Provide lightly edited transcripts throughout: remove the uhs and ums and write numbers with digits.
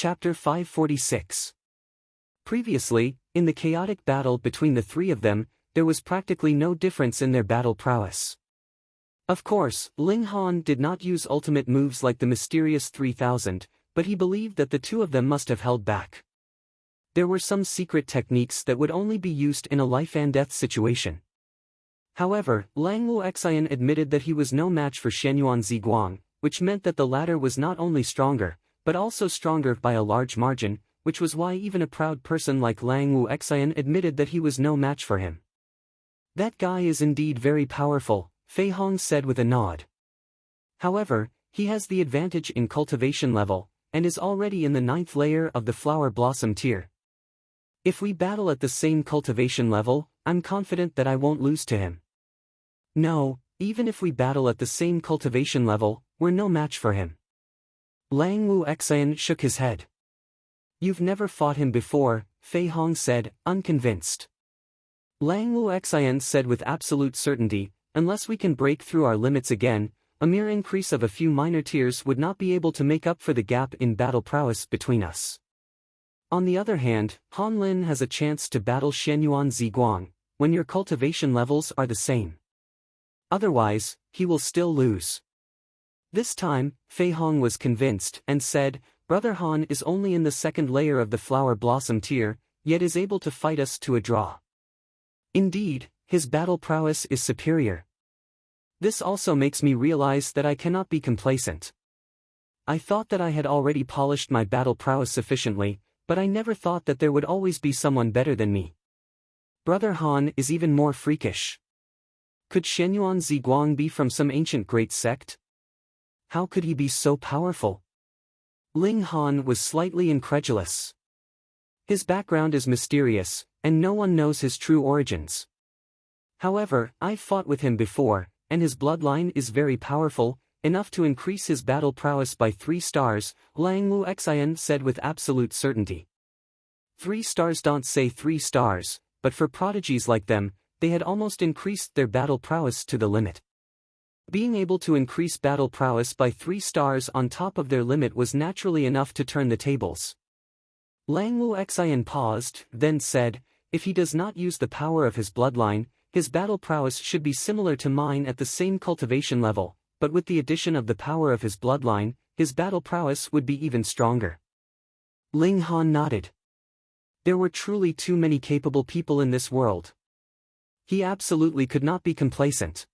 Chapter 546. Previously, in the chaotic battle between the three of them, there was practically no difference in their battle prowess. Of course, Ling Han did not use ultimate moves like the mysterious 3000, but he believed that the two of them must have held back. There were some secret techniques that would only be used in a life-and-death situation. However, Lang Luoxian admitted that he was no match for Shenyuan Ziguang, which meant that the latter was not only stronger, but also stronger by a large margin, which was why even a proud person like Lang Luoxian admitted that he was no match for him. That guy is indeed very powerful, Fei Hong said with a nod. However, he has the advantage in cultivation level, and is already in the 9th layer of the flower blossom tier. If we battle at the same cultivation level, I'm confident that I won't lose to him. No, even if we battle at the same cultivation level, we're no match for him. Lang Luoxian shook his head. You've never fought him before, Fei Hong said, unconvinced. Lang Luoxian said with absolute certainty, unless we can break through our limits again, a mere increase of a few minor tiers would not be able to make up for the gap in battle prowess between us. On the other hand, Han Lin has a chance to battle Shenyuan Ziguang, when your cultivation levels are the same. Otherwise, he will still lose. This time, Fei Hong was convinced and said, Brother Han is only in the 2nd layer of the flower blossom tier, yet is able to fight us to a draw. Indeed, his battle prowess is superior. This also makes me realize that I cannot be complacent. I thought that I had already polished my battle prowess sufficiently, but I never thought that there would always be someone better than me. Brother Han is even more freakish. Could Shenyuan Ziguang be from some ancient great sect? How could he be so powerful? Ling Han was slightly incredulous. His background is mysterious, and no one knows his true origins. However, I've fought with him before, and his bloodline is very powerful, enough to increase his battle prowess by 3 stars, Lang Luoxian said with absolute certainty. 3 stars don't say 3 stars, but for prodigies like them, they had almost increased their battle prowess to the limit. Being able to increase battle prowess by 3 stars on top of their limit was naturally enough to turn the tables. Lang Luoxian paused, then said, if he does not use the power of his bloodline, his battle prowess should be similar to mine at the same cultivation level, but with the addition of the power of his bloodline, his battle prowess would be even stronger. Ling Han nodded. There were truly too many capable people in this world. He absolutely could not be complacent.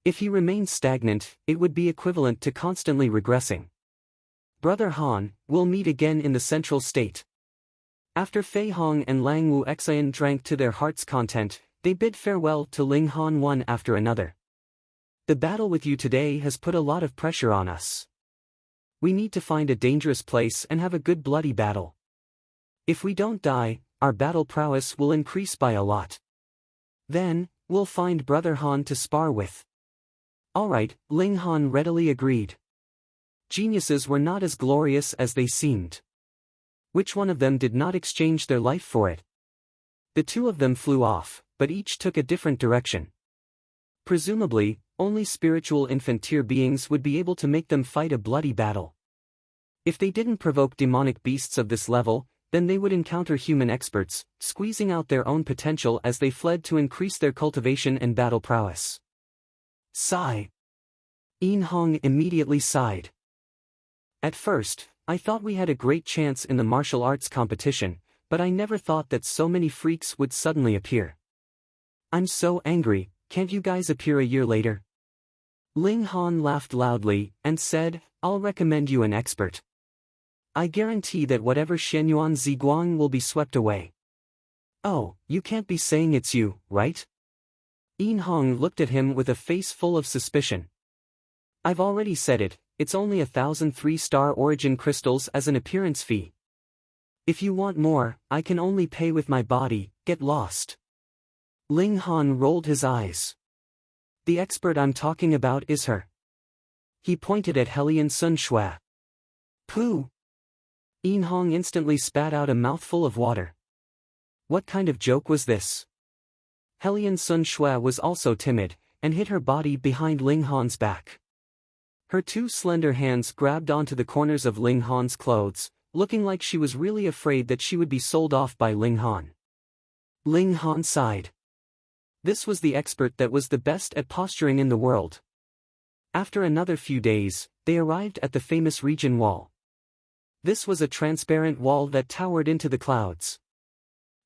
If he remained stagnant, it would be equivalent to constantly regressing. Brother Han, we'll meet again in the central state. After Fei Hong and Lang Luoxian drank to their heart's content, they bid farewell to Ling Han one after another. The battle with you today has put a lot of pressure on us. We need to find a dangerous place and have a good bloody battle. If we don't die, our battle prowess will increase by a lot. Then, we'll find Brother Han to spar with. Alright, Ling Han readily agreed. Geniuses were not as glorious as they seemed. Which one of them did not exchange their life for it? The two of them flew off, but each took a different direction. Presumably, only spiritual infant tier beings would be able to make them fight a bloody battle. If they didn't provoke demonic beasts of this level, then they would encounter human experts, squeezing out their own potential as they fled to increase their cultivation and battle prowess. Sigh. Yin Hong immediately sighed. At first, I thought we had a great chance in the martial arts competition, but I never thought that so many freaks would suddenly appear. I'm so angry, can't you guys appear a year later? Ling Han laughed loudly, and said, I'll recommend you an expert. I guarantee that whatever Shenyuan Ziguang will be swept away. Oh, you can't be saying it's you, right? Yin Hong looked at him with a face full of suspicion. I've already said it, it's only 1,000 3-star origin crystals as an appearance fee. If you want more, I can only pay with my body, get lost. Ling Han rolled his eyes. The expert I'm talking about is her. He pointed at Helian Sun Shui. Pooh! Yin Hong instantly spat out a mouthful of water. What kind of joke was this? Helian Sun Shui was also timid, and hid her body behind Ling Han's back. Her 2 slender hands grabbed onto the corners of Ling Han's clothes, looking like she was really afraid that she would be sold off by Ling Han. Ling Han sighed. This was the expert that was the best at posturing in the world. After another few days, they arrived at the famous region wall. This was a transparent wall that towered into the clouds.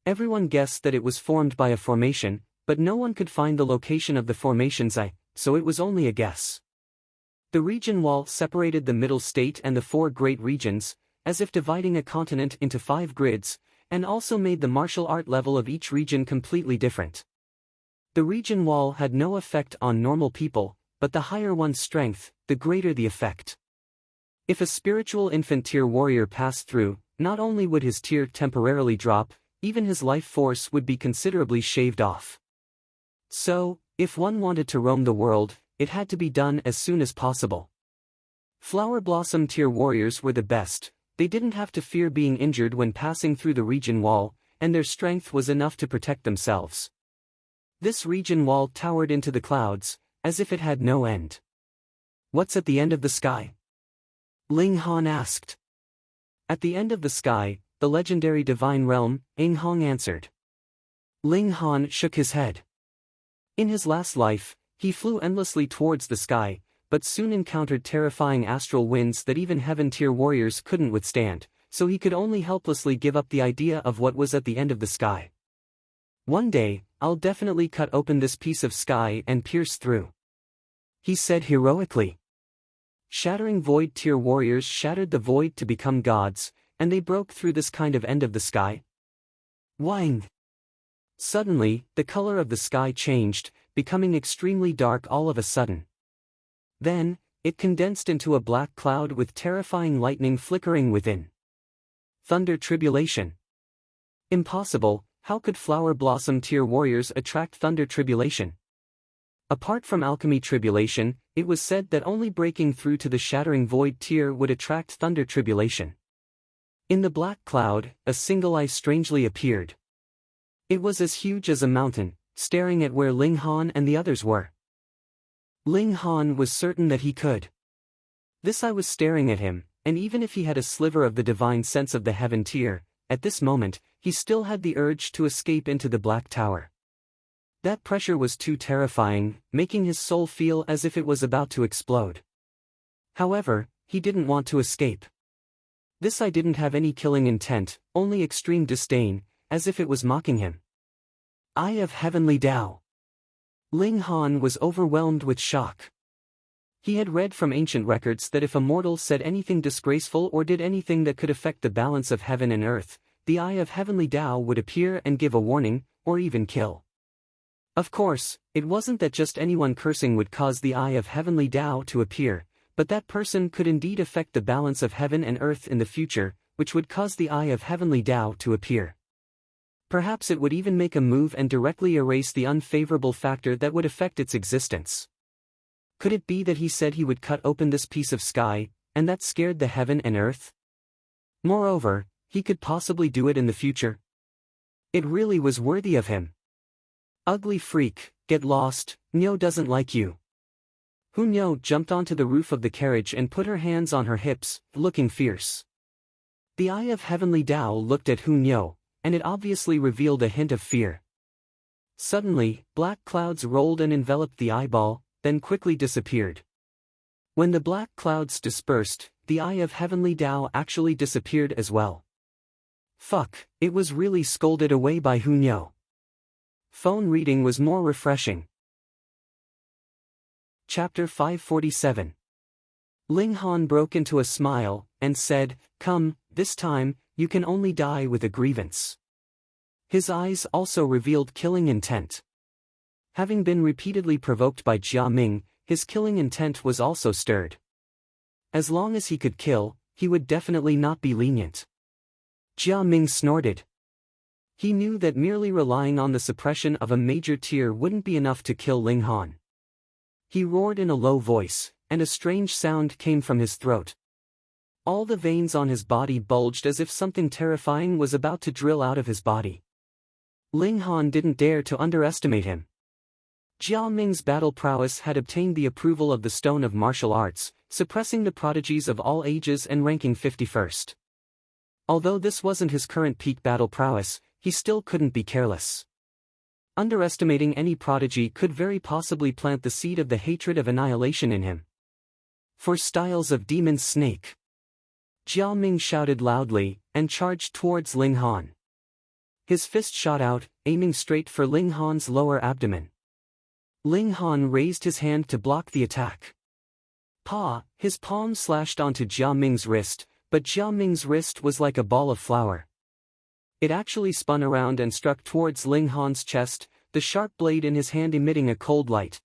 Everyone guessed that it was formed by a formation, but no one could find the location of the formation's eye, so it was only a guess. The region wall separated the middle state and the 4 great regions, as if dividing a continent into 5 grids, and also made the martial art level of each region completely different. The region wall had no effect on normal people, but the higher one's strength, the greater the effect. If a spiritual infant tier warrior passed through, not only would his tier temporarily drop, even his life force would be considerably shaved off. So, if one wanted to roam the world, it had to be done as soon as possible. Flower Blossom tier warriors were the best. They didn't have to fear being injured when passing through the region wall, and their strength was enough to protect themselves. This region wall towered into the clouds, as if it had no end. "What's at the end of the sky?" Ling Han asked. "At the end of the sky, the legendary divine realm," Ing Hong answered. Ling Han shook his head. In his last life, he flew endlessly towards the sky, but soon encountered terrifying astral winds that even heaven-tier warriors couldn't withstand, so he could only helplessly give up the idea of what was at the end of the sky. "One day, I'll definitely cut open this piece of sky and pierce through," he said heroically. Shattering void-tier warriors shattered the void to become gods, and they broke through this kind of end of the sky. Wang! Suddenly, the color of the sky changed, becoming extremely dark all of a sudden. Then, it condensed into a black cloud with terrifying lightning flickering within. Thunder tribulation. Impossible, how could Flower Blossom tier warriors attract thunder tribulation? Apart from alchemy tribulation, it was said that only breaking through to the shattering void tier would attract thunder tribulation. In the black cloud, a single eye strangely appeared. It was as huge as a mountain, staring at where Ling Han and the others were. Ling Han was certain that he could. This eye was staring at him, and even if he had a sliver of the divine sense of the heaven tier, at this moment, he still had the urge to escape into the black tower. That pressure was too terrifying, making his soul feel as if it was about to explode. However, he didn't want to escape. This eye didn't have any killing intent, only extreme disdain, as if it was mocking him. Eye of Heavenly Tao. Ling Han was overwhelmed with shock. He had read from ancient records that if a mortal said anything disgraceful or did anything that could affect the balance of heaven and earth, the Eye of Heavenly Tao would appear and give a warning, or even kill. Of course, it wasn't that just anyone cursing would cause the Eye of Heavenly Tao to appear, but that person could indeed affect the balance of heaven and earth in the future, which would cause the Eye of Heavenly Tao to appear. Perhaps it would even make a move and directly erase the unfavorable factor that would affect its existence. Could it be that he said he would cut open this piece of sky, and that scared the heaven and earth? Moreover, he could possibly do it in the future. It really was worthy of him. Ugly freak, get lost, Nyo doesn't like you. Hu Nyo jumped onto the roof of the carriage and put her hands on her hips, looking fierce. The Eye of Heavenly Tao looked at Hu Nyo, and it obviously revealed a hint of fear. Suddenly, black clouds rolled and enveloped the eyeball, then quickly disappeared. When the black clouds dispersed, the Eye of Heavenly Tao actually disappeared as well. Fuck, it was really scolded away by Hu Nyo. Phone reading was more refreshing. Chapter 547. Ling Han broke into a smile, and said, "Come, this time, you can only die with a grievance." His eyes also revealed killing intent. Having been repeatedly provoked by Jia Ming, his killing intent was also stirred. As long as he could kill, he would definitely not be lenient. Jia Ming snorted. He knew that merely relying on the suppression of a major tier wouldn't be enough to kill Ling Han. He roared in a low voice, and a strange sound came from his throat. All the veins on his body bulged as if something terrifying was about to drill out of his body. Ling Han didn't dare to underestimate him. Jia Ming's battle prowess had obtained the approval of the Stone of Martial Arts, suppressing the prodigies of all ages and ranking 51st. Although this wasn't his current peak battle prowess, he still couldn't be careless. Underestimating any prodigy could very possibly plant the seed of the hatred of annihilation in him. For styles of demon snake. Jia Ming shouted loudly, and charged towards Ling Han. His fist shot out, aiming straight for Ling Han's lower abdomen. Ling Han raised his hand to block the attack. His palm slashed onto Jia Ming's wrist, but Jia Ming's wrist was like a ball of flour. It actually spun around and struck towards Ling Han's chest, the sharp blade in his hand emitting a cold light.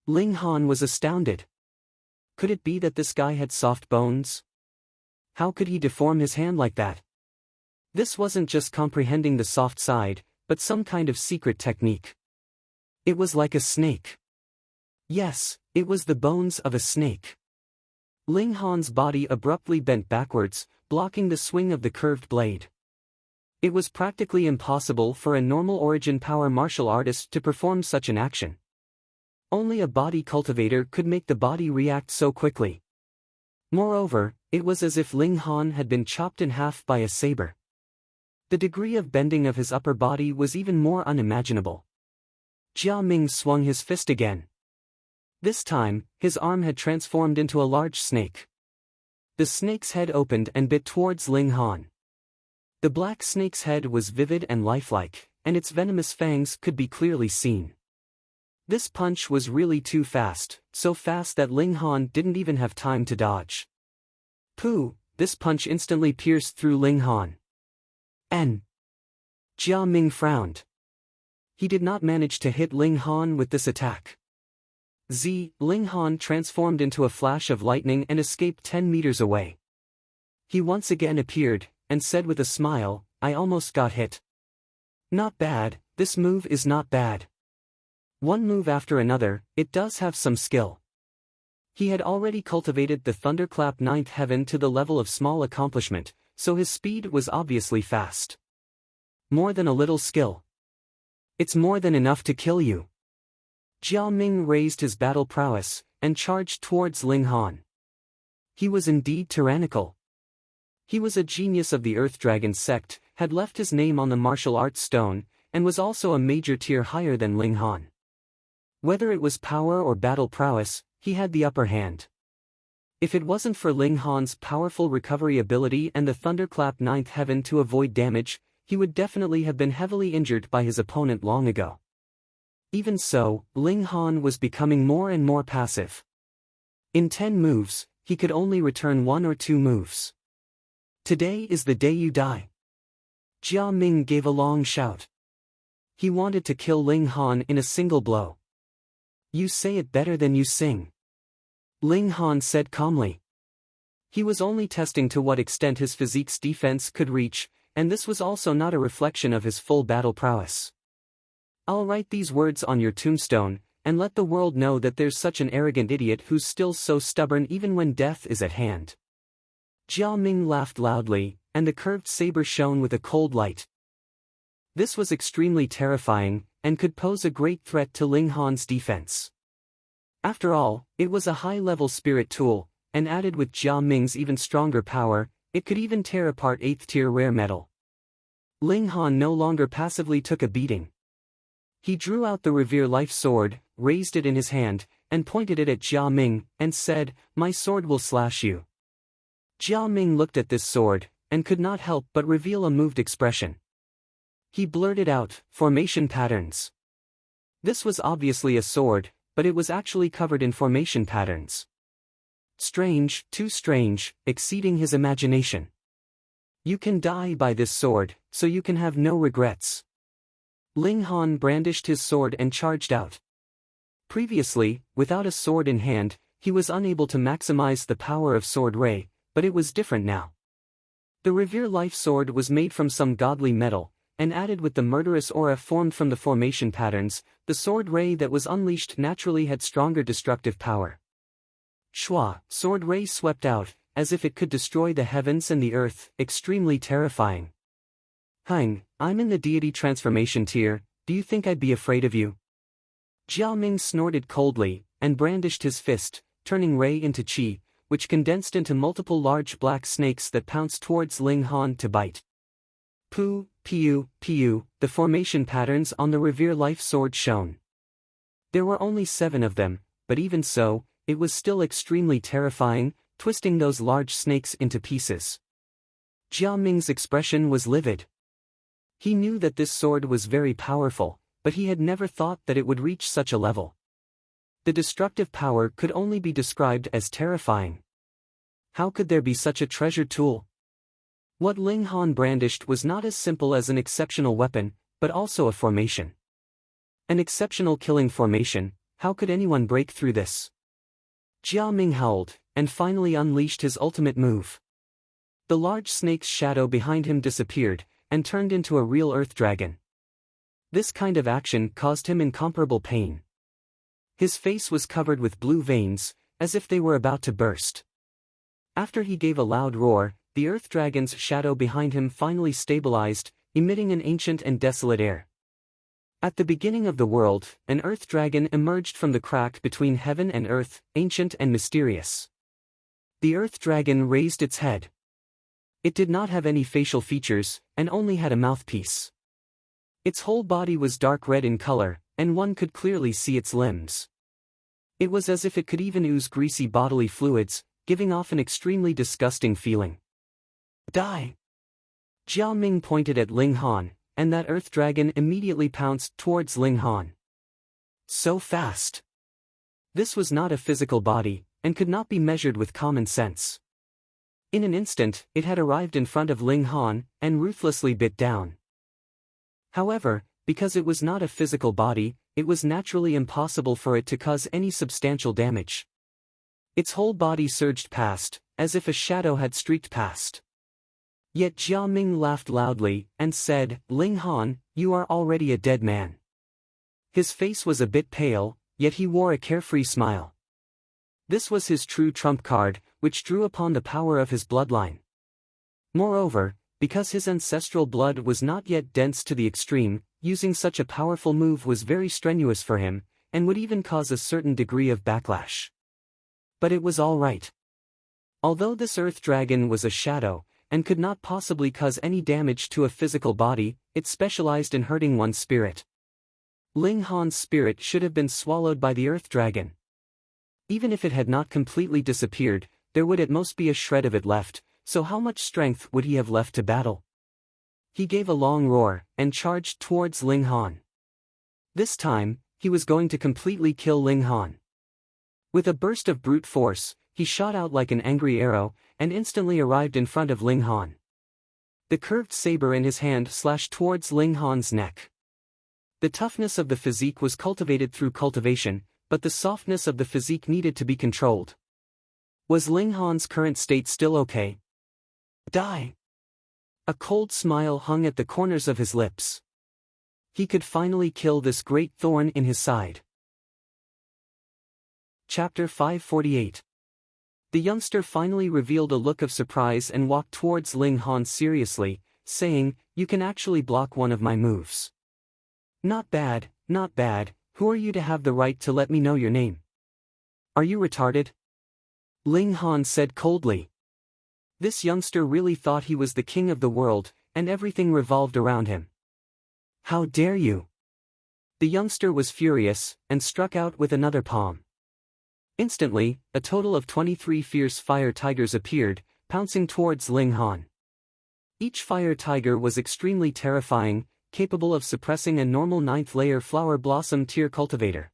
Ling Han was astounded. Could it be that this guy had soft bones? How could he deform his hand like that? This wasn't just comprehending the soft side, but some kind of secret technique. It was like a snake. Yes, it was the bones of a snake. Ling Han's body abruptly bent backwards, blocking the swing of the curved blade. It was practically impossible for a normal origin power martial artist to perform such an action. Only a body cultivator could make the body react so quickly. Moreover, it was as if Ling Han had been chopped in half by a saber. The degree of bending of his upper body was even more unimaginable. Jia Ming swung his fist again. This time, his arm had transformed into a large snake. The snake's head opened and bit towards Ling Han. The black snake's head was vivid and lifelike, and its venomous fangs could be clearly seen. This punch was really too fast, so fast that Ling Han didn't even have time to dodge. Pooh, this punch instantly pierced through Ling Han. Jia Ming frowned. He did not manage to hit Ling Han with this attack. Ling Han transformed into a flash of lightning and escaped 10 meters away. He once again appeared, and said with a smile, "I almost got hit. Not bad, this move is not bad. One move after another, it does have some skill." He had already cultivated the thunderclap ninth heaven to the level of small accomplishment, so his speed was obviously fast. More than a little skill. It's more than enough to kill you. Jia Ming raised his battle prowess, and charged towards Ling Han. He was indeed tyrannical. He was a genius of the Earth Dragon sect, had left his name on the martial arts stone, and was also a major tier higher than Ling Han. Whether it was power or battle prowess, he had the upper hand. If it wasn't for Ling Han's powerful recovery ability and the thunderclap ninth heaven to avoid damage, he would definitely have been heavily injured by his opponent long ago. Even so, Ling Han was becoming more and more passive. In 10 moves, he could only return 1 or 2 moves. Today is the day you die. Jia Ming gave a long shout. He wanted to kill Ling Han in a single blow. "You say it better than you sing," Ling Han said calmly. He was only testing to what extent his physique's defense could reach, and this was also not a reflection of his full battle prowess. "I'll write these words on your tombstone, and let the world know that there's such an arrogant idiot who's still so stubborn even when death is at hand." Jia Ming laughed loudly, and the curved saber shone with a cold light. This was extremely terrifying, and could pose a great threat to Ling Han's defense. After all, it was a high-level spirit tool, and added with Jia Ming's even stronger power, it could even tear apart 8th-tier rare metal. Ling Han no longer passively took a beating. He drew out the Revere Life Sword, raised it in his hand, and pointed it at Jia Ming, and said, "My sword will slash you." Jia Ming looked at this sword, and could not help but reveal a moved expression. He blurted out, "Formation patterns." This was obviously a sword, but it was actually covered in formation patterns. Strange, too strange, exceeding his imagination. "You can die by this sword, so you can have no regrets." Ling Han brandished his sword and charged out. Previously, without a sword in hand, he was unable to maximize the power of Sword Ray, but it was different now. The Revere Life Sword was made from some godly metal, and added with the murderous aura formed from the formation patterns, the Sword Ray that was unleashed naturally had stronger destructive power. Shwa, Sword Ray swept out, as if it could destroy the heavens and the earth, extremely terrifying. "Hang, I'm in the deity transformation tier, do you think I'd be afraid of you?" Jia Ming snorted coldly, and brandished his fist, turning Ray into Qi, which condensed into multiple large black snakes that pounced towards Ling Han to bite. Pu, Piu, Piu, the formation patterns on the Revere Life sword shone. There were only 7 of them, but even so, it was still extremely terrifying, twisting those large snakes into pieces. Jia Ming's expression was livid. He knew that this sword was very powerful, but he had never thought that it would reach such a level. The destructive power could only be described as terrifying. How could there be such a treasure tool? What Ling Han brandished was not as simple as an exceptional weapon, but also a formation. An exceptional killing formation. How could anyone break through this? Jia Ming howled, and finally unleashed his ultimate move. The large snake's shadow behind him disappeared, and turned into a real earth dragon. This kind of action caused him incomparable pain. His face was covered with blue veins, as if they were about to burst. After he gave a loud roar, the earth dragon's shadow behind him finally stabilized, emitting an ancient and desolate air. At the beginning of the world, an earth dragon emerged from the crack between heaven and earth, ancient and mysterious. The earth dragon raised its head. It did not have any facial features, and only had a mouthpiece. Its whole body was dark red in color, and one could clearly see its limbs. It was as if it could even ooze greasy bodily fluids, giving off an extremely disgusting feeling. Die! Jia Ming pointed at Ling Han, and that earth dragon immediately pounced towards Ling Han. So fast! This was not a physical body, and could not be measured with common sense. In an instant, it had arrived in front of Ling Han, and ruthlessly bit down. However, because it was not a physical body, it was naturally impossible for it to cause any substantial damage. Its whole body surged past, as if a shadow had streaked past. Yet Jia Ming laughed loudly, and said, "Ling Han, you are already a dead man." His face was a bit pale, yet he wore a carefree smile. This was his true trump card, which drew upon the power of his bloodline. Moreover, because his ancestral blood was not yet dense to the extreme, using such a powerful move was very strenuous for him, and would even cause a certain degree of backlash. But it was all right. Although this earth dragon was a shadow, and could not possibly cause any damage to a physical body, it specialized in hurting one's spirit. Ling Han's spirit should have been swallowed by the earth dragon. Even if it had not completely disappeared, there would at most be a shred of it left, so how much strength would he have left to battle? He gave a long roar, and charged towards Ling Han. This time, he was going to completely kill Ling Han. With a burst of brute force, he shot out like an angry arrow, and instantly arrived in front of Ling Han. The curved saber in his hand slashed towards Ling Han's neck. The toughness of the physique was cultivated through cultivation, but the softness of the physique needed to be controlled. Was Ling Han's current state still okay? Die! A cold smile hung at the corners of his lips. He could finally kill this great thorn in his side. Chapter 548. The youngster finally revealed a look of surprise and walked towards Ling Han seriously, saying, "You can actually block one of my moves." "Not bad, not bad. Who are you to have the right to let me know your name? Are you retarded?" Ling Han said coldly. This youngster really thought he was the king of the world, and everything revolved around him. "How dare you!" The youngster was furious, and struck out with another palm. Instantly, a total of 23 fierce fire tigers appeared, pouncing towards Ling Han. Each fire tiger was extremely terrifying, capable of suppressing a normal 9th-layer flower blossom tier cultivator.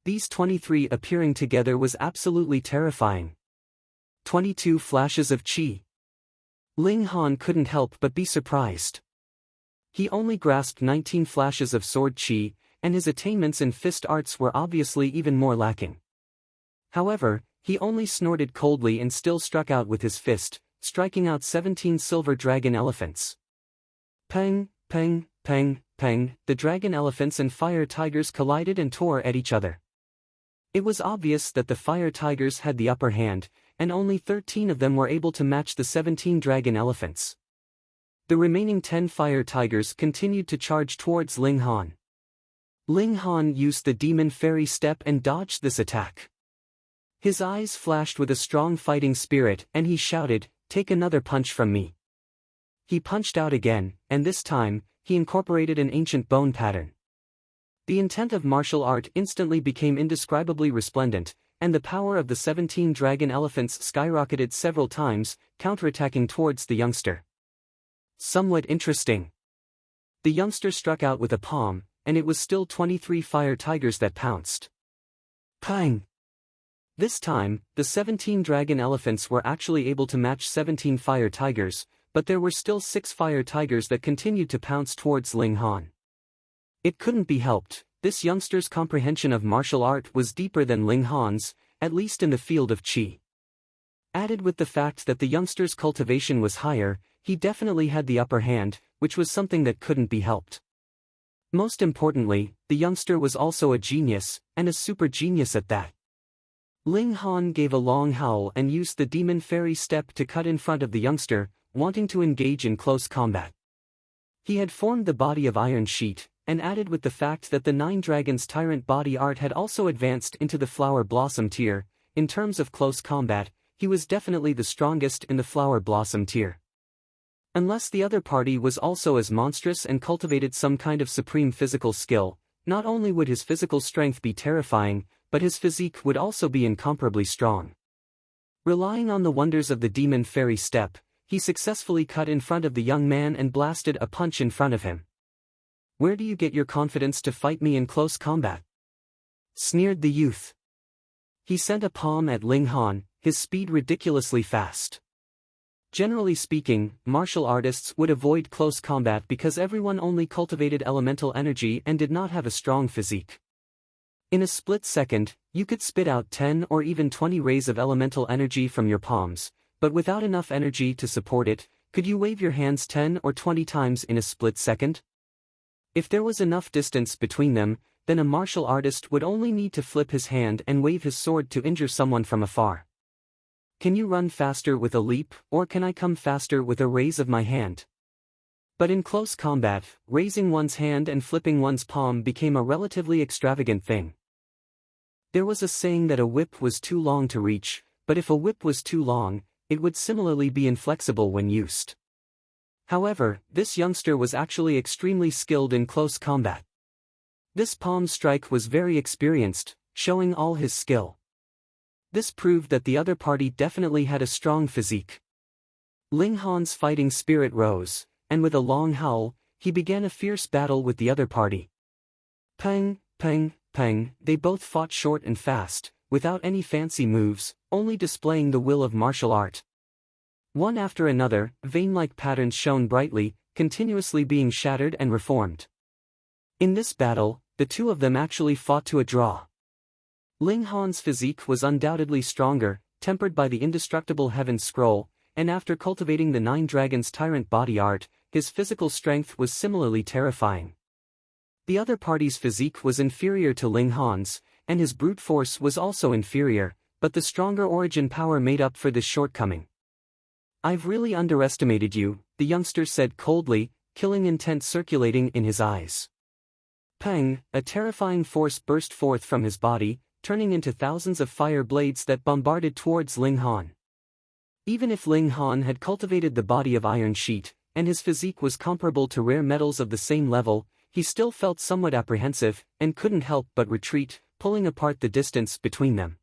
These 23 appearing together was absolutely terrifying. 22 flashes of chi. Ling Han couldn't help but be surprised. He only grasped 19 flashes of sword chi, and his attainments in fist arts were obviously even more lacking. However, he only snorted coldly and still struck out with his fist, striking out 17 silver dragon elephants. Peng, peng, peng, peng, the dragon elephants and fire tigers collided and tore at each other. It was obvious that the fire tigers had the upper hand, and only 13 of them were able to match the 17 dragon elephants. The remaining 10 fire tigers continued to charge towards Ling Han. Ling Han used the demon fairy step and dodged this attack. His eyes flashed with a strong fighting spirit and he shouted, "Take another punch from me." He punched out again, and this time, he incorporated an ancient bone pattern. The intent of martial art instantly became indescribably resplendent, and the power of the 17 dragon elephants skyrocketed several times, counterattacking towards the youngster. Somewhat interesting. The youngster struck out with a palm, and it was still 23 fire tigers that pounced. Pang! This time, the 17 dragon elephants were actually able to match 17 fire tigers, but there were still 6 fire tigers that continued to pounce towards Ling Han. It couldn't be helped, this youngster's comprehension of martial art was deeper than Ling Han's, at least in the field of Qi. Added with the fact that the youngster's cultivation was higher, he definitely had the upper hand, which was something that couldn't be helped. Most importantly, the youngster was also a genius, and a super genius at that. Ling Han gave a long howl and used the demon fairy step to cut in front of the youngster, wanting to engage in close combat. He had formed the body of iron sheet, and added with the fact that the 9 dragons tyrant body art had also advanced into the flower blossom tier. In terms of close combat, he was definitely the strongest in the flower blossom tier. Unless the other party was also as monstrous and cultivated some kind of supreme physical skill, not only would his physical strength be terrifying, but his physique would also be incomparably strong. Relying on the wonders of the demon fairy step, he successfully cut in front of the young man and blasted a punch in front of him. "Where do you get your confidence to fight me in close combat?" sneered the youth. He sent a palm at Ling Han, his speed ridiculously fast. Generally speaking, martial artists would avoid close combat because everyone only cultivated elemental energy and did not have a strong physique. In a split second, you could spit out 10 or even 20 rays of elemental energy from your palms, but without enough energy to support it, could you wave your hands 10 or 20 times in a split second? If there was enough distance between them, then a martial artist would only need to flip his hand and wave his sword to injure someone from afar. Can you run faster with a leap, or can I come faster with a raise of my hand? But in close combat, raising one's hand and flipping one's palm became a relatively extravagant thing. There was a saying that a whip was too long to reach, but if a whip was too long, it would similarly be inflexible when used. However, this youngster was actually extremely skilled in close combat. This palm strike was very experienced, showing all his skill. This proved that the other party definitely had a strong physique. Ling Han's fighting spirit rose, and with a long howl, he began a fierce battle with the other party. Pang, pang, pang, they both fought short and fast, without any fancy moves, only displaying the will of martial art. One after another, vein-like patterns shone brightly, continuously being shattered and reformed. In this battle, the two of them actually fought to a draw. Ling Han's physique was undoubtedly stronger, tempered by the indestructible Heaven Scroll, and after cultivating the 9 dragons tyrant body art, his physical strength was similarly terrifying. The other party's physique was inferior to Ling Han's, and his brute force was also inferior, but the stronger origin power made up for this shortcoming. "I've really underestimated you," the youngster said coldly, killing intent circulating in his eyes. Pang, a terrifying force burst forth from his body, turning into thousands of fire blades that bombarded towards Ling Han. Even if Ling Han had cultivated the body of iron sheet, and his physique was comparable to rare metals of the same level, he still felt somewhat apprehensive, and couldn't help but retreat, pulling apart the distance between them.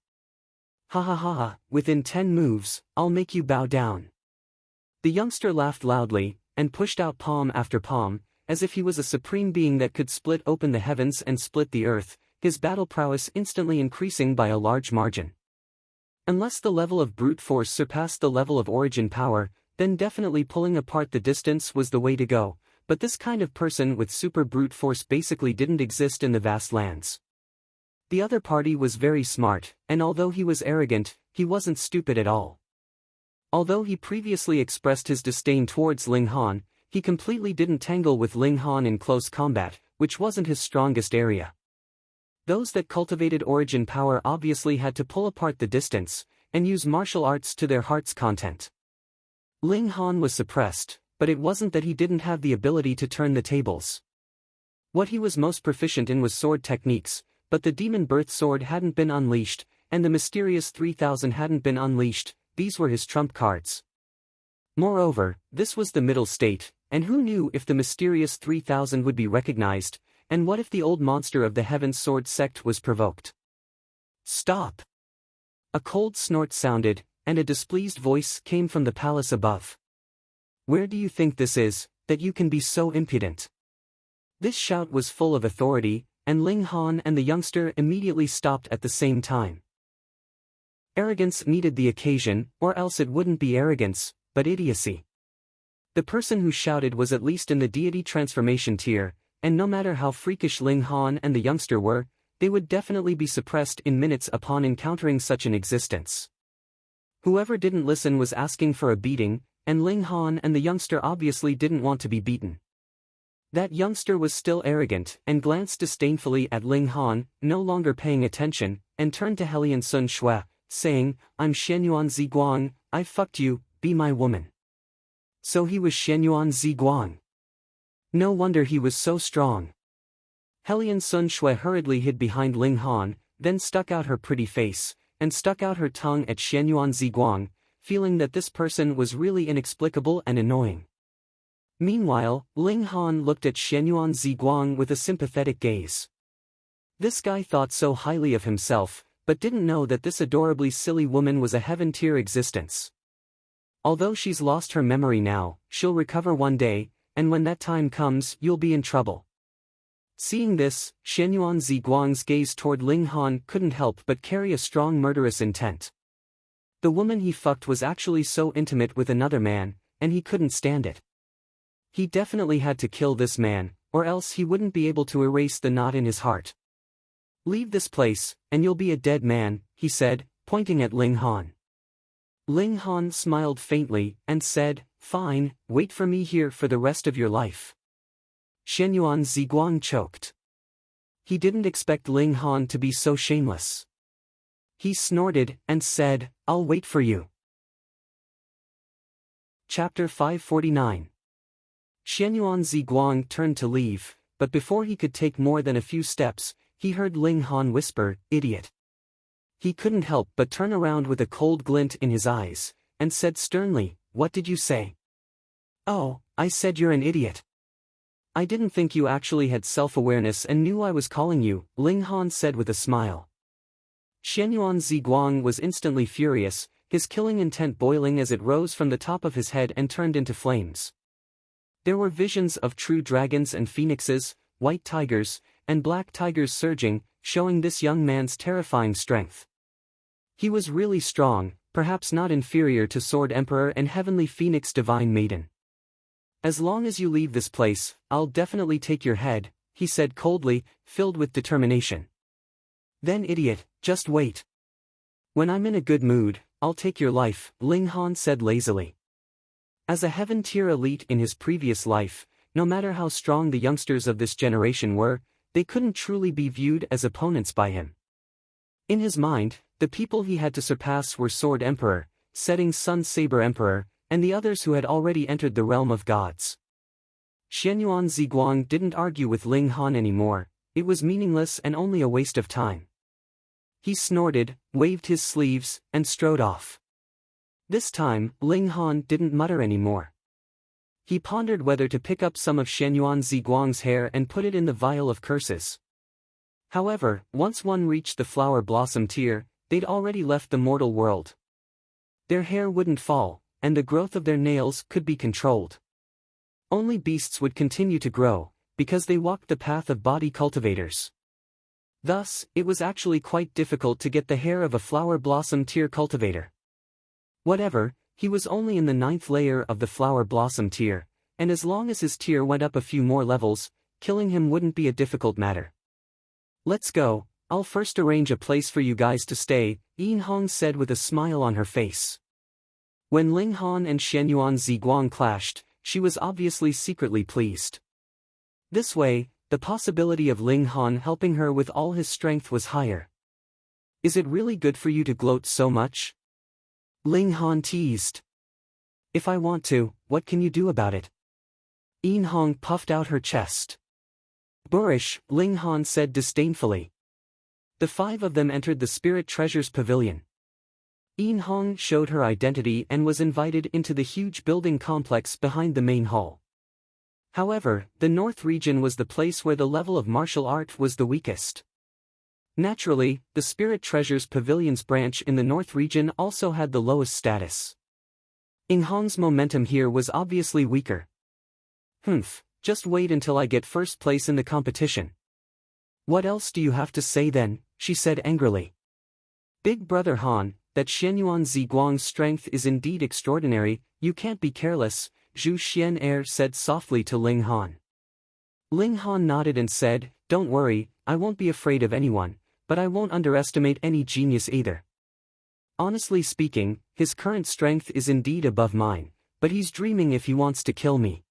"Ha ha ha ha, within 10 moves, I'll make you bow down." The youngster laughed loudly, and pushed out palm after palm, as if he was a supreme being that could split open the heavens and split the earth, his battle prowess instantly increasing by a large margin. Unless the level of brute force surpassed the level of origin power, then definitely pulling apart the distance was the way to go, but this kind of person with super brute force basically didn't exist in the vast lands. The other party was very smart, and although he was arrogant, he wasn't stupid at all. Although he previously expressed his disdain towards Ling Han, he completely didn't tangle with Ling Han in close combat, which wasn't his strongest area. Those that cultivated origin power obviously had to pull apart the distance, and use martial arts to their heart's content. Ling Han was suppressed, but it wasn't that he didn't have the ability to turn the tables. What he was most proficient in was sword techniques, but the demon birth sword hadn't been unleashed, and the mysterious 3,000 hadn't been unleashed, these were his trump cards. Moreover, this was the middle state, and who knew if the mysterious 3,000 would be recognized, and what if the old monster of the Heaven's Sword sect was provoked? Stop! A cold snort sounded, and a displeased voice came from the palace above. Where do you think this is, that you can be so impudent? This shout was full of authority, and Ling Han and the youngster immediately stopped at the same time. Arrogance needed the occasion, or else it wouldn't be arrogance, but idiocy. The person who shouted was at least in the deity transformation tier, and no matter how freakish Ling Han and the youngster were, they would definitely be suppressed in minutes upon encountering such an existence. Whoever didn't listen was asking for a beating, and Ling Han and the youngster obviously didn't want to be beaten. That youngster was still arrogant and glanced disdainfully at Ling Han, no longer paying attention, and turned to Helian Sun Shui, saying, I'm Shenyuan Ziguang, I fucked you, be my woman. So he was Shenyuan Ziguang. No wonder he was so strong. Helian Sun Shui hurriedly hid behind Ling Han, then stuck out her pretty face, and stuck out her tongue at Shenyuan Ziguang, feeling that this person was really inexplicable and annoying. Meanwhile, Ling Han looked at Shenyuan Ziguang with a sympathetic gaze. This guy thought so highly of himself, but didn't know that this adorably silly woman was a heaven-tier existence. Although she's lost her memory now, she'll recover one day, and when that time comes, you'll be in trouble. Seeing this, Shenyuan Ziguang's gaze toward Ling Han couldn't help but carry a strong murderous intent. The woman he fucked was actually so intimate with another man, and he couldn't stand it. He definitely had to kill this man, or else he wouldn't be able to erase the knot in his heart. Leave this place, and you'll be a dead man, he said, pointing at Ling Han. Ling Han smiled faintly, and said, fine, wait for me here for the rest of your life. Shenyuan Ziguang choked. He didn't expect Ling Han to be so shameless. He snorted, and said, I'll wait for you. Chapter 549. Shenyuan Ziguang turned to leave, but before he could take more than a few steps, he heard Ling Han whisper, idiot. He couldn't help but turn around with a cold glint in his eyes, and said sternly, what did you say? Oh, I said you're an idiot. I didn't think you actually had self-awareness and knew I was calling you, Ling Han said with a smile. Shenyuan Ziguang was instantly furious, his killing intent boiling as it rose from the top of his head and turned into flames. There were visions of true dragons and phoenixes, white tigers, and black tigers surging, showing this young man's terrifying strength. He was really strong, perhaps not inferior to Sword Emperor and Heavenly Phoenix Divine Maiden. As long as you leave this place, I'll definitely take your head, he said coldly, filled with determination. Then idiot, just wait. When I'm in a good mood, I'll take your life, Ling Han said lazily. As a heaven-tier elite in his previous life, no matter how strong the youngsters of this generation were, they couldn't truly be viewed as opponents by him. In his mind, the people he had to surpass were Sword Emperor, Setting Sun Saber Emperor, and the others who had already entered the realm of gods. Shenyuan Ziguang didn't argue with Ling Han anymore, it was meaningless and only a waste of time. He snorted, waved his sleeves, and strode off. This time, Ling Han didn't mutter anymore. He pondered whether to pick up some of Shenyuan Ziguang's hair and put it in the vial of curses. However, once one reached the flower blossom tier, they'd already left the mortal world. Their hair wouldn't fall, and the growth of their nails could be controlled. Only beasts would continue to grow, because they walked the path of body cultivators. Thus, it was actually quite difficult to get the hair of a flower blossom tier cultivator. Whatever, he was only in the 9th layer of the flower blossom tier, and as long as his tier went up a few more levels, killing him wouldn't be a difficult matter. Let's go, I'll first arrange a place for you guys to stay, Yin Hong said with a smile on her face. When Ling Han and Shenyuan Ziguang clashed, she was obviously secretly pleased. This way, the possibility of Ling Han helping her with all his strength was higher. Is it really good for you to gloat so much? Ling Han teased. If I want to, what can you do about it? Yin Hong puffed out her chest. Boorish, Ling Han said disdainfully. The 5 of them entered the Spirit Treasures Pavilion. Yin Hong showed her identity and was invited into the huge building complex behind the main hall. However, the North region was the place where the level of martial art was the weakest. Naturally, the Spirit Treasures Pavilion's branch in the North region also had the lowest status. Yin Hong's momentum here was obviously weaker. Just wait until I get first place in the competition. What else do you have to say then? She said angrily. Big brother Han, that Xianyuan Ziguang's strength is indeed extraordinary, you can't be careless, Zhu Xian'er said softly to Ling Han. Ling Han nodded and said, don't worry, I won't be afraid of anyone, but I won't underestimate any genius either. Honestly speaking, his current strength is indeed above mine, but he's dreaming if he wants to kill me.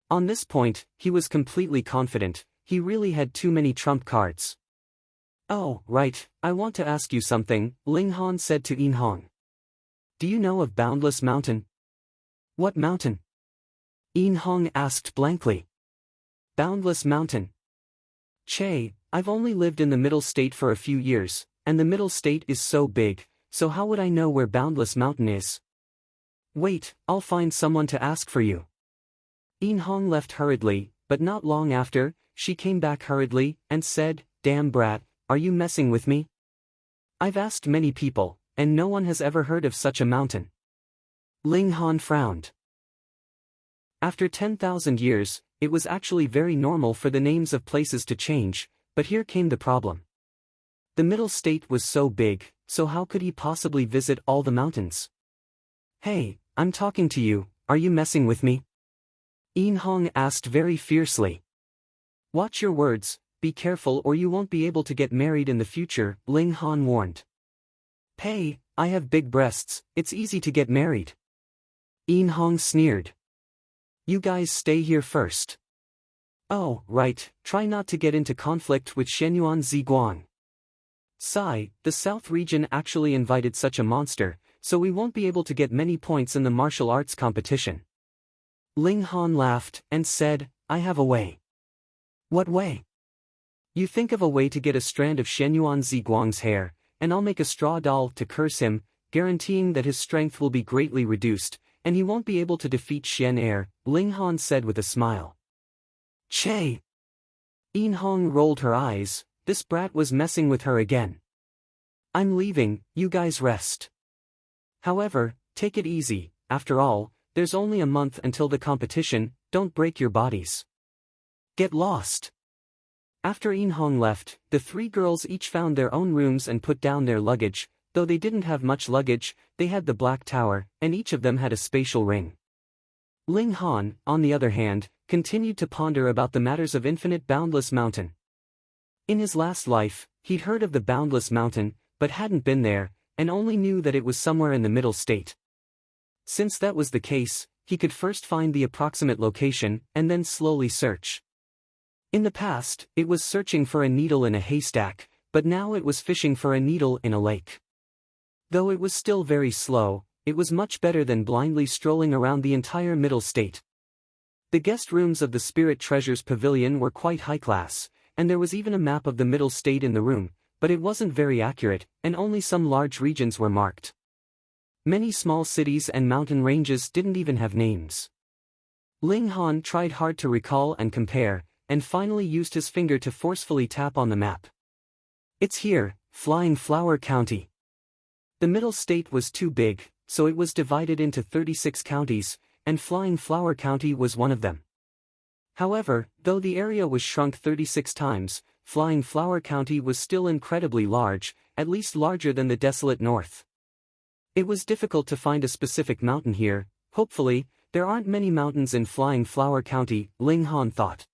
On this point, he was completely confident, he really had too many trump cards. Oh, right, I want to ask you something, Ling Han said to Yin Hong. Do you know of Boundless Mountain? What mountain? Yin Hong asked blankly. Boundless Mountain. Che, I've only lived in the Middle State for a few years, and the Middle State is so big, so how would I know where Boundless Mountain is? Wait, I'll find someone to ask for you. Yin Hong left hurriedly, but not long after, she came back hurriedly, and said, damn brat, are you messing with me? I've asked many people, and no one has ever heard of such a mountain. Ling Han frowned. After 10,000 years, it was actually very normal for the names of places to change, but here came the problem. The Middle State was so big, so how could he possibly visit all the mountains? Hey, I'm talking to you, are you messing with me? Yin Hong asked very fiercely. Watch your words, be careful or you won't be able to get married in the future, Ling Han warned. Hey, I have big breasts, it's easy to get married. Yin Hong sneered. You guys stay here first. Oh, right, try not to get into conflict with Xianyuan Ziguang. Sigh, the South region actually invited such a monster, so we won't be able to get many points in the martial arts competition. Ling Han laughed and said, I have a way. What way? You think of a way to get a strand of Xianyuan Ziguang's hair, and I'll make a straw doll to curse him, guaranteeing that his strength will be greatly reduced, and he won't be able to defeat Xian'er, Ling Han said with a smile. Che! Yin Hong rolled her eyes, this brat was messing with her again. I'm leaving, you guys rest. However, take it easy, after all, there's only a month until the competition, don't break your bodies. Get lost. After Yin Hong left, the 3 girls each found their own rooms and put down their luggage. Though they didn't have much luggage, they had the Black Tower, and each of them had a spatial ring. Ling Han, on the other hand, continued to ponder about the matters of infinite Boundless Mountain. In his last life, he'd heard of the Boundless Mountain, but hadn't been there, and only knew that it was somewhere in the Middle State. Since that was the case, he could first find the approximate location, and then slowly search. In the past, it was searching for a needle in a haystack, but now it was fishing for a needle in a lake. Though it was still very slow, it was much better than blindly strolling around the entire Middle State. The guest rooms of the Spirit Treasures Pavilion were quite high class, and there was even a map of the Middle State in the room, but it wasn't very accurate, and only some large regions were marked. Many small cities and mountain ranges didn't even have names. Ling Han tried hard to recall and compare, and finally used his finger to forcefully tap on the map. It's here, Flying Flower County. The Middle State was too big, so it was divided into 36 counties, and Flying Flower County was one of them. However, though the area was shrunk 36 times, Flying Flower County was still incredibly large, at least larger than the desolate north. It was difficult to find a specific mountain here. Hopefully, there aren't many mountains in Flying Flower County, Ling Han thought.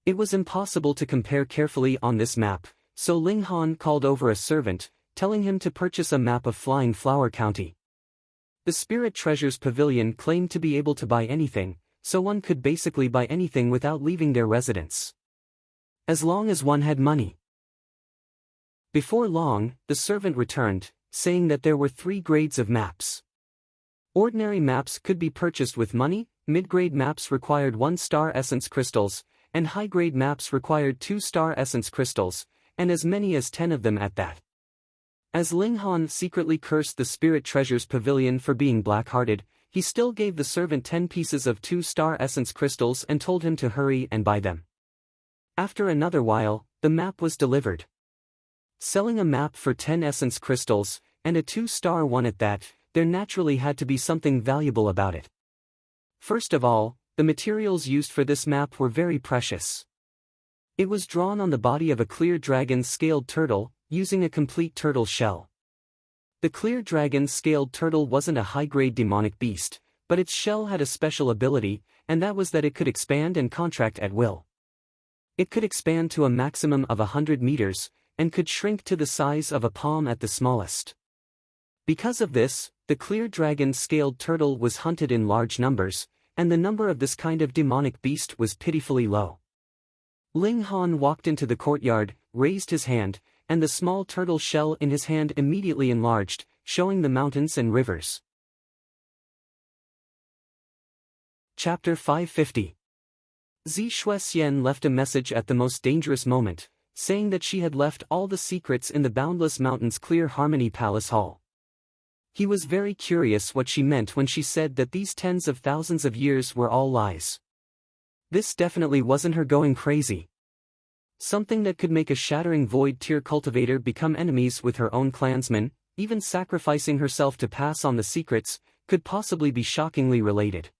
It was impossible to compare carefully on this map, so Ling Han called over a servant, telling him to purchase a map of Flying Flower County. The Spirit Treasures Pavilion claimed to be able to buy anything, so one could basically buy anything without leaving their residence. As long as one had money. Before long, the servant returned, saying that there were 3 grades of maps. Ordinary maps could be purchased with money, mid-grade maps required 1-star essence crystals, and high-grade maps required 2-star essence crystals, and as many as 10 of them at that. As Ling Han secretly cursed the Spirit Treasures Pavilion for being black-hearted, he still gave the servant 10 pieces of 2-star essence crystals and told him to hurry and buy them. After another while, the map was delivered. Selling a map for 10 essence crystals, and a 2-star one at that, there naturally had to be something valuable about it. First of all, the materials used for this map were very precious. It was drawn on the body of a clear dragon scaled turtle, using a complete turtle shell. The clear dragon scaled turtle wasn't a high-grade demonic beast, but its shell had a special ability, and that was that it could expand and contract at will. It could expand to a maximum of 100 meters, and could shrink to the size of a palm at the smallest. Because of this, the clear dragon scaled turtle was hunted in large numbers, and the number of this kind of demonic beast was pitifully low. Ling Han walked into the courtyard, raised his hand, and the small turtle shell in his hand immediately enlarged, showing the mountains and rivers. Chapter 550. Zi Shuexian left a message at the most dangerous moment, saying that she had left all the secrets in the Boundless Mountains Clear Harmony Palace Hall. He was very curious what she meant when she said that these tens of thousands of years were all lies. This definitely wasn't her going crazy. Something that could make a shattering void tier cultivator become enemies with her own clansmen, even sacrificing herself to pass on the secrets, could possibly be shockingly related.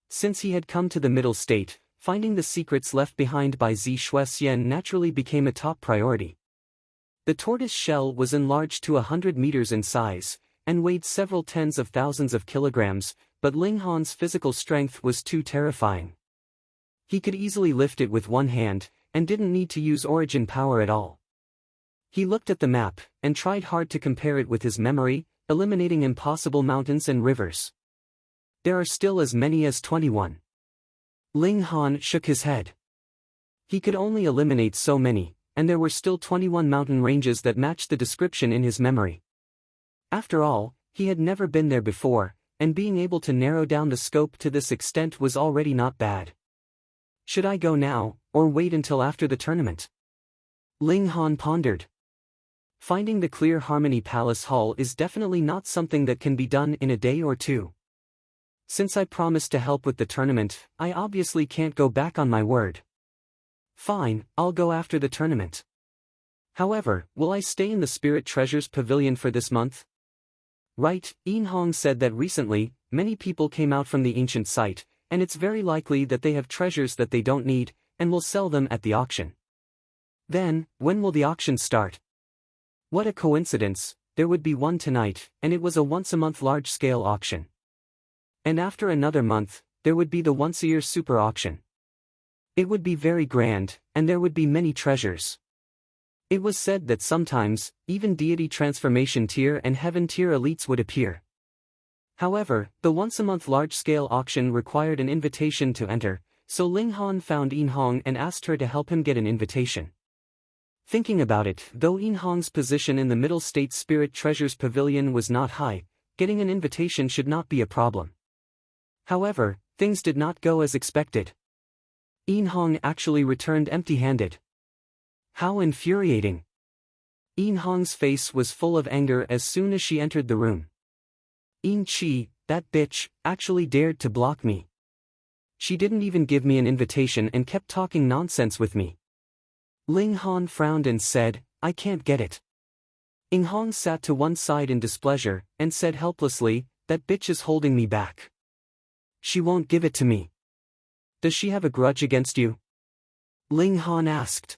Since he had come to the middle state, finding the secrets left behind by Zi Shuexian naturally became a top priority. The tortoise shell was enlarged to 100 meters in size, and weighed several tens of thousands of kilograms, but Ling Han's physical strength was too terrifying. He could easily lift it with one hand, and didn't need to use origin power at all. He looked at the map, and tried hard to compare it with his memory, eliminating impossible mountains and rivers. There are still as many as 21. Ling Han shook his head. He could only eliminate so many, and there were still 21 mountain ranges that matched the description in his memory. After all, he had never been there before, and being able to narrow down the scope to this extent was already not bad. Should I go now, or wait until after the tournament? Ling Han pondered. Finding the Clear Harmony Palace Hall is definitely not something that can be done in a day or two. Since I promised to help with the tournament, I obviously can't go back on my word. Fine, I'll go after the tournament. However, will I stay in the Spirit Treasures Pavilion for this month? Right, Yin Hong said that recently, many people came out from the ancient site, and it's very likely that they have treasures that they don't need, and will sell them at the auction. Then, when will the auction start? What a coincidence, there would be one tonight, and it was a once-a-month large-scale auction. And after another month, there would be the once-a-year super auction. It would be very grand, and there would be many treasures. It was said that sometimes, even deity transformation tier and heaven tier elites would appear. However, the once-a-month large-scale auction required an invitation to enter, so Ling Han found Yin Hong and asked her to help him get an invitation. Thinking about it, though Yin Hong's position in the Middle State Spirit Treasures Pavilion was not high, getting an invitation should not be a problem. However, things did not go as expected. Yin Hong actually returned empty-handed. How infuriating! Yin Hong's face was full of anger as soon as she entered the room. Yin Chi, that bitch, actually dared to block me. She didn't even give me an invitation and kept talking nonsense with me. Ling Han frowned and said, I can't get it. Yin Hong sat to one side in displeasure, and said helplessly, that bitch is holding me back. She won't give it to me. Does she have a grudge against you? Ling Han asked.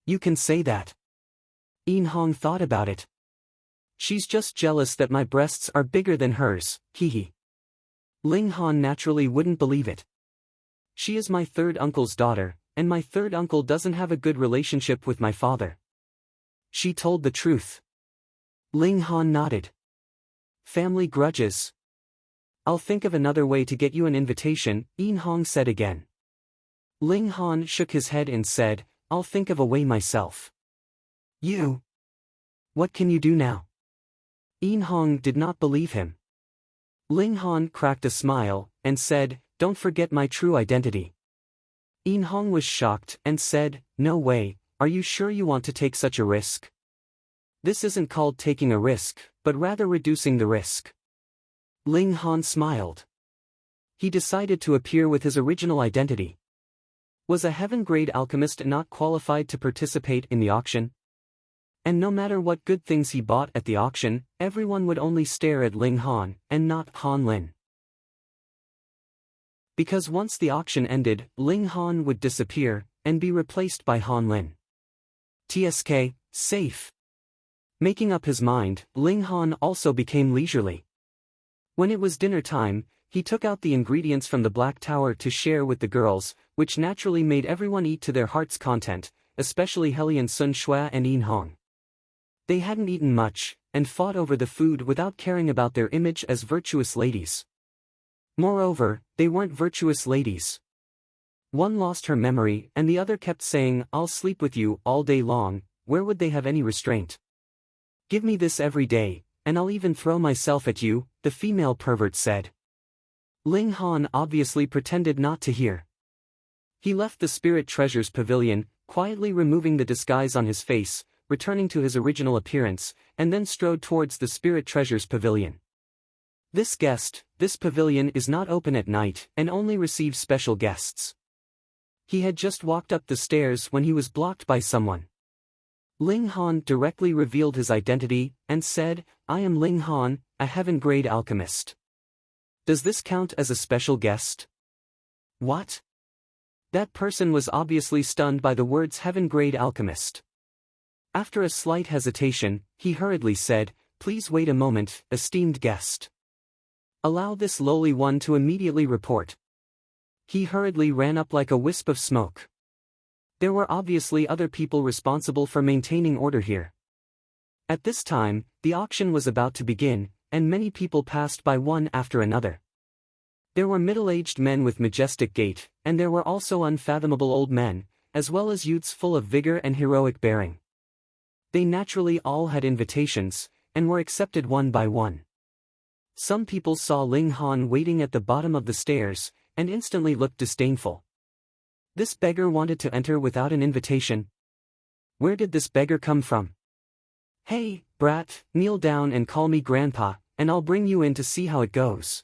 You can say that. Yin Hong thought about it. She's just jealous that my breasts are bigger than hers, hee. Ling Han naturally wouldn't believe it. She is my third uncle's daughter, and my third uncle doesn't have a good relationship with my father. She told the truth. Ling Han nodded. Family grudges. I'll think of another way to get you an invitation, Yin Hong said again. Ling Han shook his head and said, I'll think of a way myself. You? What can you do now? Yin Hong did not believe him. Ling Han cracked a smile, and said, don't forget my true identity. Yin Hong was shocked, and said, no way, are you sure you want to take such a risk? This isn't called taking a risk, but rather reducing the risk. Ling Han smiled. He decided to appear with his original identity. Was a heaven-grade alchemist not qualified to participate in the auction? And no matter what good things he bought at the auction, everyone would only stare at Ling Han, and not Han Lin. Because once the auction ended, Ling Han would disappear, and be replaced by Han Lin. TSK, safe. Making up his mind, Ling Han also became leisurely. When it was dinner time, he took out the ingredients from the Black Tower to share with the girls, which naturally made everyone eat to their heart's content, especially Helian Sun Shua and Yin Hong. They hadn't eaten much, and fought over the food without caring about their image as virtuous ladies. Moreover, they weren't virtuous ladies. One lost her memory and the other kept saying, "I'll sleep with you," all day long. Where would they have any restraint? "Give me this every day, and I'll even throw myself at you," the female pervert said. Ling Han obviously pretended not to hear. He left the Spirit Treasures Pavilion, quietly removing the disguise on his face, returning to his original appearance, and then strode towards the Spirit Treasures Pavilion. This pavilion is not open at night and only receives special guests. He had just walked up the stairs when he was blocked by someone. Ling Han directly revealed his identity, and said, "I am Ling Han, a heaven-grade alchemist. Does this count as a special guest?" What? That person was obviously stunned by the words heaven-grade alchemist. After a slight hesitation, he hurriedly said, "Please wait a moment, esteemed guest. Allow this lowly one to immediately report." He hurriedly ran up like a wisp of smoke. There were obviously other people responsible for maintaining order here. At this time, the auction was about to begin, and many people passed by one after another. There were middle-aged men with majestic gait, and there were also unfathomable old men, as well as youths full of vigor and heroic bearing. They naturally all had invitations, and were accepted one by one. Some people saw Ling Han waiting at the bottom of the stairs, and instantly looked disdainful. This beggar wanted to enter without an invitation. Where did this beggar come from? "Hey, brat, kneel down and call me grandpa, and I'll bring you in to see how it goes."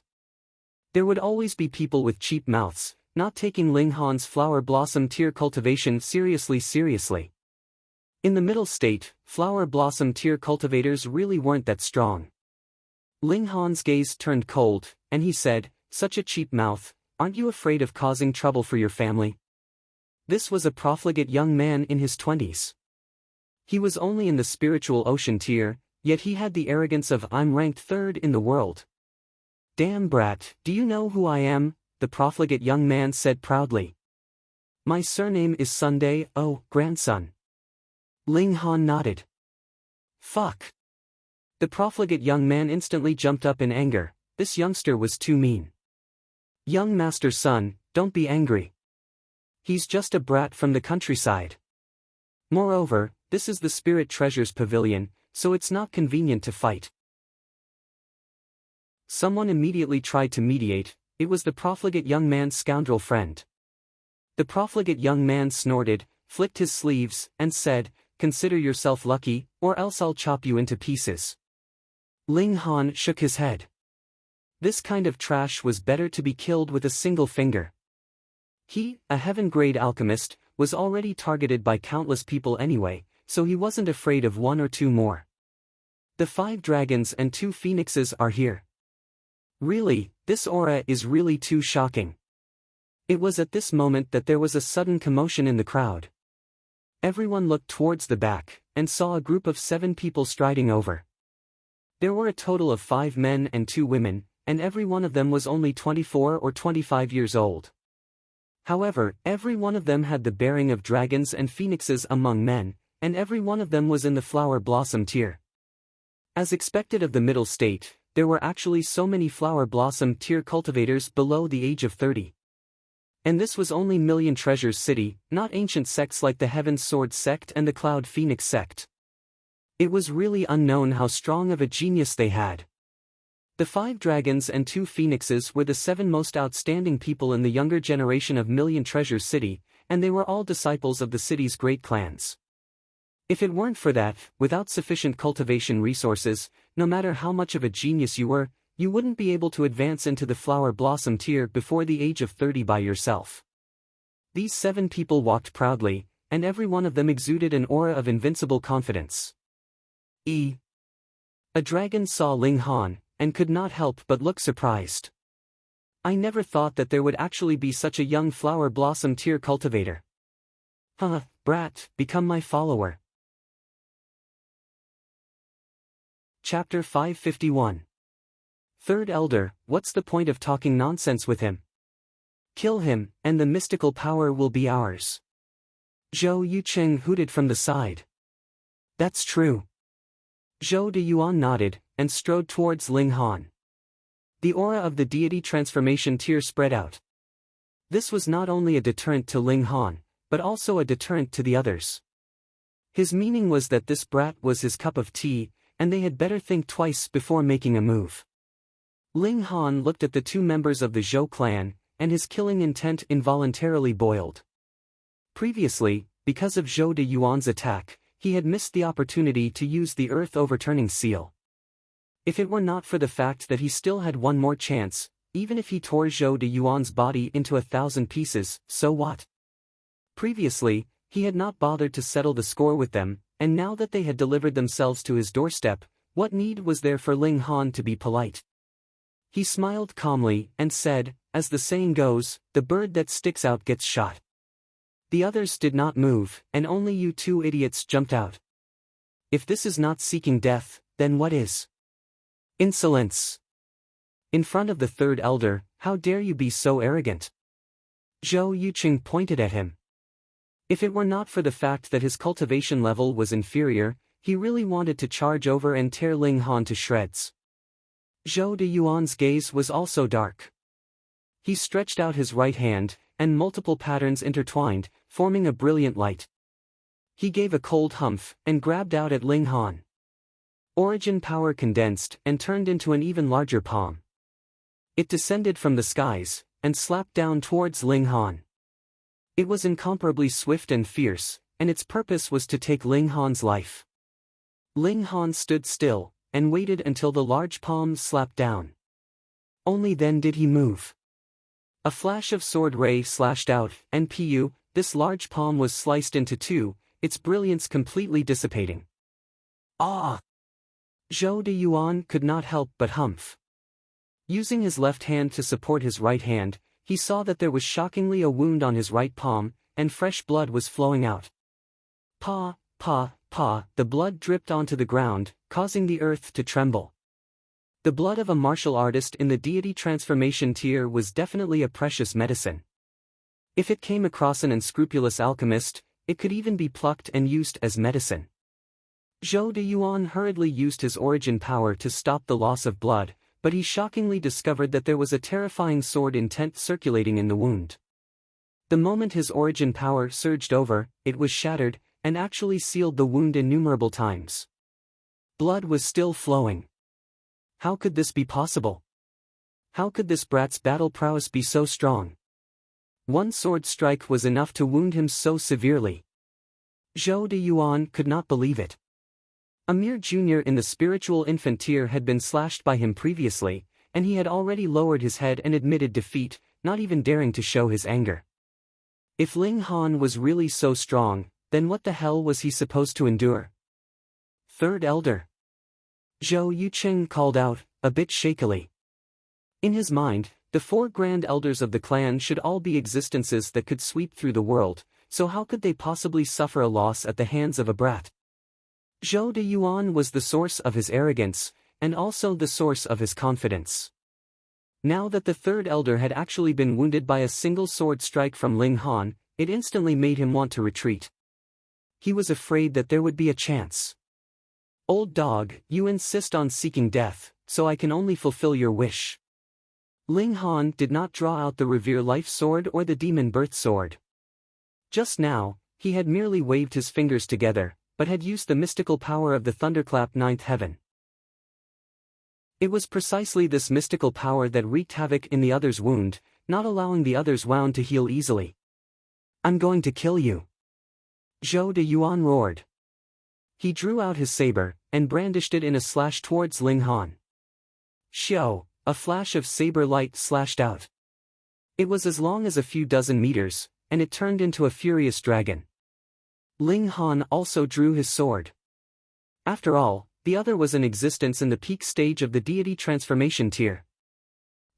There would always be people with cheap mouths, not taking Ling Han's flower blossom tier cultivation seriously. In the middle state, flower blossom tier cultivators really weren't that strong. Ling Han's gaze turned cold, and he said, "Such a cheap mouth, aren't you afraid of causing trouble for your family?" This was a profligate young man in his 20s. He was only in the spiritual ocean tier, yet he had the arrogance of "I'm ranked third in the world." "Damn brat, do you know who I am?" the profligate young man said proudly. "My surname is Sunday, oh, grandson." Ling Han nodded. "Fuck." The profligate young man instantly jumped up in anger. This youngster was too mean. "Young master's son, don't be angry. He's just a brat from the countryside. Moreover, this is the Spirit Treasures Pavilion, so it's not convenient to fight." Someone immediately tried to mediate. It was the profligate young man's scoundrel friend. The profligate young man snorted, flicked his sleeves, and said, "Consider yourself lucky, or else I'll chop you into pieces." Ling Han shook his head. This kind of trash was better to be killed with a single finger. He, a heaven-grade alchemist, was already targeted by countless people anyway, so he wasn't afraid of one or two more. "The 5 dragons and 2 phoenixes are here. Really, this aura is really too shocking." It was at this moment that there was a sudden commotion in the crowd. Everyone looked towards the back, and saw a group of 7 people striding over. There were a total of 5 men and 2 women, and every one of them was only 24 or 25 years old. However, every one of them had the bearing of dragons and phoenixes among men, and every one of them was in the flower blossom tier. As expected of the middle state, there were actually so many flower blossom tier cultivators below the age of 30. And this was only Million Treasures City, not ancient sects like the Heaven Sword sect and the Cloud Phoenix sect. It was really unknown how strong of a genius they had. The 5 dragons and 2 phoenixes were the 7 most outstanding people in the younger generation of Million Treasures City, and they were all disciples of the city's great clans. If it weren't for that, without sufficient cultivation resources, no matter how much of a genius you were, you wouldn't be able to advance into the flower blossom tier before the age of 30 by yourself. These 7 people walked proudly, and every one of them exuded an aura of invincible confidence. A dragon saw Ling Han, and could not help but look surprised. I never thought that there would actually be such a young flower blossom tier cultivator. Brat, become my follower. Chapter 551. Third Elder, what's the point of talking nonsense with him? Kill him, and the mystical power will be ours. Zhou Yucheng hooted from the side. That's true. Zhou De Yuan nodded, and strode towards Ling Han. The aura of the deity transformation tier spread out. This was not only a deterrent to Ling Han, but also a deterrent to the others. His meaning was that this brat was his cup of tea, and they had better think twice before making a move. Ling Han looked at the 2 members of the Zhou clan, and his killing intent involuntarily boiled. Previously, because of Zhou De Yuan's attack, he had missed the opportunity to use the earth overturning seal. If it were not for the fact that he still had one more chance, even if he tore Zhou De Yuan's body into 1,000 pieces, so what? Previously, he had not bothered to settle the score with them, and now that they had delivered themselves to his doorstep, what need was there for Ling Han to be polite? He smiled calmly, and said, as the saying goes, the bird that sticks out gets shot. The others did not move, and only you 2 idiots jumped out. If this is not seeking death, then what is? Insolence. In front of the Third Elder, how dare you be so arrogant? Zhou Yucheng pointed at him. If it were not for the fact that his cultivation level was inferior, he really wanted to charge over and tear Ling Han to shreds. Zhou De Yuan's gaze was also dark. He stretched out his right hand, and multiple patterns intertwined, forming a brilliant light. He gave a cold humph, and grabbed out at Ling Han. Origin power condensed, and turned into an even larger palm. It descended from the skies, and slapped down towards Ling Han. It was incomparably swift and fierce, and its purpose was to take Ling Han's life. Ling Han stood still, and waited until the large palm slapped down. Only then did he move. A flash of sword ray slashed out, and this large palm was sliced into 2, its brilliance completely dissipating. Ah! Zhou De Yuan could not help but humph. Using his left hand to support his right hand, he saw that there was shockingly a wound on his right palm, and fresh blood was flowing out. Pa, the blood dripped onto the ground, causing the earth to tremble. The blood of a martial artist in the deity transformation tier was definitely a precious medicine. If it came across an unscrupulous alchemist, it could even be plucked and used as medicine. Zhou De Yuan hurriedly used his origin power to stop the loss of blood, but he shockingly discovered that there was a terrifying sword intent circulating in the wound. The moment his origin power surged over, it was shattered, and actually sealed the wound innumerable times. Blood was still flowing. How could this be possible? How could this brat's battle prowess be so strong? One sword strike was enough to wound him so severely. Zhou De Yuan could not believe it. A mere junior in the spiritual infant tier had been slashed by him previously, and he had already lowered his head and admitted defeat, not even daring to show his anger. If Ling Han was really so strong, then what the hell was he supposed to endure? Third Elder. Zhou Yucheng called out, a bit shakily. In his mind, the 4 grand elders of the clan should all be existences that could sweep through the world, so how could they possibly suffer a loss at the hands of a brat? Zhou De Yuan was the source of his arrogance, and also the source of his confidence. Now that the Third Elder had actually been wounded by a single sword strike from Ling Han, it instantly made him want to retreat. He was afraid that there would be a chance. Old dog, you insist on seeking death, so I can only fulfill your wish. Ling Han did not draw out the Revere Life Sword or the Demon Birth Sword. Just now, he had merely waved his fingers together, but had used the mystical power of the Thunderclap Ninth Heaven. It was precisely this mystical power that wreaked havoc in the other's wound, not allowing the other's wound to heal easily. I'm going to kill you. Zhou De Yuan roared. He drew out his saber, and brandished it in a slash towards Ling Han. Xiao, a flash of saber light slashed out. It was as long as a few dozen meters, and it turned into a furious dragon. Ling Han also drew his sword. After all, the other was in existence in the peak stage of the deity transformation tier.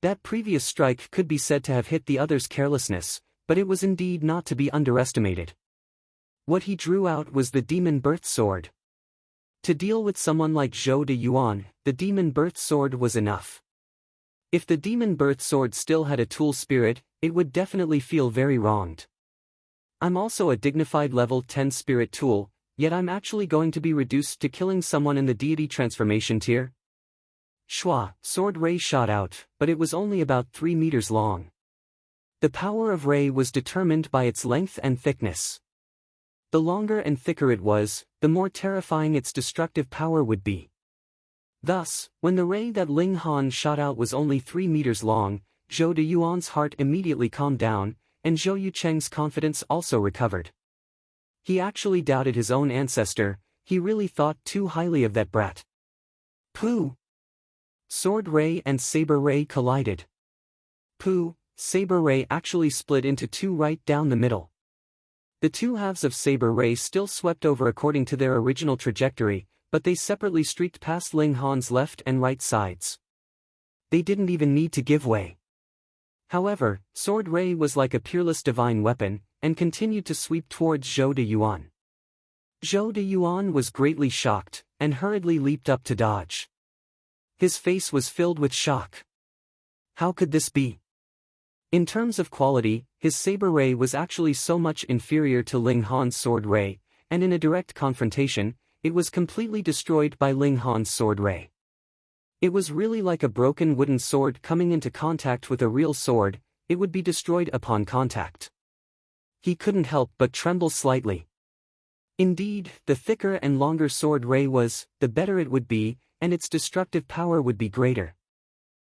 That previous strike could be said to have hit the other's carelessness, but it was indeed not to be underestimated. What he drew out was the demon birth sword. To deal with someone like Zhou de Yuan, the demon birth sword was enough. If the demon birth sword still had a tool spirit, it would definitely feel very wronged. I'm also a dignified level 10 spirit tool, yet I'm actually going to be reduced to killing someone in the deity transformation tier? Shua, sword ray shot out, but it was only about 3 meters long. The power of ray was determined by its length and thickness. The longer and thicker it was, the more terrifying its destructive power would be. Thus, when the ray that Ling Han shot out was only 3 meters long, Zhou de Yuan's heart immediately calmed down, and Zhou Yucheng's confidence also recovered. He actually doubted his own ancestor, he really thought too highly of that brat. Pooh! Sword ray and saber ray collided. Pooh! Saber ray actually split into two right down the middle. The two halves of saber ray still swept over according to their original trajectory, but they separately streaked past Ling Han's left and right sides. They didn't even need to give way. However, sword ray was like a peerless divine weapon, and continued to sweep towards Zhou de Yuan. Zhou de Yuan was greatly shocked, and hurriedly leaped up to dodge. His face was filled with shock. How could this be? In terms of quality, his saber ray was actually so much inferior to Ling Han's sword ray, and in a direct confrontation, it was completely destroyed by Ling Han's sword ray. It was really like a broken wooden sword coming into contact with a real sword, it would be destroyed upon contact. He couldn't help but tremble slightly. Indeed, the thicker and longer sword ray was, the better it would be, and its destructive power would be greater.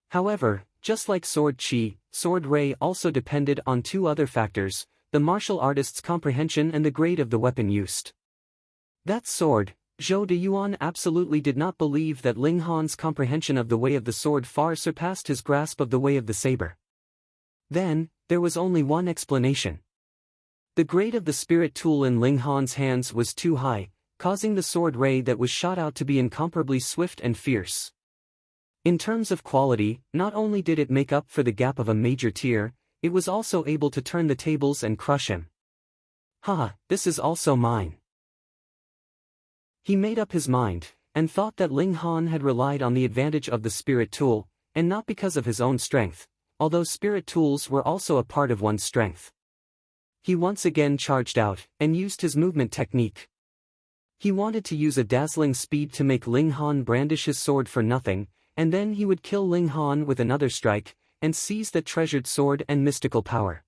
However, just like sword chi, sword ray also depended on two other factors, the martial artist's comprehension and the grade of the weapon used. That sword, Zhou de Yuan absolutely did not believe that Ling Han's comprehension of the way of the sword far surpassed his grasp of the way of the saber. Then, there was only one explanation. The grade of the spirit tool in Ling Han's hands was too high, causing the sword ray that was shot out to be incomparably swift and fierce. In terms of quality, not only did it make up for the gap of a major tier, it was also able to turn the tables and crush him. Haha, this is also mine. He made up his mind, and thought that Ling Han had relied on the advantage of the spirit tool, and not because of his own strength, although spirit tools were also a part of one's strength. He once again charged out, and used his movement technique. He wanted to use a dazzling speed to make Ling Han brandish his sword for nothing, and then he would kill Ling Han with another strike, and seize that treasured sword and mystical power.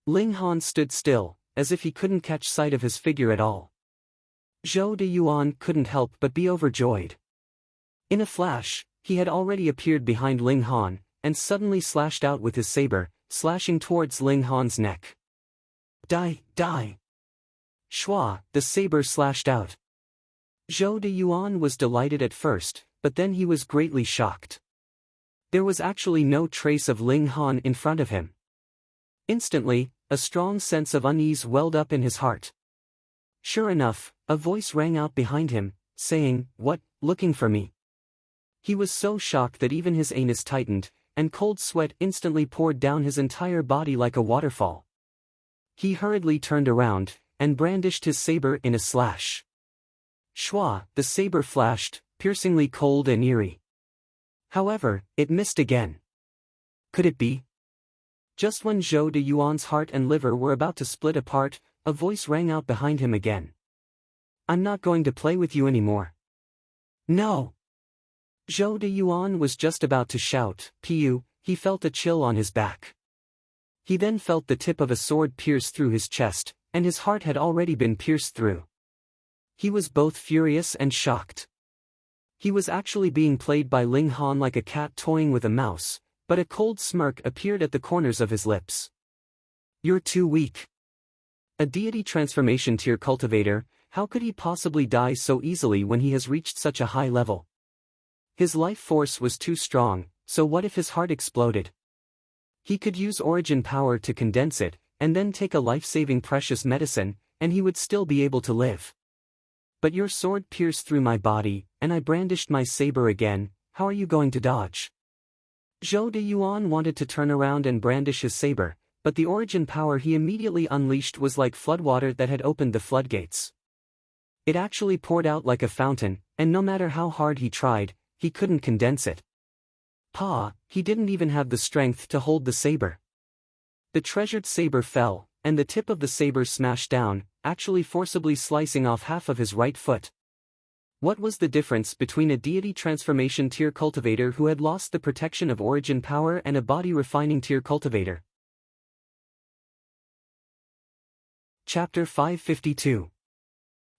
Ling Han stood still, as if he couldn't catch sight of his figure at all. Zhou de Yuan couldn't help but be overjoyed. In a flash, he had already appeared behind Ling Han, and suddenly slashed out with his saber, slashing towards Ling Han's neck. Die, die! Shua, the saber slashed out. Zhou de Yuan was delighted at first, but then he was greatly shocked. There was actually no trace of Ling Han in front of him. Instantly, a strong sense of unease welled up in his heart. Sure enough, a voice rang out behind him, saying, "What, looking for me?" He was so shocked that even his anus tightened, and cold sweat instantly poured down his entire body like a waterfall. He hurriedly turned around, and brandished his saber in a slash. Shua, the saber flashed, piercingly cold and eerie. However, it missed again. Could it be? Just when Zhou de Yuan's heart and liver were about to split apart, a voice rang out behind him again. "I'm not going to play with you anymore." No! Zhou de Yuan was just about to shout, "Pu," he felt a chill on his back. He then felt the tip of a sword pierce through his chest, and his heart had already been pierced through. He was both furious and shocked. He was actually being played by Ling Han like a cat toying with a mouse, but a cold smirk appeared at the corners of his lips. "You're too weak." A deity transformation tier cultivator, how could he possibly die so easily when he has reached such a high level? His life force was too strong, so what if his heart exploded? He could use origin power to condense it, and then take a life-saving precious medicine, and he would still be able to live. But your sword pierced through my body, and I brandished my saber again. How are you going to dodge? Zhou De Yuan wanted to turn around and brandish his saber, but the origin power he immediately unleashed was like floodwater that had opened the floodgates. It actually poured out like a fountain, and no matter how hard he tried, he couldn't condense it. He didn't even have the strength to hold the saber. The treasured saber fell, and the tip of the saber smashed down, actually forcibly slicing off half of his right foot. What was the difference between a deity transformation tier cultivator who had lost the protection of origin power and a body refining tier cultivator? Chapter 552.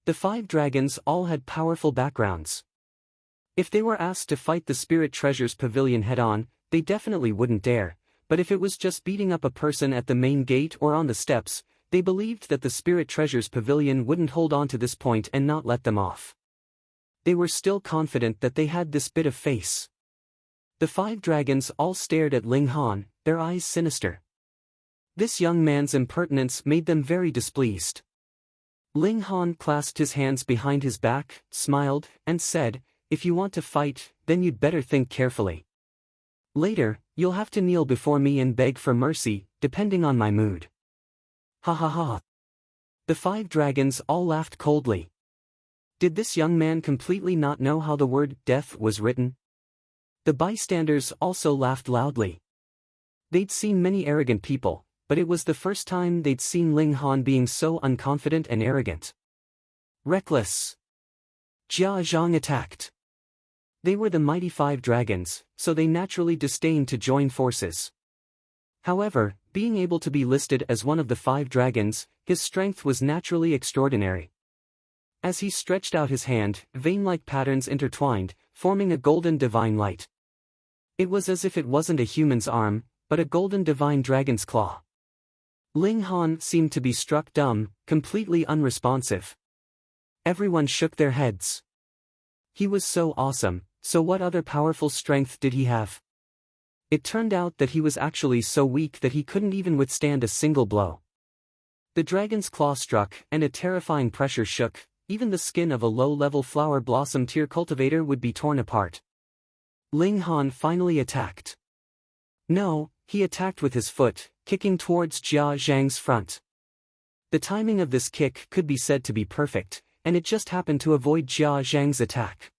The 5 dragons all had powerful backgrounds. If they were asked to fight the Spirit Treasures Pavilion head-on, they definitely wouldn't dare, but if it was just beating up a person at the main gate or on the steps, they believed that the Spirit Treasures Pavilion wouldn't hold on to this point and not let them off. They were still confident that they had this bit of face. The 5 dragons all stared at Ling Han, their eyes sinister. This young man's impertinence made them very displeased. Ling Han clasped his hands behind his back, smiled, and said, "If you want to fight, then you'd better think carefully. Later, you'll have to kneel before me and beg for mercy, depending on my mood." Ha ha ha. The 5 dragons all laughed coldly. Did this young man completely not know how the word death was written? The bystanders also laughed loudly. They'd seen many arrogant people, but it was the first time they'd seen Ling Han being so unconfident and arrogant. Reckless. Jia Zhang attacked. They were the mighty 5 dragons, so they naturally disdained to join forces. However, being able to be listed as one of the 5 dragons, his strength was naturally extraordinary. As he stretched out his hand, vein-like patterns intertwined, forming a golden divine light. It was as if it wasn't a human's arm, but a golden divine dragon's claw. Ling Han seemed to be struck dumb, completely unresponsive. Everyone shook their heads. He was so awesome, so what other powerful strength did he have? It turned out that he was actually so weak that he couldn't even withstand a single blow. The dragon's claw struck, and a terrifying pressure shook. Even the skin of a low-level flower blossom tier cultivator would be torn apart. Ling Han finally attacked. No, he attacked with his foot, kicking towards Jia Zhang's front. The timing of this kick could be said to be perfect, and it just happened to avoid Jia Zhang's attack.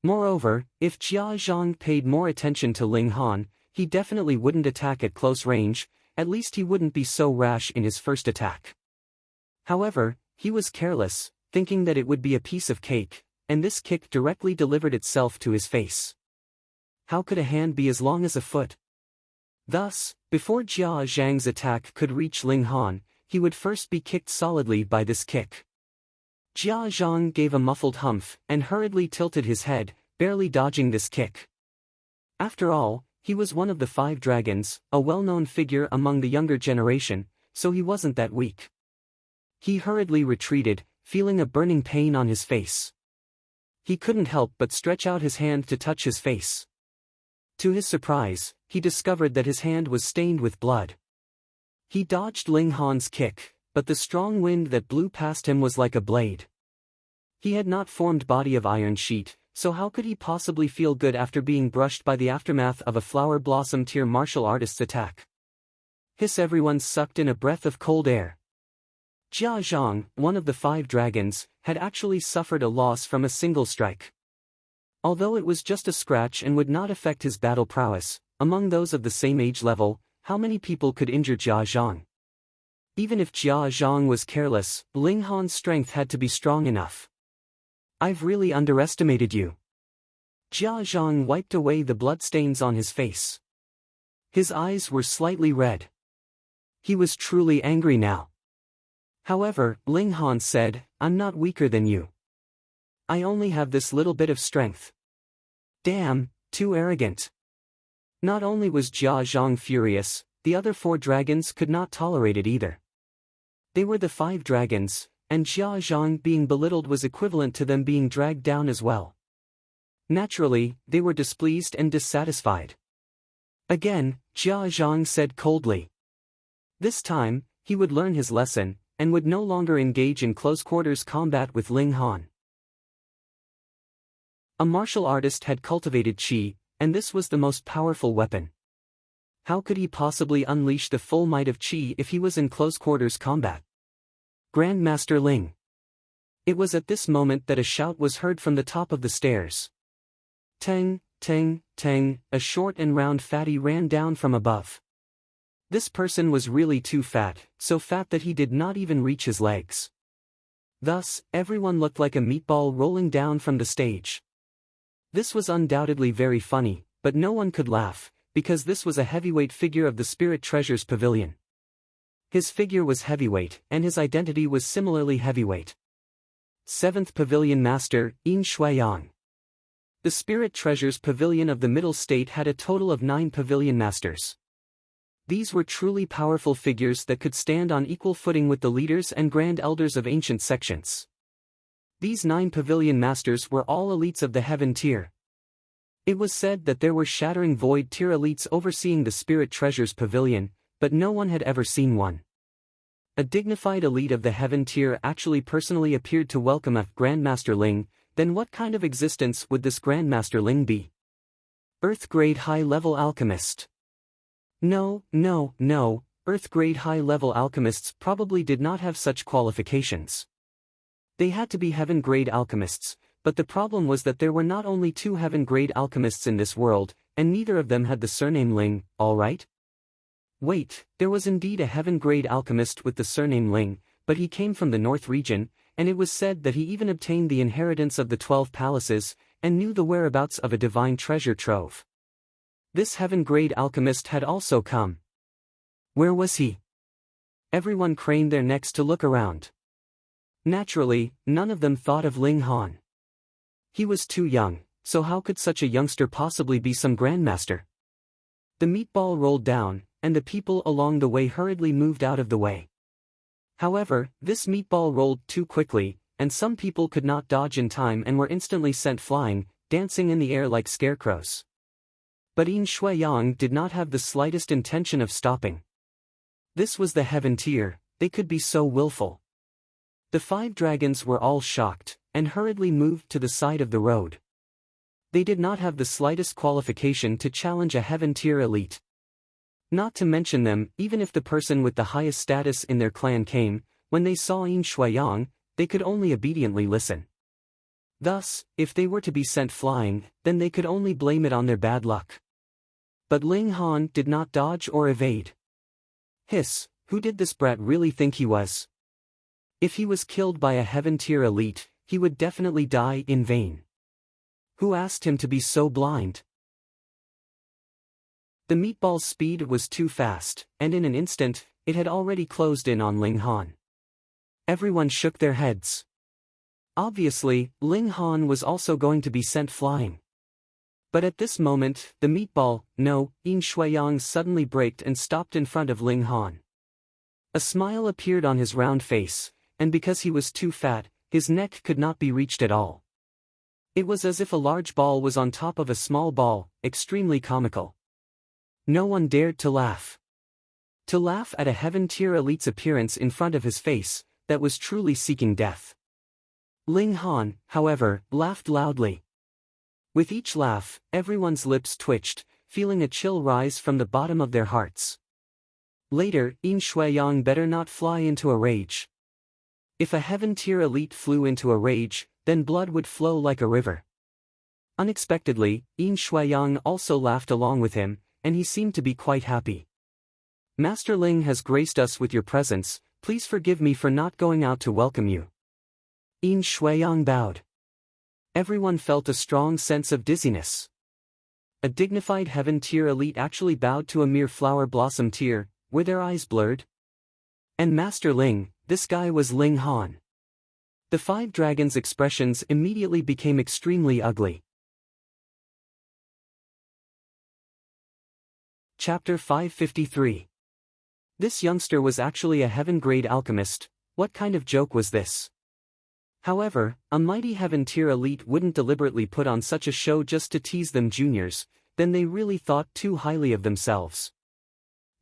Moreover, if Jia Zhang paid more attention to Ling Han, he definitely wouldn't attack at close range, at least he wouldn't be so rash in his first attack. However, he was careless, thinking that it would be a piece of cake, and this kick directly delivered itself to his face. How could a hand be as long as a foot? Thus, before Jia Zhang's attack could reach Ling Han, he would first be kicked solidly by this kick. Jia Zhang gave a muffled humph and hurriedly tilted his head, barely dodging this kick. After all, he was one of the 5 dragons, a well-known figure among the younger generation, so he wasn't that weak. He hurriedly retreated, feeling a burning pain on his face. He couldn't help but stretch out his hand to touch his face. To his surprise, he discovered that his hand was stained with blood. He dodged Ling Han's kick, but the strong wind that blew past him was like a blade. He had not formed body of iron sheet, so how could he possibly feel good after being brushed by the aftermath of a flower blossom tier martial artist's attack? Hiss! Everyone sucked in a breath of cold air. Jia Zhang, one of the 5 dragons, had actually suffered a loss from a single strike. Although it was just a scratch and would not affect his battle prowess, among those of the same age level, how many people could injure Jia Zhang? Even if Jia Zhang was careless, Ling Han's strength had to be strong enough. I've really underestimated you. Jia Zhang wiped away the bloodstains on his face. His eyes were slightly red. He was truly angry now. However, Ling Han said, "I'm not weaker than you. I only have this little bit of strength." Damn, too arrogant. Not only was Jia Zhang furious, the other 4 dragons could not tolerate it either. They were the 5 dragons, and Jia Zhang being belittled was equivalent to them being dragged down as well. Naturally, they were displeased and dissatisfied. Again, Jia Zhang said coldly. This time, he would learn his lesson, and would no longer engage in close-quarters combat with Ling Han. A martial artist had cultivated qi, and this was the most powerful weapon. How could he possibly unleash the full might of qi if he was in close-quarters combat? Grandmaster Ling. It was at this moment that a shout was heard from the top of the stairs. Tang, tang, tang, a short and round fatty ran down from above. This person was really too fat, so fat that he did not even reach his legs. Thus, everyone looked like a meatball rolling down from the stage. This was undoubtedly very funny, but no one could laugh, because this was a heavyweight figure of the Spirit Treasures Pavilion. His figure was heavyweight, and his identity was similarly heavyweight. 7th Pavilion Master, Yin Shuiyang. The Spirit Treasures Pavilion of the Middle State had a total of 9 Pavilion Masters. These were truly powerful figures that could stand on equal footing with the leaders and grand elders of ancient sections. These 9 Pavilion Masters were all elites of the Heaven Tier. It was said that there were Shattering Void Tier elites overseeing the Spirit Treasures Pavilion, but no one had ever seen one. A dignified elite of the Heaven Tier actually personally appeared to welcome a Grandmaster Ling. Then what kind of existence would this Grandmaster Ling be? Earth-grade high-level alchemist. No, Earth-grade high-level alchemists probably did not have such qualifications. They had to be heaven-grade alchemists, but the problem was that there were not only 2 heaven-grade alchemists in this world, and neither of them had the surname Ling, alright? Wait, there was indeed a heaven-grade alchemist with the surname Ling, but he came from the North region, and it was said that he even obtained the inheritance of the 12 palaces, and knew the whereabouts of a divine treasure trove. This heaven-grade alchemist had also come. Where was he? Everyone craned their necks to look around. Naturally, none of them thought of Ling Han. He was too young, so how could such a youngster possibly be some grandmaster? The meatball rolled down, and the people along the way hurriedly moved out of the way. However, this meatball rolled too quickly, and some people could not dodge in time and were instantly sent flying, dancing in the air like scarecrows. But Yin Shuiyang did not have the slightest intention of stopping. This was the Heaven Tier, they could be so willful. The 5 dragons were all shocked, and hurriedly moved to the side of the road. They did not have the slightest qualification to challenge a Heaven Tier elite. Not to mention them, even if the person with the highest status in their clan came, when they saw Yin Shuiyang, they could only obediently listen. Thus, if they were to be sent flying, then they could only blame it on their bad luck. But Ling Han did not dodge or evade. Hiss, who did this brat really think he was? If he was killed by a Heaven Tier elite, he would definitely die in vain. Who asked him to be so blind? The meatball's speed was too fast, and in an instant, it had already closed in on Ling Han. Everyone shook their heads. Obviously, Ling Han was also going to be sent flying. But at this moment, the meatball, Yin Shuiyang suddenly braked and stopped in front of Ling Han. A smile appeared on his round face, and because he was too fat, his neck could not be reached at all. It was as if a large ball was on top of a small ball, extremely comical. No one dared to laugh. To laugh at a Heaven Tier elite's appearance in front of his face, that was truly seeking death. Ling Han, however, laughed loudly. With each laugh, everyone's lips twitched, feeling a chill rise from the bottom of their hearts. Later, Yin Shuiyang better not fly into a rage. If a Heaven Tier elite flew into a rage, then blood would flow like a river. Unexpectedly, Yin Shuiyang also laughed along with him, and he seemed to be quite happy. Master Ling has graced us with your presence, please forgive me for not going out to welcome you. Yin Shuiyang bowed. Everyone felt a strong sense of dizziness. A dignified Heaven Tier elite actually bowed to a mere flower blossom tier, were their eyes blurred? And Master Ling, this guy was Ling Han. The 5 dragons' expressions immediately became extremely ugly. Chapter 553. This youngster was actually a heaven-grade alchemist. What kind of joke was this? However, a mighty heaven-tier elite wouldn't deliberately put on such a show just to tease them juniors, then they really thought too highly of themselves.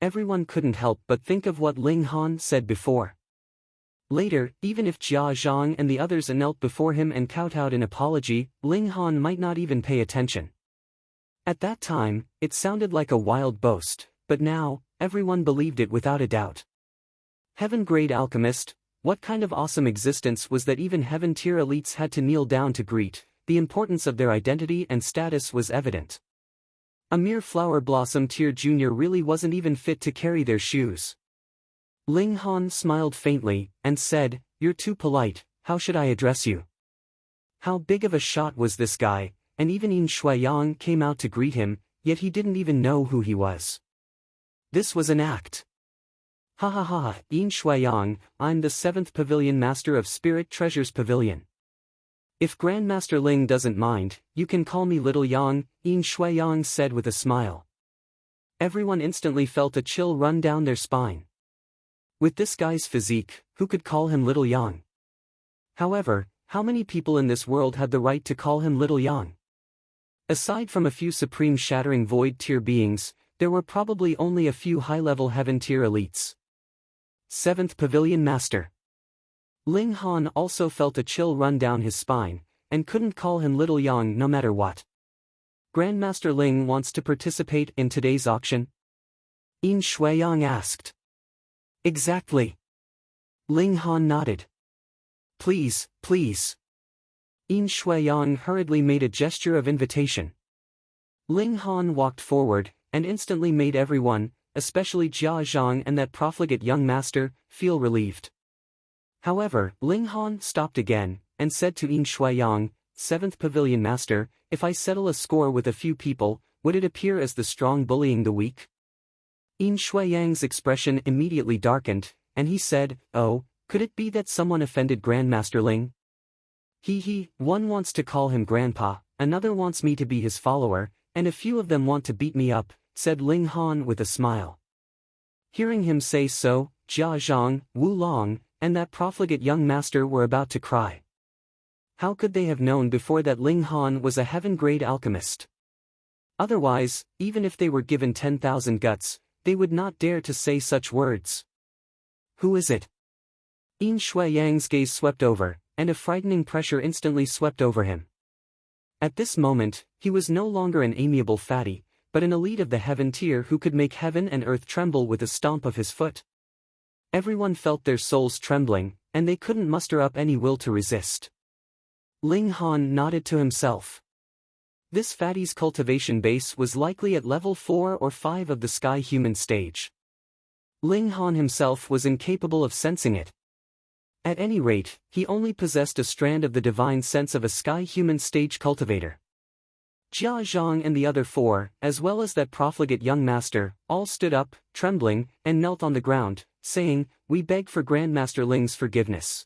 Everyone couldn't help but think of what Ling Han said before. Later, even if Jia Zhang and the others knelt before him and kowtowed in apology, Ling Han might not even pay attention. At that time, it sounded like a wild boast, but now, everyone believed it without a doubt. Heaven-grade alchemist, what kind of awesome existence was that even heaven-tier elites had to kneel down to greet? The importance of their identity and status was evident. A mere flower blossom tier junior really wasn't even fit to carry their shoes. Ling Han smiled faintly, and said, "You're too polite, how should I address you?" How big of a shot was this guy, and even Yin Shuiyang came out to greet him, yet he didn't even know who he was. This was an act. Ha ha ha, Yin Shuiyang, I'm the 7th Pavilion Master of Spirit Treasures Pavilion. If Grandmaster Ling doesn't mind, you can call me Little Yang, Yin Shuiyang said with a smile. Everyone instantly felt a chill run down their spine. With this guy's physique, who could call him Little Yang? However, how many people in this world had the right to call him Little Yang? Aside from a few supreme shattering void tier beings, there were probably only a few high-level heaven tier elites. 7th Pavilion Master. Ling Han also felt a chill run down his spine, and couldn't call him Little Yang no matter what. Grandmaster Ling wants to participate in today's auction? Yin Shuiyang asked. Exactly. Ling Han nodded. Please, please. Yin Shuiyang hurriedly made a gesture of invitation. Ling Han walked forward, and instantly made everyone, especially Jia Zhang and that profligate young master, feel relieved. However, Ling Han stopped again, and said to Yin Shuiyang, 7th Pavilion Master, if I settle a score with a few people, would it appear as the strong bullying the weak? Yin Shuiyang's expression immediately darkened, and he said, oh, could it be that someone offended Grandmaster Ling? One wants to call him Grandpa, another wants me to be his follower, and a few of them want to beat me up, said Ling Han with a smile. Hearing him say so, Jia Zhang, Wu Long, and that profligate young master were about to cry. How could they have known before that Ling Han was a heaven-grade alchemist? Otherwise, even if they were given 10,000 guts, they would not dare to say such words. Who is it? Yin Shuiyang's gaze swept over, and a frightening pressure instantly swept over him. At this moment, he was no longer an amiable fatty, but an elite of the heaven tier who could make heaven and earth tremble with a stomp of his foot. Everyone felt their souls trembling, and they couldn't muster up any will to resist. Ling Han nodded to himself. This fatty's cultivation base was likely at level 4 or 5 of the Sky Human stage. Ling Han himself was incapable of sensing it. At any rate, he only possessed a strand of the divine sense of a Sky Human stage cultivator. Jia Zhang and the other 4, as well as that profligate young master, all stood up, trembling, and knelt on the ground, saying, we beg for Grandmaster Ling's forgiveness.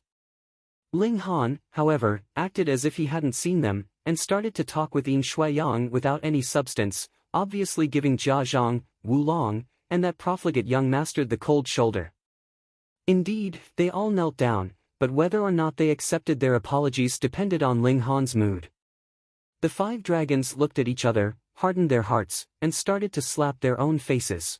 Ling Han, however, acted as if he hadn't seen them, and started to talk with Yin Shuiyang without any substance, obviously giving Jia Zhang, Wu Long, and that profligate young master the cold shoulder. Indeed, they all knelt down, but whether or not they accepted their apologies depended on Ling Han's mood. The 5 dragons looked at each other, hardened their hearts, and started to slap their own faces.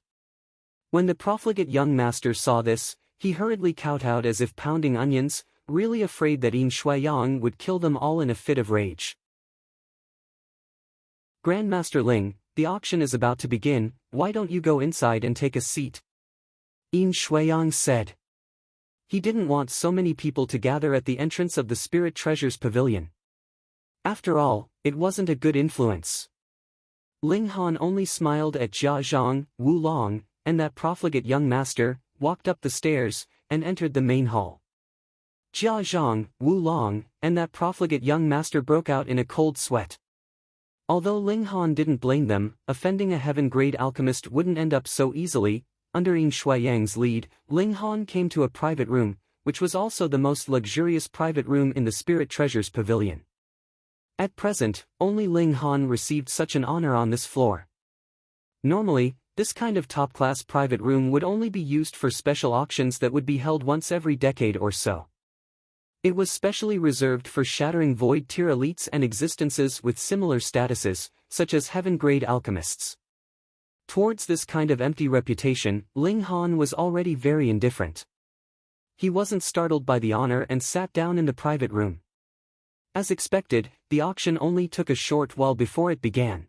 When the profligate young master saw this, he hurriedly kowtowed as if pounding onions, really afraid that Yin Shuiyang would kill them all in a fit of rage. Grandmaster Ling, the auction is about to begin, why don't you go inside and take a seat? Yin Shuiyang said. He didn't want so many people to gather at the entrance of the Spirit Treasures Pavilion. After all, it wasn't a good influence. Ling Han only smiled at Jia Zhang, Wu Long, and that profligate young master, walked up the stairs, and entered the main hall. Jia Zhang, Wu Long, and that profligate young master broke out in a cold sweat. Although Ling Han didn't blame them, offending a heaven-grade alchemist wouldn't end up so easily. Under Yin Shuiyang's lead, Ling Han came to a private room, which was also the most luxurious private room in the Spirit Treasures Pavilion. At present, only Ling Han received such an honor on this floor. Normally, this kind of top-class private room would only be used for special auctions that would be held once every decade or so. It was specially reserved for shattering void tier elites and existences with similar statuses, such as heaven-grade alchemists. Towards this kind of empty reputation, Ling Han was already very indifferent. He wasn't startled by the honor and sat down in the private room. As expected, the auction only took a short while before it began.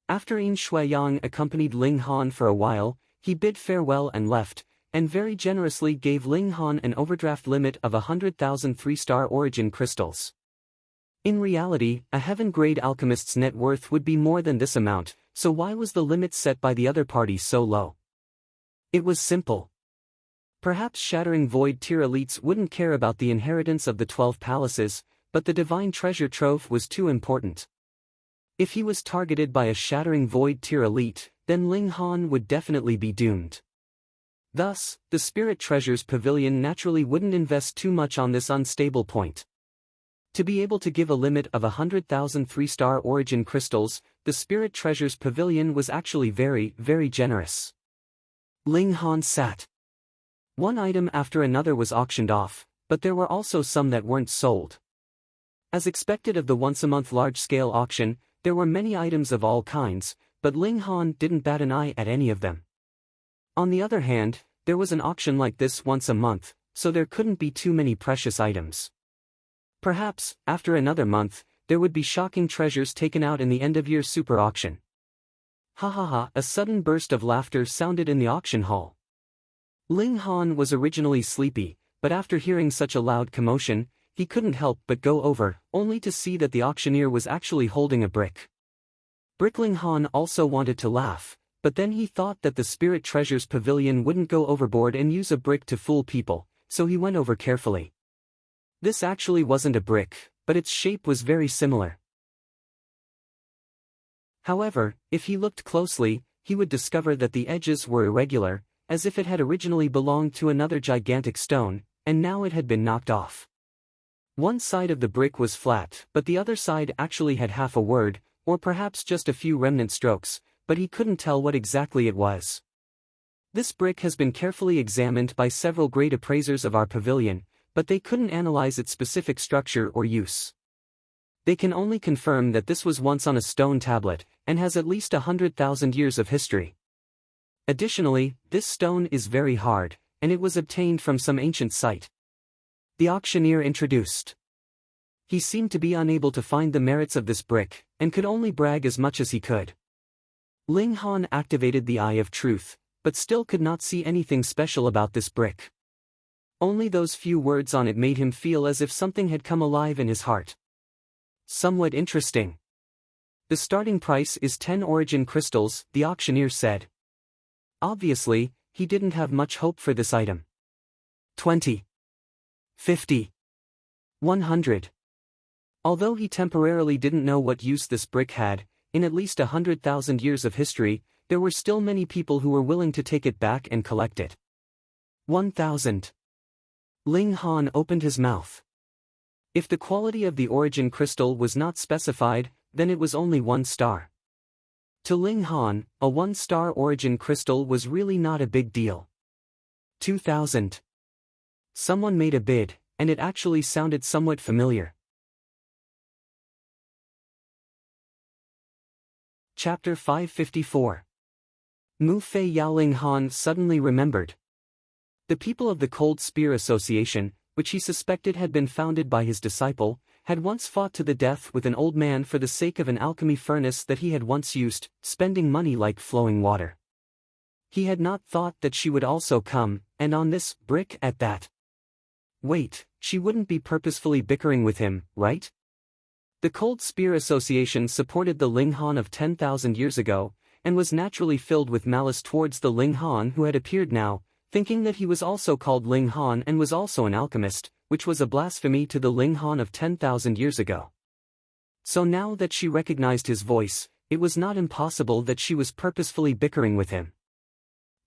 After Yin Shuiyang accompanied Ling Han for a while, he bid farewell and left, and very generously gave Ling Han an overdraft limit of 100,000 3-star origin crystals. In reality, a heaven-grade alchemist's net worth would be more than this amount, so why was the limit set by the other party so low? It was simple. Perhaps shattering void tier elites wouldn't care about the inheritance of the 12 palaces, but the divine treasure trove was too important. If he was targeted by a shattering void tier elite, then Ling Han would definitely be doomed. Thus, the Spirit Treasures Pavilion naturally wouldn't invest too much on this unstable point. To be able to give a limit of 100,000 3-star origin crystals, the Spirit Treasures Pavilion was actually very, very generous. Ling Han sat. One item after another was auctioned off, but there were also some that weren't sold. As expected of the once-a-month large-scale auction, there were many items of all kinds, but Ling Han didn't bat an eye at any of them. On the other hand, there was an auction like this once a month, so there couldn't be too many precious items. Perhaps, after another month, there would be shocking treasures taken out in the end-of-year super auction. Ha ha ha! A sudden burst of laughter sounded in the auction hall. Ling Han was originally sleepy, but after hearing such a loud commotion, he couldn't help but go over, only to see that the auctioneer was actually holding a brick. Ling Han also wanted to laugh, but then he thought that the Spirit Treasures Pavilion wouldn't go overboard and use a brick to fool people, so he went over carefully. This actually wasn't a brick, but its shape was very similar. However, if he looked closely, he would discover that the edges were irregular, as if it had originally belonged to another gigantic stone, and now it had been knocked off. One side of the brick was flat, but the other side actually had half a word, or perhaps just a few remnant strokes, but he couldn't tell what exactly it was. This brick has been carefully examined by several great appraisers of our pavilion, but they couldn't analyze its specific structure or use. They can only confirm that this was once on a stone tablet, and has at least 100,000 years of history. Additionally, this stone is very hard, and it was obtained from some ancient site. The auctioneer introduced. He seemed to be unable to find the merits of this brick, and could only brag as much as he could. Ling Han activated the Eye of Truth, but still could not see anything special about this brick. Only those few words on it made him feel as if something had come alive in his heart. Somewhat interesting. The starting price is 10 origin crystals, the auctioneer said. Obviously, he didn't have much hope for this item. 20. 50. 100. Although he temporarily didn't know what use this brick had, in at least 100,000 years of history, there were still many people who were willing to take it back and collect it. 1,000. Ling Han opened his mouth. If the quality of the origin crystal was not specified, then it was only 1 star. To Ling Han, a 1-star origin crystal was really not a big deal. 2,000. Someone made a bid, and it actually sounded somewhat familiar. Chapter 554. Mu Fei Yao. Ling Han suddenly remembered. The people of the Cold Spear Association, which he suspected had been founded by his disciple, had once fought to the death with an old man for the sake of an alchemy furnace that he had once used, spending money like flowing water. He had not thought that she would also come, and on this brick at that. Wait, she wouldn't be purposefully bickering with him, right? The Cold Spear Association supported the Ling Han of 10,000 years ago, and was naturally filled with malice towards the Ling Han who had appeared now, thinking that he was also called Ling Han and was also an alchemist, which was a blasphemy to the Ling Han of 10,000 years ago. So now that she recognized his voice, it was not impossible that she was purposefully bickering with him.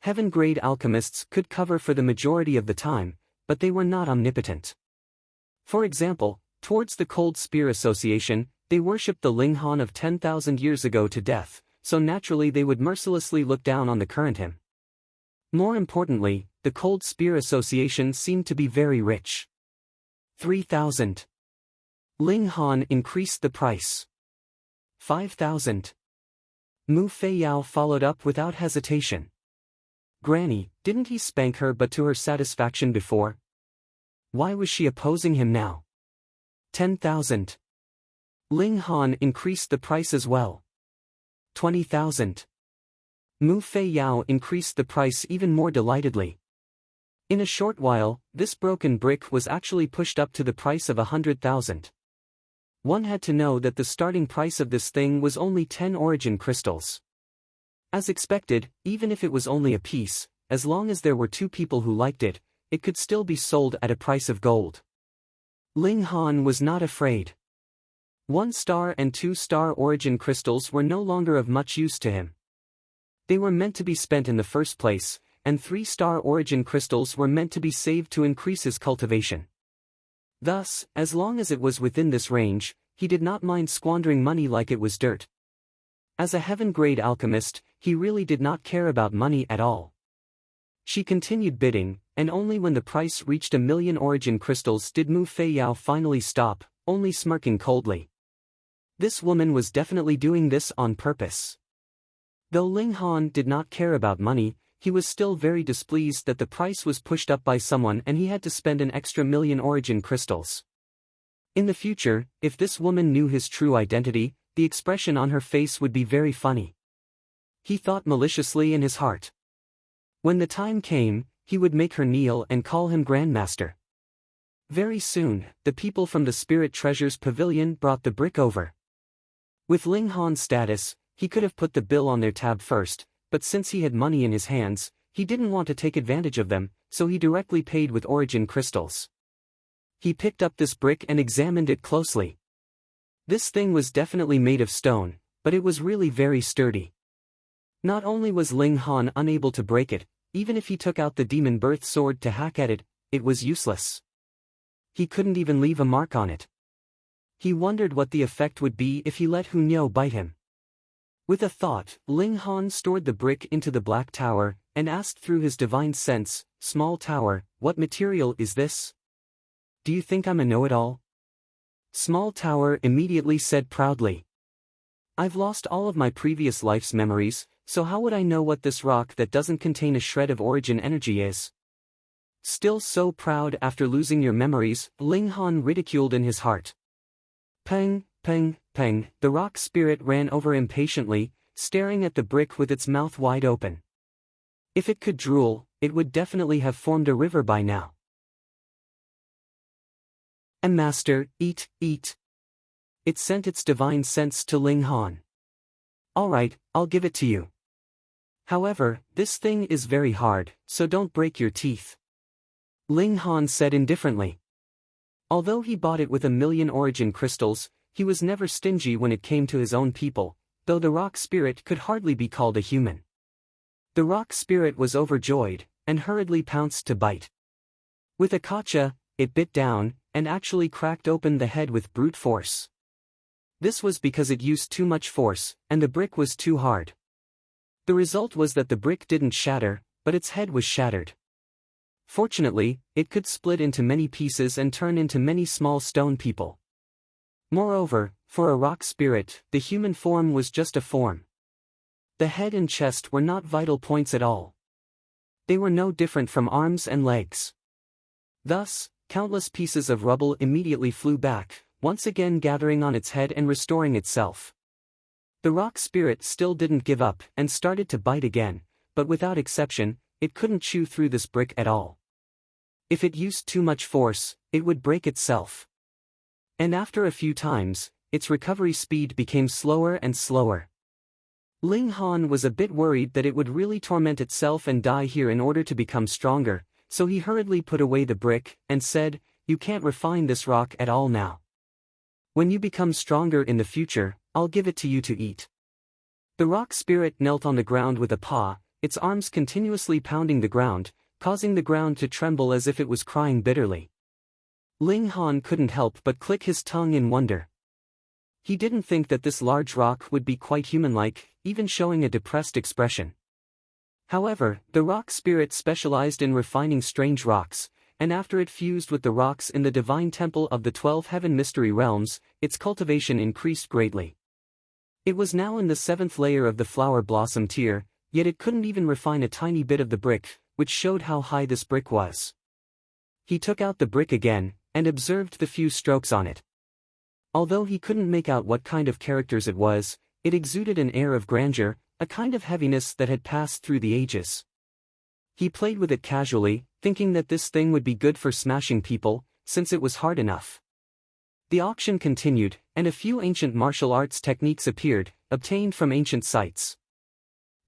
Heaven-grade alchemists could cover for the majority of the time, but they were not omnipotent. For example, towards the Cold Spear Association, they worshipped the Ling Han of 10,000 years ago to death, so naturally they would mercilessly look down on the current him. More importantly, the Cold Spear Association seemed to be very rich. 3,000. Ling Han increased the price. 5,000. Mu Feiyao followed up without hesitation. Granny, didn't he spank her but to her satisfaction before? Why was she opposing him now? 10,000. Ling Han increased the price as well. 20,000. Mu Feiyao increased the price even more delightedly. In a short while, this broken brick was actually pushed up to the price of 100,000. One had to know that the starting price of this thing was only 10 origin crystals. As expected, even if it was only a piece, as long as there were two people who liked it, it could still be sold at a price of gold. Ling Han was not afraid. 1-star and 2-star origin crystals were no longer of much use to him. They were meant to be spent in the first place, and 3-star origin crystals were meant to be saved to increase his cultivation. Thus, as long as it was within this range, he did not mind squandering money like it was dirt. As a heaven-grade alchemist, he really did not care about money at all. She continued bidding, and only when the price reached 1,000,000 origin crystals did Mu Feiyao finally stop, only smirking coldly. This woman was definitely doing this on purpose. Though Ling Han did not care about money, he was still very displeased that the price was pushed up by someone and he had to spend an extra 1,000,000 origin crystals. In the future, if this woman knew his true identity, the expression on her face would be very funny. He thought maliciously in his heart. When the time came, he would make her kneel and call him Grandmaster. Very soon, the people from the Spirit Treasures Pavilion brought the brick over. With Ling Han's status, he could have put the bill on their tab first, but since he had money in his hands, he didn't want to take advantage of them, so he directly paid with origin crystals. He picked up this brick and examined it closely. This thing was definitely made of stone, but it was really very sturdy. Not only was Ling Han unable to break it, even if he took out the demon birth sword to hack at it, it was useless. He couldn't even leave a mark on it. He wondered what the effect would be if he let Hunyo bite him. With a thought, Ling Han stored the brick into the black tower, and asked through his divine sense, "Small tower, what material is this? Do you think I'm a know-it-all?" Small tower immediately said proudly, "I've lost all of my previous life's memories, so how would I know what this rock that doesn't contain a shred of origin energy is?" Still so proud after losing your memories, Ling Han ridiculed in his heart. Peng, peng, peng, the rock spirit ran over impatiently, staring at the brick with its mouth wide open. If it could drool, it would definitely have formed a river by now. And Master, eat, eat. It sent its divine sense to Ling Han. Alright, I'll give it to you. However, this thing is very hard, so don't break your teeth. Ling Han said indifferently. Although he bought it with 1,000,000 origin crystals, he was never stingy when it came to his own people, though the rock spirit could hardly be called a human. The rock spirit was overjoyed, and hurriedly pounced to bite. With a kacha, it bit down, and actually cracked open the head with brute force. This was because it used too much force, and the brick was too hard. The result was that the brick didn't shatter, but its head was shattered. Fortunately, it could split into many pieces and turn into many small stone people. Moreover, for a rock spirit, the human form was just a form. The head and chest were not vital points at all. They were no different from arms and legs. Thus, countless pieces of rubble immediately flew back, once again gathering on its head and restoring itself. The rock spirit still didn't give up and started to bite again, but without exception, it couldn't chew through this brick at all. If it used too much force, it would break itself. And after a few times, its recovery speed became slower and slower. Ling Han was a bit worried that it would really torment itself and die here in order to become stronger, so he hurriedly put away the brick and said, "You can't refine this rock at all now. When you become stronger in the future, I'll give it to you to eat." The rock spirit knelt on the ground with a paw, its arms continuously pounding the ground, causing the ground to tremble as if it was crying bitterly. Ling Han couldn't help but click his tongue in wonder. He didn't think that this large rock would be quite human-like, even showing a depressed expression. However, the rock spirit specialized in refining strange rocks, and after it fused with the rocks in the divine temple of the 12 heaven mystery realms, its cultivation increased greatly. It was now in the 7th layer of the flower blossom tier, yet it couldn't even refine a tiny bit of the brick, which showed how high this brick was. He took out the brick again, and observed the few strokes on it. Although he couldn't make out what kind of characters it was, it exuded an air of grandeur, a kind of heaviness that had passed through the ages. He played with it casually, thinking that this thing would be good for smashing people, since it was hard enough. The auction continued, and a few ancient martial arts techniques appeared, obtained from ancient sites.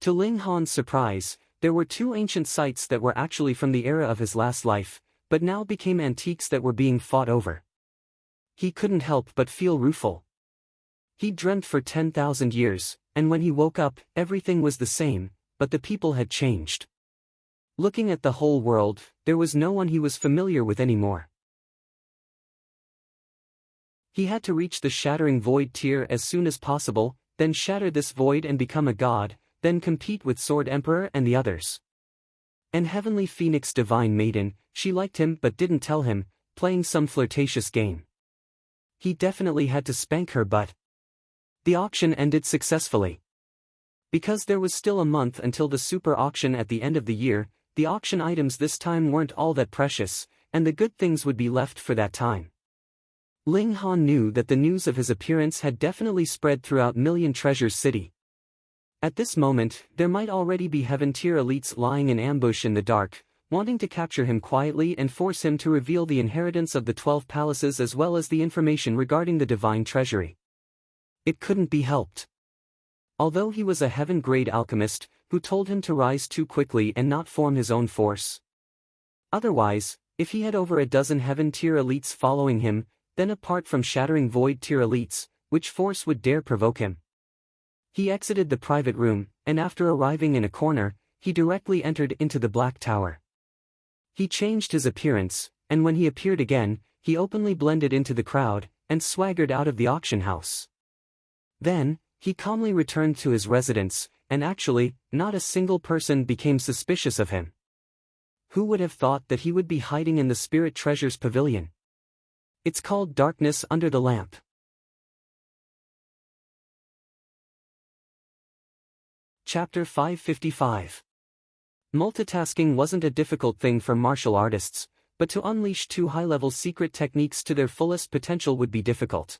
To Ling Han's surprise, there were 2 ancient sites that were actually from the era of his last life, but now became antiques that were being fought over. He couldn't help but feel rueful. He'd dreamt for 10,000 years, and when he woke up, everything was the same, but the people had changed. Looking at the whole world, there was no one he was familiar with anymore. He had to reach the shattering void tier as soon as possible, then shatter this void and become a god, then compete with Sword Emperor and the others. And Heavenly Phoenix Divine Maiden, she liked him but didn't tell him, playing some flirtatious game. He definitely had to spank her butt. The auction ended successfully. Because there was still a month until the super auction at the end of the year, the auction items this time weren't all that precious, and the good things would be left for that time. Ling Han knew that the news of his appearance had definitely spread throughout Million Treasures City. At this moment, there might already be heaven-tier elites lying in ambush in the dark, wanting to capture him quietly and force him to reveal the inheritance of the 12 palaces as well as the information regarding the divine treasury. It couldn't be helped. Although he was a heaven-grade alchemist, who told him to rise too quickly and not form his own force. Otherwise, if he had over a dozen heaven-tier elites following him, then apart from shattering void-tier elites, which force would dare provoke him? He exited the private room, and after arriving in a corner, he directly entered into the Black Tower. He changed his appearance, and when he appeared again, he openly blended into the crowd, and swaggered out of the auction house. Then, he calmly returned to his residence, and actually, not a single person became suspicious of him. Who would have thought that he would be hiding in the Spirit Treasures Pavilion? It's called Darkness Under the Lamp. Chapter 555. Multitasking wasn't a difficult thing for martial artists, but to unleash 2 high-level secret techniques to their fullest potential would be difficult.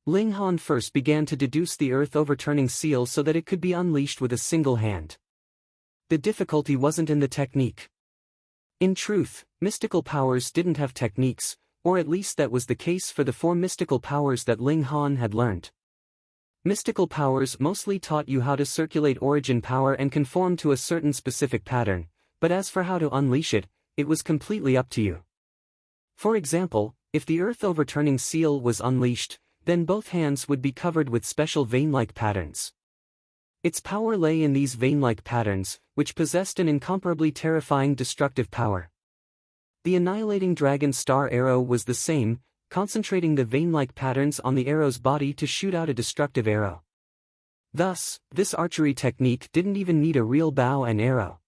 Ling Han first began to deduce the earth-overturning seal so that it could be unleashed with a single hand. The difficulty wasn't in the technique. In truth, mystical powers didn't have techniques, or at least that was the case for the 4 mystical powers that Ling Han had learned. Mystical powers mostly taught you how to circulate origin power and conform to a certain specific pattern, but as for how to unleash it, it was completely up to you. For example, if the earth-overturning seal was unleashed, then both hands would be covered with special vein-like patterns. Its power lay in these vein-like patterns, which possessed an incomparably terrifying destructive power. The annihilating dragon star arrow was the same, concentrating the vein-like patterns on the arrow's body to shoot out a destructive arrow. Thus, this archery technique didn't even need a real bow and arrow.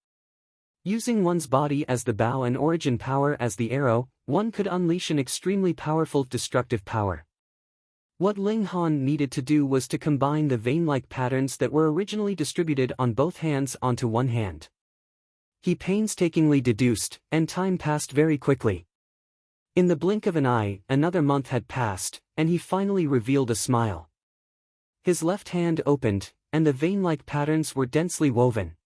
Using one's body as the bow and origin power as the arrow, one could unleash an extremely powerful destructive power. What Ling Han needed to do was to combine the vein-like patterns that were originally distributed on both hands onto one hand. He painstakingly deduced, and time passed very quickly. In the blink of an eye, another month had passed, and he finally revealed a smile. His left hand opened, and the vein-like patterns were densely woven.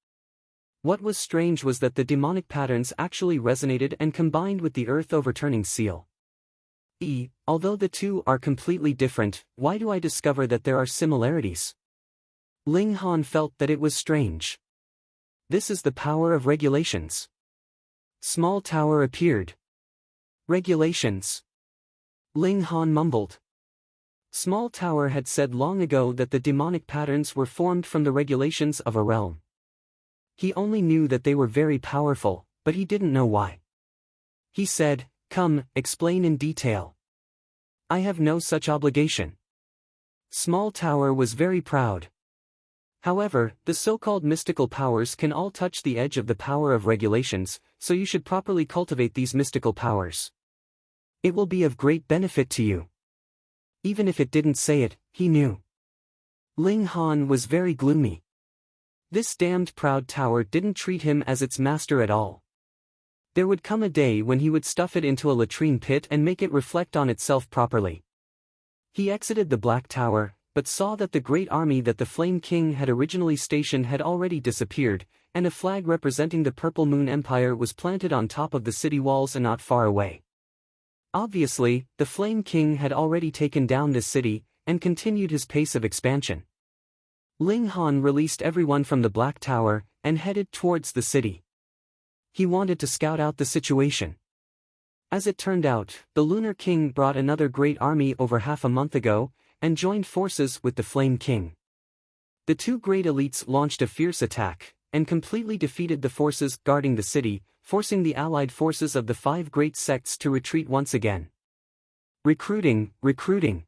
What was strange was that the demonic patterns actually resonated and combined with the earth-overturning seal. Although the two are completely different, why do I discover that there are similarities? Ling Han felt that it was strange. This is the power of regulations. Small tower appeared. Regulations. Ling Han mumbled. Small Tower had said long ago that the demonic patterns were formed from the regulations of a realm. He only knew that they were very powerful, but he didn't know why. He said, "Come, explain in detail." "I have no such obligation." Small Tower was very proud. However, the so-called mystical powers can all touch the edge of the power of regulations, so you should properly cultivate these mystical powers. It will be of great benefit to you. Even if it didn't say it, he knew. Ling Han was very gloomy. This damned proud tower didn't treat him as its master at all. There would come a day when he would stuff it into a latrine pit and make it reflect on itself properly. He exited the Black Tower, but saw that the great army that the Flame King had originally stationed had already disappeared, and a flag representing the Purple Moon Empire was planted on top of the city walls and not far away. Obviously, the Flame King had already taken down this city, and continued his pace of expansion. Ling Han released everyone from the Black Tower, and headed towards the city. He wanted to scout out the situation. As it turned out, the Lunar King brought another great army over half a month ago, and joined forces with the Flame King. The two great elites launched a fierce attack, and completely defeated the forces guarding the city, forcing the allied forces of the 5 great sects to retreat once again. Recruiting, recruiting.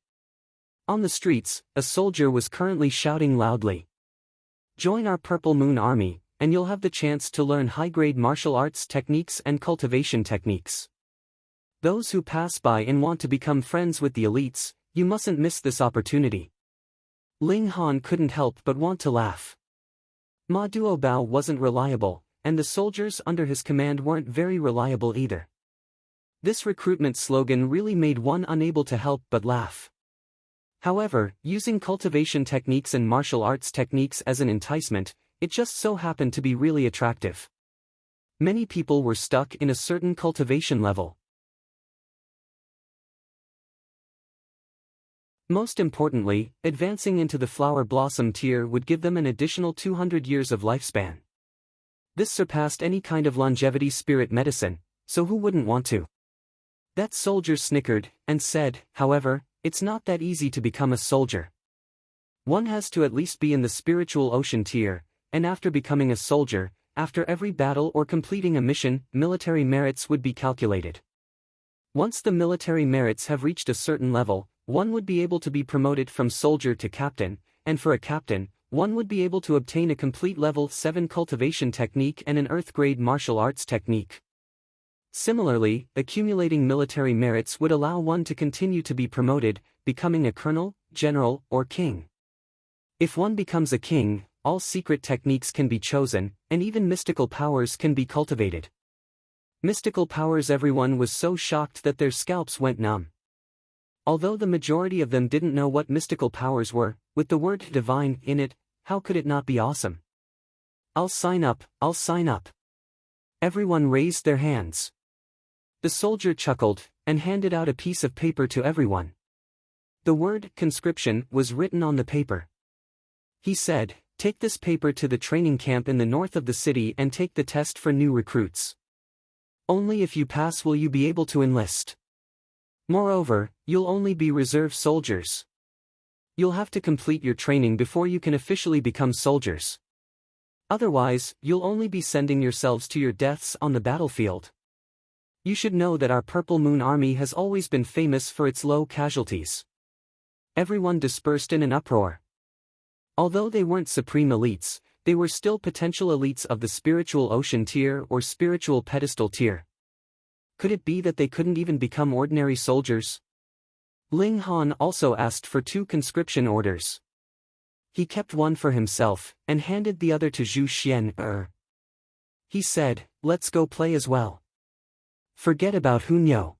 On the streets, a soldier was currently shouting loudly. Join our Purple Moon Army, and you'll have the chance to learn high-grade martial arts techniques and cultivation techniques. Those who pass by and want to become friends with the elites, you mustn't miss this opportunity. Ling Han couldn't help but want to laugh. Ma Duobao wasn't reliable, and the soldiers under his command weren't very reliable either. This recruitment slogan really made one unable to help but laugh. However, using cultivation techniques and martial arts techniques as an enticement, it just so happened to be really attractive. Many people were stuck in a certain cultivation level. Most importantly, advancing into the flower blossom tier would give them an additional 200 years of lifespan. This surpassed any kind of longevity spirit medicine, so who wouldn't want to? That soldier snickered, and said, however, it's not that easy to become a soldier. One has to at least be in the spiritual ocean tier, and after becoming a soldier, after every battle or completing a mission, military merits would be calculated. Once the military merits have reached a certain level, one would be able to be promoted from soldier to captain, and for a captain, one would be able to obtain a complete level 7 cultivation technique and an earth-grade martial arts technique. Similarly, accumulating military merits would allow one to continue to be promoted, becoming a colonel, general, or king. If one becomes a king, all secret techniques can be chosen, and even mystical powers can be cultivated. Mystical powers. Everyone was so shocked that their scalps went numb. Although the majority of them didn't know what mystical powers were, with the word divine in it, how could it not be awesome? I'll sign up, I'll sign up. Everyone raised their hands. The soldier chuckled, and handed out a piece of paper to everyone. The word conscription was written on the paper. He said, take this paper to the training camp in the north of the city and take the test for new recruits. Only if you pass will you be able to enlist. Moreover, you'll only be reserve soldiers. You'll have to complete your training before you can officially become soldiers. Otherwise, you'll only be sending yourselves to your deaths on the battlefield. You should know that our Purple Moon Army has always been famous for its low casualties. Everyone dispersed in an uproar. Although they weren't supreme elites, they were still potential elites of the spiritual ocean tier or spiritual pedestal tier. Could it be that they couldn't even become ordinary soldiers? Ling Han also asked for 2 conscription orders. He kept one for himself, and handed the other to Zhu Xian. He said, let's go play as well. Forget about Hunyo.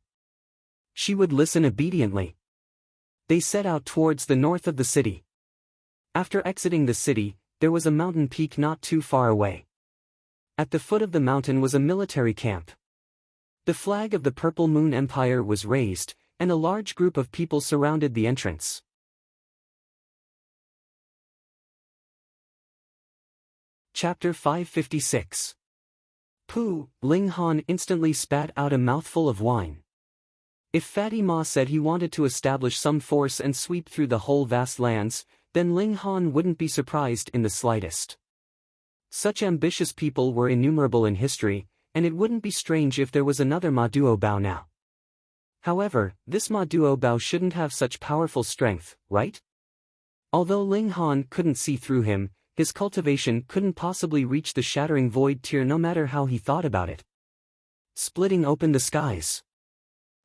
She would listen obediently. They set out towards the north of the city. After exiting the city, there was a mountain peak not too far away. At the foot of the mountain was a military camp. The flag of the Purple Moon Empire was raised, and a large group of people surrounded the entrance. Chapter 556. Pooh! Ling Han instantly spat out a mouthful of wine. If Fatty Ma said he wanted to establish some force and sweep through the whole vast lands, then Ling Han wouldn't be surprised in the slightest. Such ambitious people were innumerable in history, and it wouldn't be strange if there was another Ma Duobao now. However, this Ma Duobao shouldn't have such powerful strength, right? Although Ling Han couldn't see through him, his cultivation couldn't possibly reach the shattering void tier no matter how he thought about it. Splitting open the skies.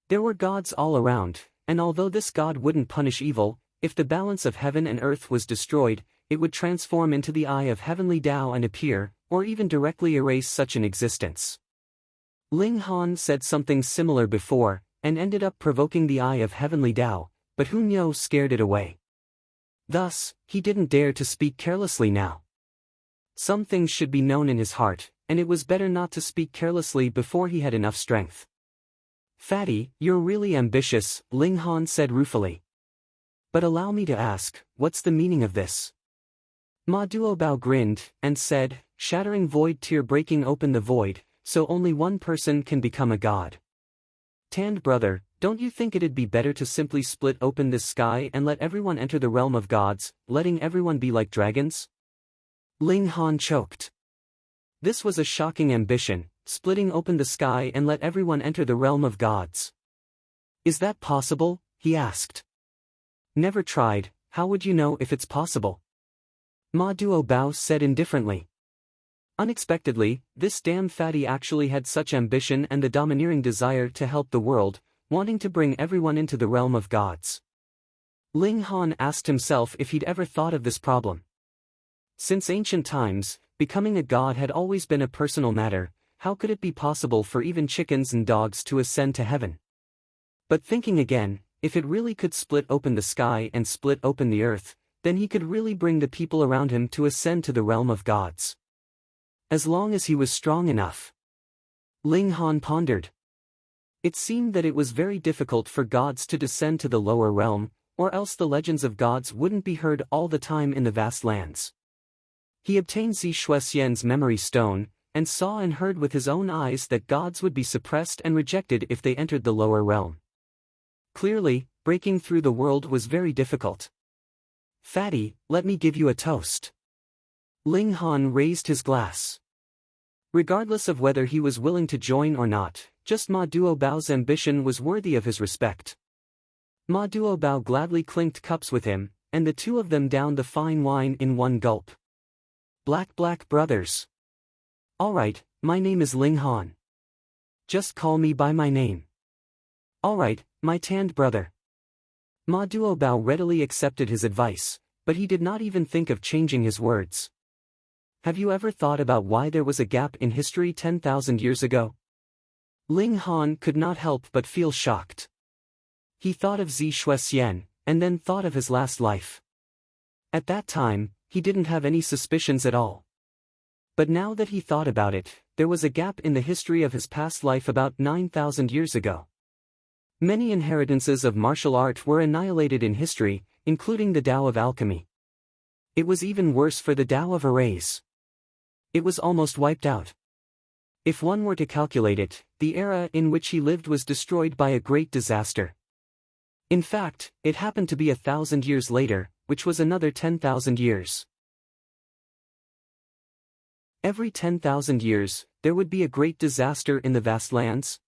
There were gods all around, and although this god wouldn't punish evil, if the balance of heaven and earth was destroyed, it would transform into the Eye of Heavenly Tao and appear, or even directly erase such an existence. Ling Han said something similar before, and ended up provoking the Eye of Heavenly Tao, but Hun Yo scared it away. Thus, he didn't dare to speak carelessly now. Some things should be known in his heart, and it was better not to speak carelessly before he had enough strength. Fatty, you're really ambitious, Ling Han said ruefully. But allow me to ask, what's the meaning of this? Ma Duobao grinned, and said, shattering void tier breaking open the void, so only one person can become a god. Tanned brother, don't you think it'd be better to simply split open this sky and let everyone enter the realm of gods, letting everyone be like dragons? Ling Han choked. This was a shocking ambition, splitting open the sky and let everyone enter the realm of gods. Is that possible? He asked. Never tried, how would you know if it's possible? Ma Duobao said indifferently. Unexpectedly, this damn fatty actually had such ambition and the domineering desire to help the world, wanting to bring everyone into the realm of gods. Ling Han asked himself if he'd ever thought of this problem. Since ancient times, becoming a god had always been a personal matter. How could it be possible for even chickens and dogs to ascend to heaven? But thinking again, if it really could split open the sky and split open the earth, then he could really bring the people around him to ascend to the realm of gods. As long as he was strong enough. Ling Han pondered. It seemed that it was very difficult for gods to descend to the lower realm, or else the legends of gods wouldn't be heard all the time in the vast lands. He obtained Zi Shuexian's memory stone, and saw and heard with his own eyes that gods would be suppressed and rejected if they entered the lower realm. Clearly, breaking through the world was very difficult. Fatty, let me give you a toast. Ling Han raised his glass. Regardless of whether he was willing to join or not, just Ma Duobao's ambition was worthy of his respect. Ma Duobao gladly clinked cups with him, and the two of them downed the fine wine in one gulp. Black brothers. Alright, my name is Ling Han. Just call me by my name. Alright, my tanned brother. Ma Duobao readily accepted his advice, but he did not even think of changing his words. Have you ever thought about why there was a gap in history 10,000 years ago? Ling Han could not help but feel shocked. He thought of Zi Shuexian, and then thought of his last life. At that time, he didn't have any suspicions at all. But now that he thought about it, there was a gap in the history of his past life about 9,000 years ago. Many inheritances of martial art were annihilated in history, including the Tao of Alchemy. It was even worse for the Tao of Arrays. It was almost wiped out. If one were to calculate it, the era in which he lived was destroyed by a great disaster. In fact, it happened to be 1,000 years later, which was another 10,000 years. Every 10,000 years, there would be a great disaster in the vast lands.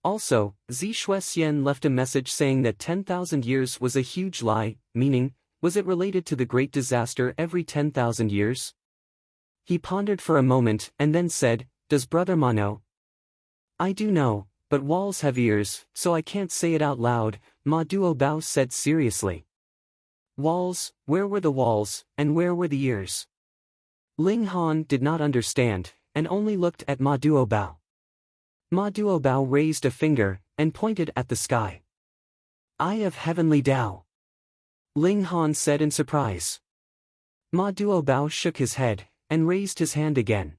Also, Zi Shuexian left a message saying that 10,000 years was a huge lie, meaning, was it related to the great disaster every 10,000 years? He pondered for a moment and then said, does Brother Ma know? I do know, but walls have ears, so I can't say it out loud, Ma Duobao said seriously. Walls, where were the walls, and where were the ears? Ling Han did not understand, and only looked at Ma Duobao. Ma Duobao raised a finger, and pointed at the sky. Eye of Heavenly Tao. Ling Han said in surprise. Ma Duobao shook his head, and raised his hand again.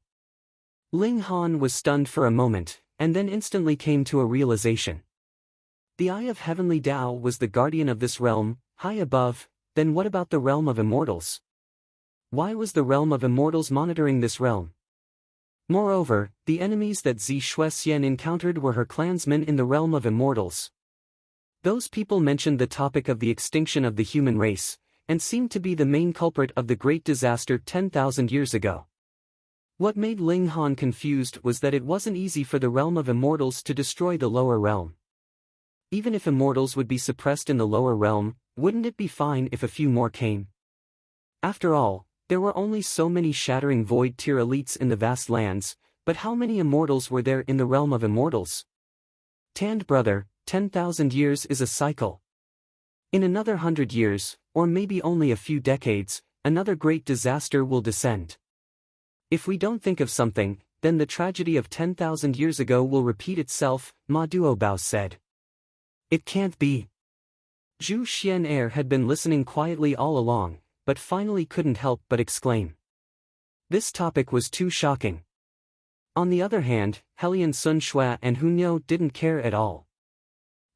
Ling Han was stunned for a moment, and then instantly came to a realization. The Eye of Heavenly Tao was the guardian of this realm, high above. Then what about the realm of immortals? Why was the realm of immortals monitoring this realm? Moreover, the enemies that Zi Shuexian encountered were her clansmen in the realm of immortals. Those people mentioned the topic of the extinction of the human race, and seemed to be the main culprit of the great disaster 10,000 years ago. What made Ling Han confused was that it wasn't easy for the realm of immortals to destroy the lower realm. even if immortals would be suppressed in the lower realm, wouldn't it be fine if a few more came? After all, there were only so many shattering void tier elites in the vast lands, but how many immortals were there in the realm of immortals? Tanned brother, 10,000 years is a cycle. In another 100 years, or maybe only a few decades, another great disaster will descend. If we don't think of something, then the tragedy of 10,000 years ago will repeat itself, Ma Duobao said. It can't be. Zhu Xian'er had been listening quietly all along, but finally couldn't help but exclaim. This topic was too shocking. On the other hand, Helian Sun Shui and Hunyou didn't care at all.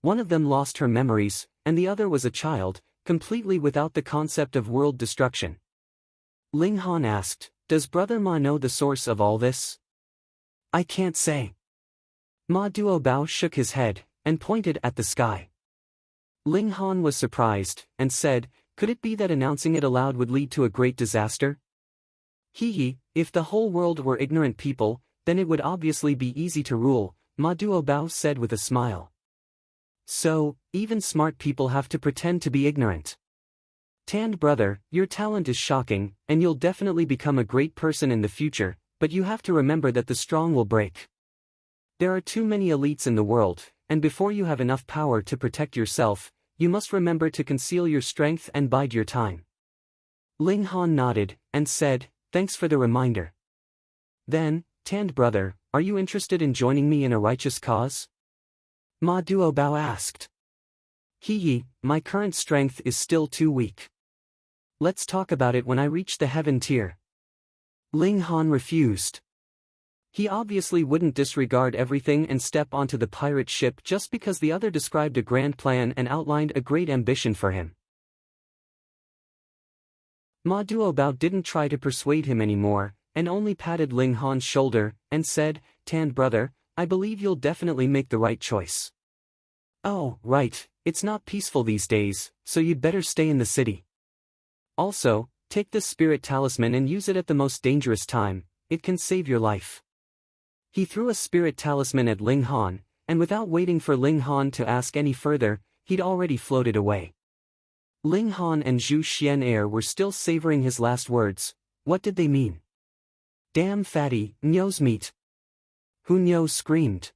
One of them lost her memories, and the other was a child, completely without the concept of world destruction. Ling Han asked, "Does Brother Ma know the source of all this?" "I can't say." Ma Duobao shook his head, and pointed at the sky. Ling Han was surprised, and said, "Could it be that announcing it aloud would lead to a great disaster?" "Hee, if the whole world were ignorant people, then it would obviously be easy to rule," Ma Duobao said with a smile. "So, even smart people have to pretend to be ignorant. Tanned brother, your talent is shocking, and you'll definitely become a great person in the future, but you have to remember that the strong will break. There are too many elites in the world, and before you have enough power to protect yourself, you must remember to conceal your strength and bide your time." Ling Han nodded, and said, "Thanks for the reminder." Then, "Tanned brother, are you interested in joining me in a righteous cause?" Ma Duobao asked. "Hee, my current strength is still too weak. Let's talk about it when I reach the heaven tier." Ling Han refused. He obviously wouldn't disregard everything and step onto the pirate ship just because the other described a grand plan and outlined a great ambition for him. Ma Duobao didn't try to persuade him anymore, and only patted Ling Han's shoulder, and said, "Tanned brother, I believe you'll definitely make the right choice. Oh, right, it's not peaceful these days, so you'd better stay in the city. Also, take this spirit talisman and use it at the most dangerous time, it can save your life." He threw a spirit talisman at Ling Han, and without waiting for Ling Han to ask any further, he'd already floated away. Ling Han and Zhu Xian'er were still savoring his last words. What did they mean? "Damn fatty, Nyou's meat!" Hunyou screamed.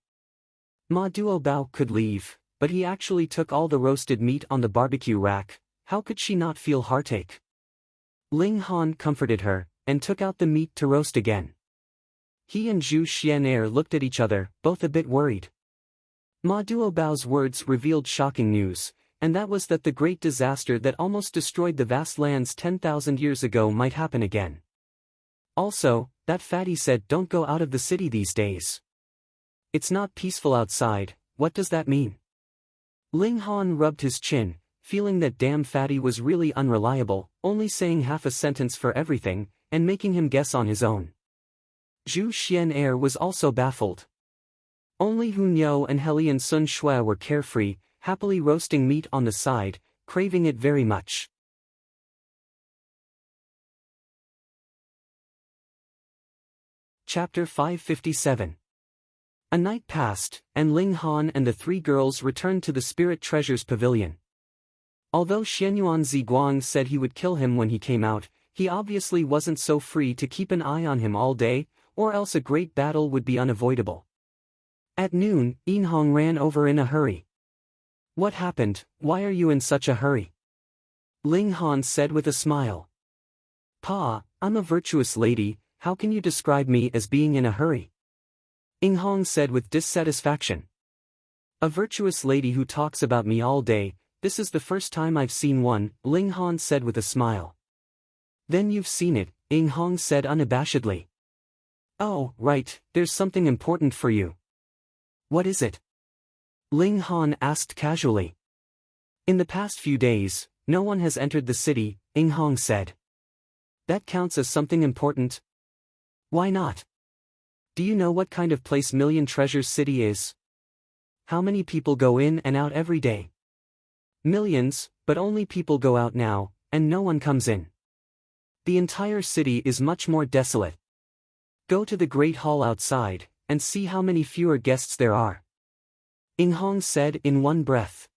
Ma Duobao could leave, but he actually took all the roasted meat on the barbecue rack. How could she not feel heartache? Ling Han comforted her, and took out the meat to roast again. He and Zhu Xian'er looked at each other, both a bit worried. Ma Duobao's words revealed shocking news, and that was that the great disaster that almost destroyed the vast lands 10,000 years ago might happen again. Also, that fatty said don't go out of the city these days. It's not peaceful outside, what does that mean? Ling Han rubbed his chin, feeling that damn fatty was really unreliable, only saying half a sentence for everything, and making him guess on his own. Zhu Xian'er was also baffled. Only Hunyou and Helian Sun Shui were carefree, happily roasting meat on the side, craving it very much. Chapter 557. A night passed, and Ling Han and the three girls returned to the Spirit Treasures Pavilion. Although Xianyuan Ziguang said he would kill him when he came out, he obviously wasn't so free to keep an eye on him all day, or else a great battle would be unavoidable. At noon, Yinhong ran over in a hurry. "What happened? Why are you in such a hurry?" Ling Han said with a smile. "Pa, I'm a virtuous lady, how can you describe me as being in a hurry?" Yinhong said with dissatisfaction. "A virtuous lady who talks about me all day, this is the first time I've seen one," Ling Han said with a smile. "Then you've seen it," Yinhong said unabashedly. "Oh, right, there's something important for you." "What is it?" Ling Han asked casually. "In the past few days, no one has entered the city," Yinhong said. "That counts as something important?" "Why not? Do you know what kind of place Million Treasures City is? How many people go in and out every day?" "Millions, but only people go out now, and no one comes in. The entire city is much more desolate. Go to the Great Hall outside, and see how many fewer guests there are." Ing Hong said in one breath.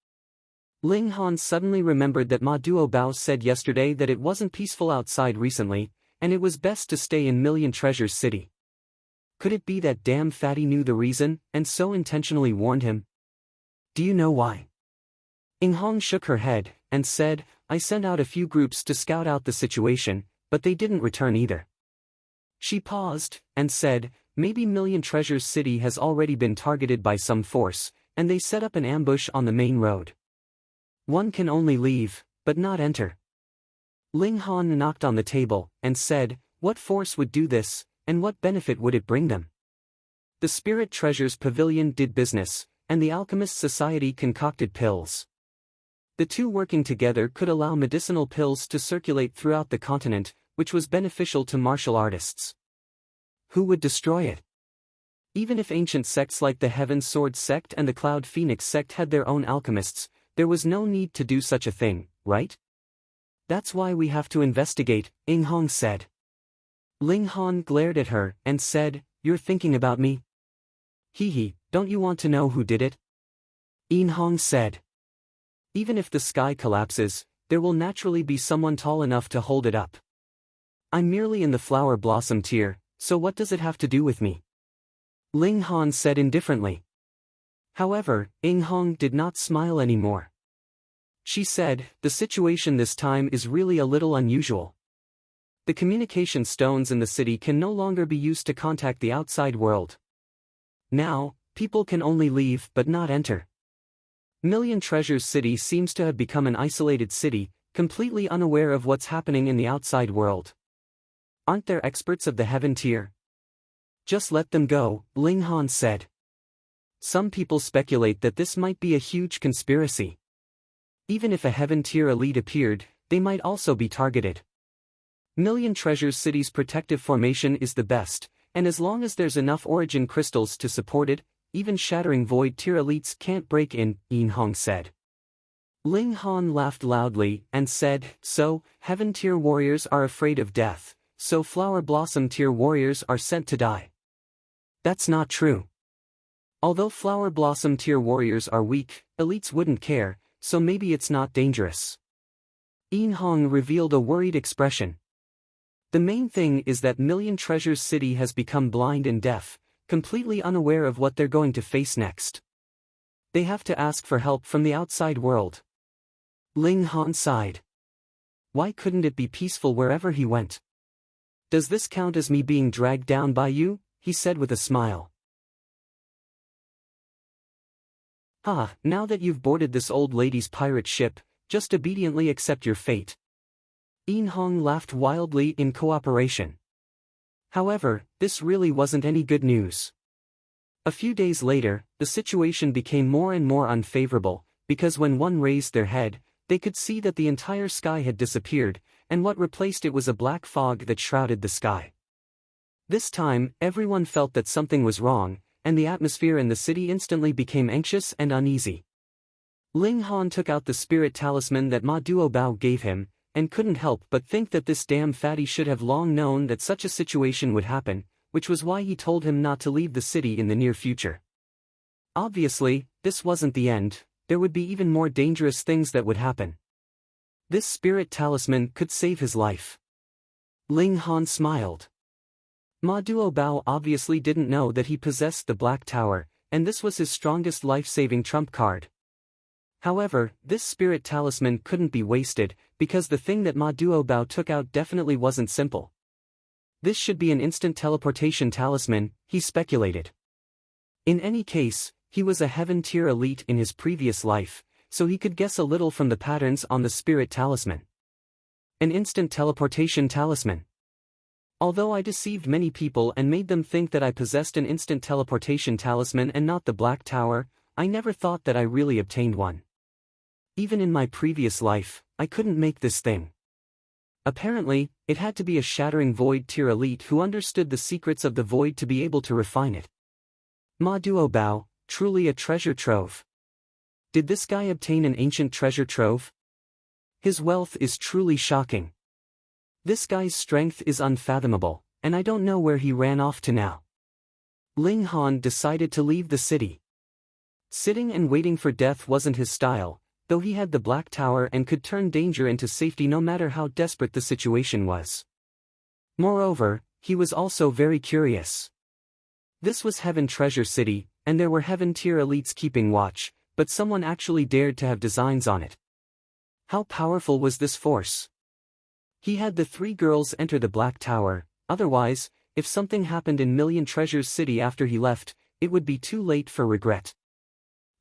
Ling Han suddenly remembered that Ma Duobao said yesterday that it wasn't peaceful outside recently, and it was best to stay in Million Treasures City. Could it be that damn fatty knew the reason, and so intentionally warned him? Do you know why? Ing Hong shook her head, and said, I sent out a few groups to scout out the situation, but they didn't return either. She paused, and said, maybe Million Treasures City has already been targeted by some force, and they set up an ambush on the main road. One can only leave, but not enter. Ling Han knocked on the table, and said, what force would do this, and what benefit would it bring them? The Spirit Treasures Pavilion did business, and the Alchemist Society concocted pills. The two working together could allow medicinal pills to circulate throughout the continent, which was beneficial to martial artists. Who would destroy it? Even if ancient sects like the Heaven Sword sect and the Cloud Phoenix sect had their own alchemists, there was no need to do such a thing, right? That's why we have to investigate, Ing Hong said. Ling Han glared at her, and said, you're thinking about me? Hee, don't you want to know who did it? Ing Hong said. Even if the sky collapses, there will naturally be someone tall enough to hold it up. I'm merely in the flower blossom tier, so what does it have to do with me? Ling Han said indifferently. However, Ing Hong did not smile anymore. She said, the situation this time is really a little unusual. The communication stones in the city can no longer be used to contact the outside world. Now, people can only leave but not enter. Million Treasures City seems to have become an isolated city, completely unaware of what's happening in the outside world. Aren't there experts of the heaven tier? Just let them go, Ling Han said. Some people speculate that this might be a huge conspiracy. Even if a heaven tier elite appeared, they might also be targeted. Million Treasures City's protective formation is the best, and as long as there's enough origin crystals to support it, even shattering void tier elites can't break in, Ing Hong said. Ling Han laughed loudly, and said, so, heaven tier warriors are afraid of death, so flower blossom tier warriors are sent to die. That's not true. Although flower blossom tier warriors are weak, elites wouldn't care, so maybe it's not dangerous. Ing Hong revealed a worried expression. The main thing is that Million Treasures City has become blind and deaf, completely unaware of what they're going to face next. They have to ask for help from the outside world. Ling Han sighed. Why couldn't it be peaceful wherever he went? Does this count as me being dragged down by you? He said with a smile. Now that you've boarded this old lady's pirate ship, just obediently accept your fate. Ing Hong laughed wildly in cooperation. However, this really wasn't any good news. A few days later, the situation became more and more unfavorable, because when one raised their head, they could see that the entire sky had disappeared, and what replaced it was a black fog that shrouded the sky. This time, everyone felt that something was wrong, and the atmosphere in the city instantly became anxious and uneasy. Ling Han took out the spirit talisman that Ma Duobao gave him, and couldn't help but think that this damn fatty should have long known that such a situation would happen, which was why he told him not to leave the city in the near future. Obviously, this wasn't the end, there would be even more dangerous things that would happen. This spirit talisman could save his life. Ling Han smiled. Ma Duobao obviously didn't know that he possessed the Black Tower, and this was his strongest life-saving trump card. However, this spirit talisman couldn't be wasted, because the thing that Ma Duobao took out definitely wasn't simple. This should be an instant teleportation talisman, he speculated. In any case, he was a heaven tier elite in his previous life, so he could guess a little from the patterns on the spirit talisman. An instant teleportation talisman. Although I deceived many people and made them think that I possessed an instant teleportation talisman and not the Black Tower, I never thought that I really obtained one. Even in my previous life, I couldn't make this thing. Apparently, it had to be a shattering void tier elite who understood the secrets of the void to be able to refine it. Ma Duobao, truly a treasure trove. Did this guy obtain an ancient treasure trove? His wealth is truly shocking. This guy's strength is unfathomable, and I don't know where he ran off to now. Ling Han decided to leave the city. Sitting and waiting for death wasn't his style, though he had the Black Tower and could turn danger into safety no matter how desperate the situation was. Moreover, he was also very curious. This was Heaven Treasure City, and there were Heaven-tier elites keeping watch, but someone actually dared to have designs on it. How powerful was this force? He had the three girls enter the Black Tower, otherwise, if something happened in Million Treasures City after he left, it would be too late for regret.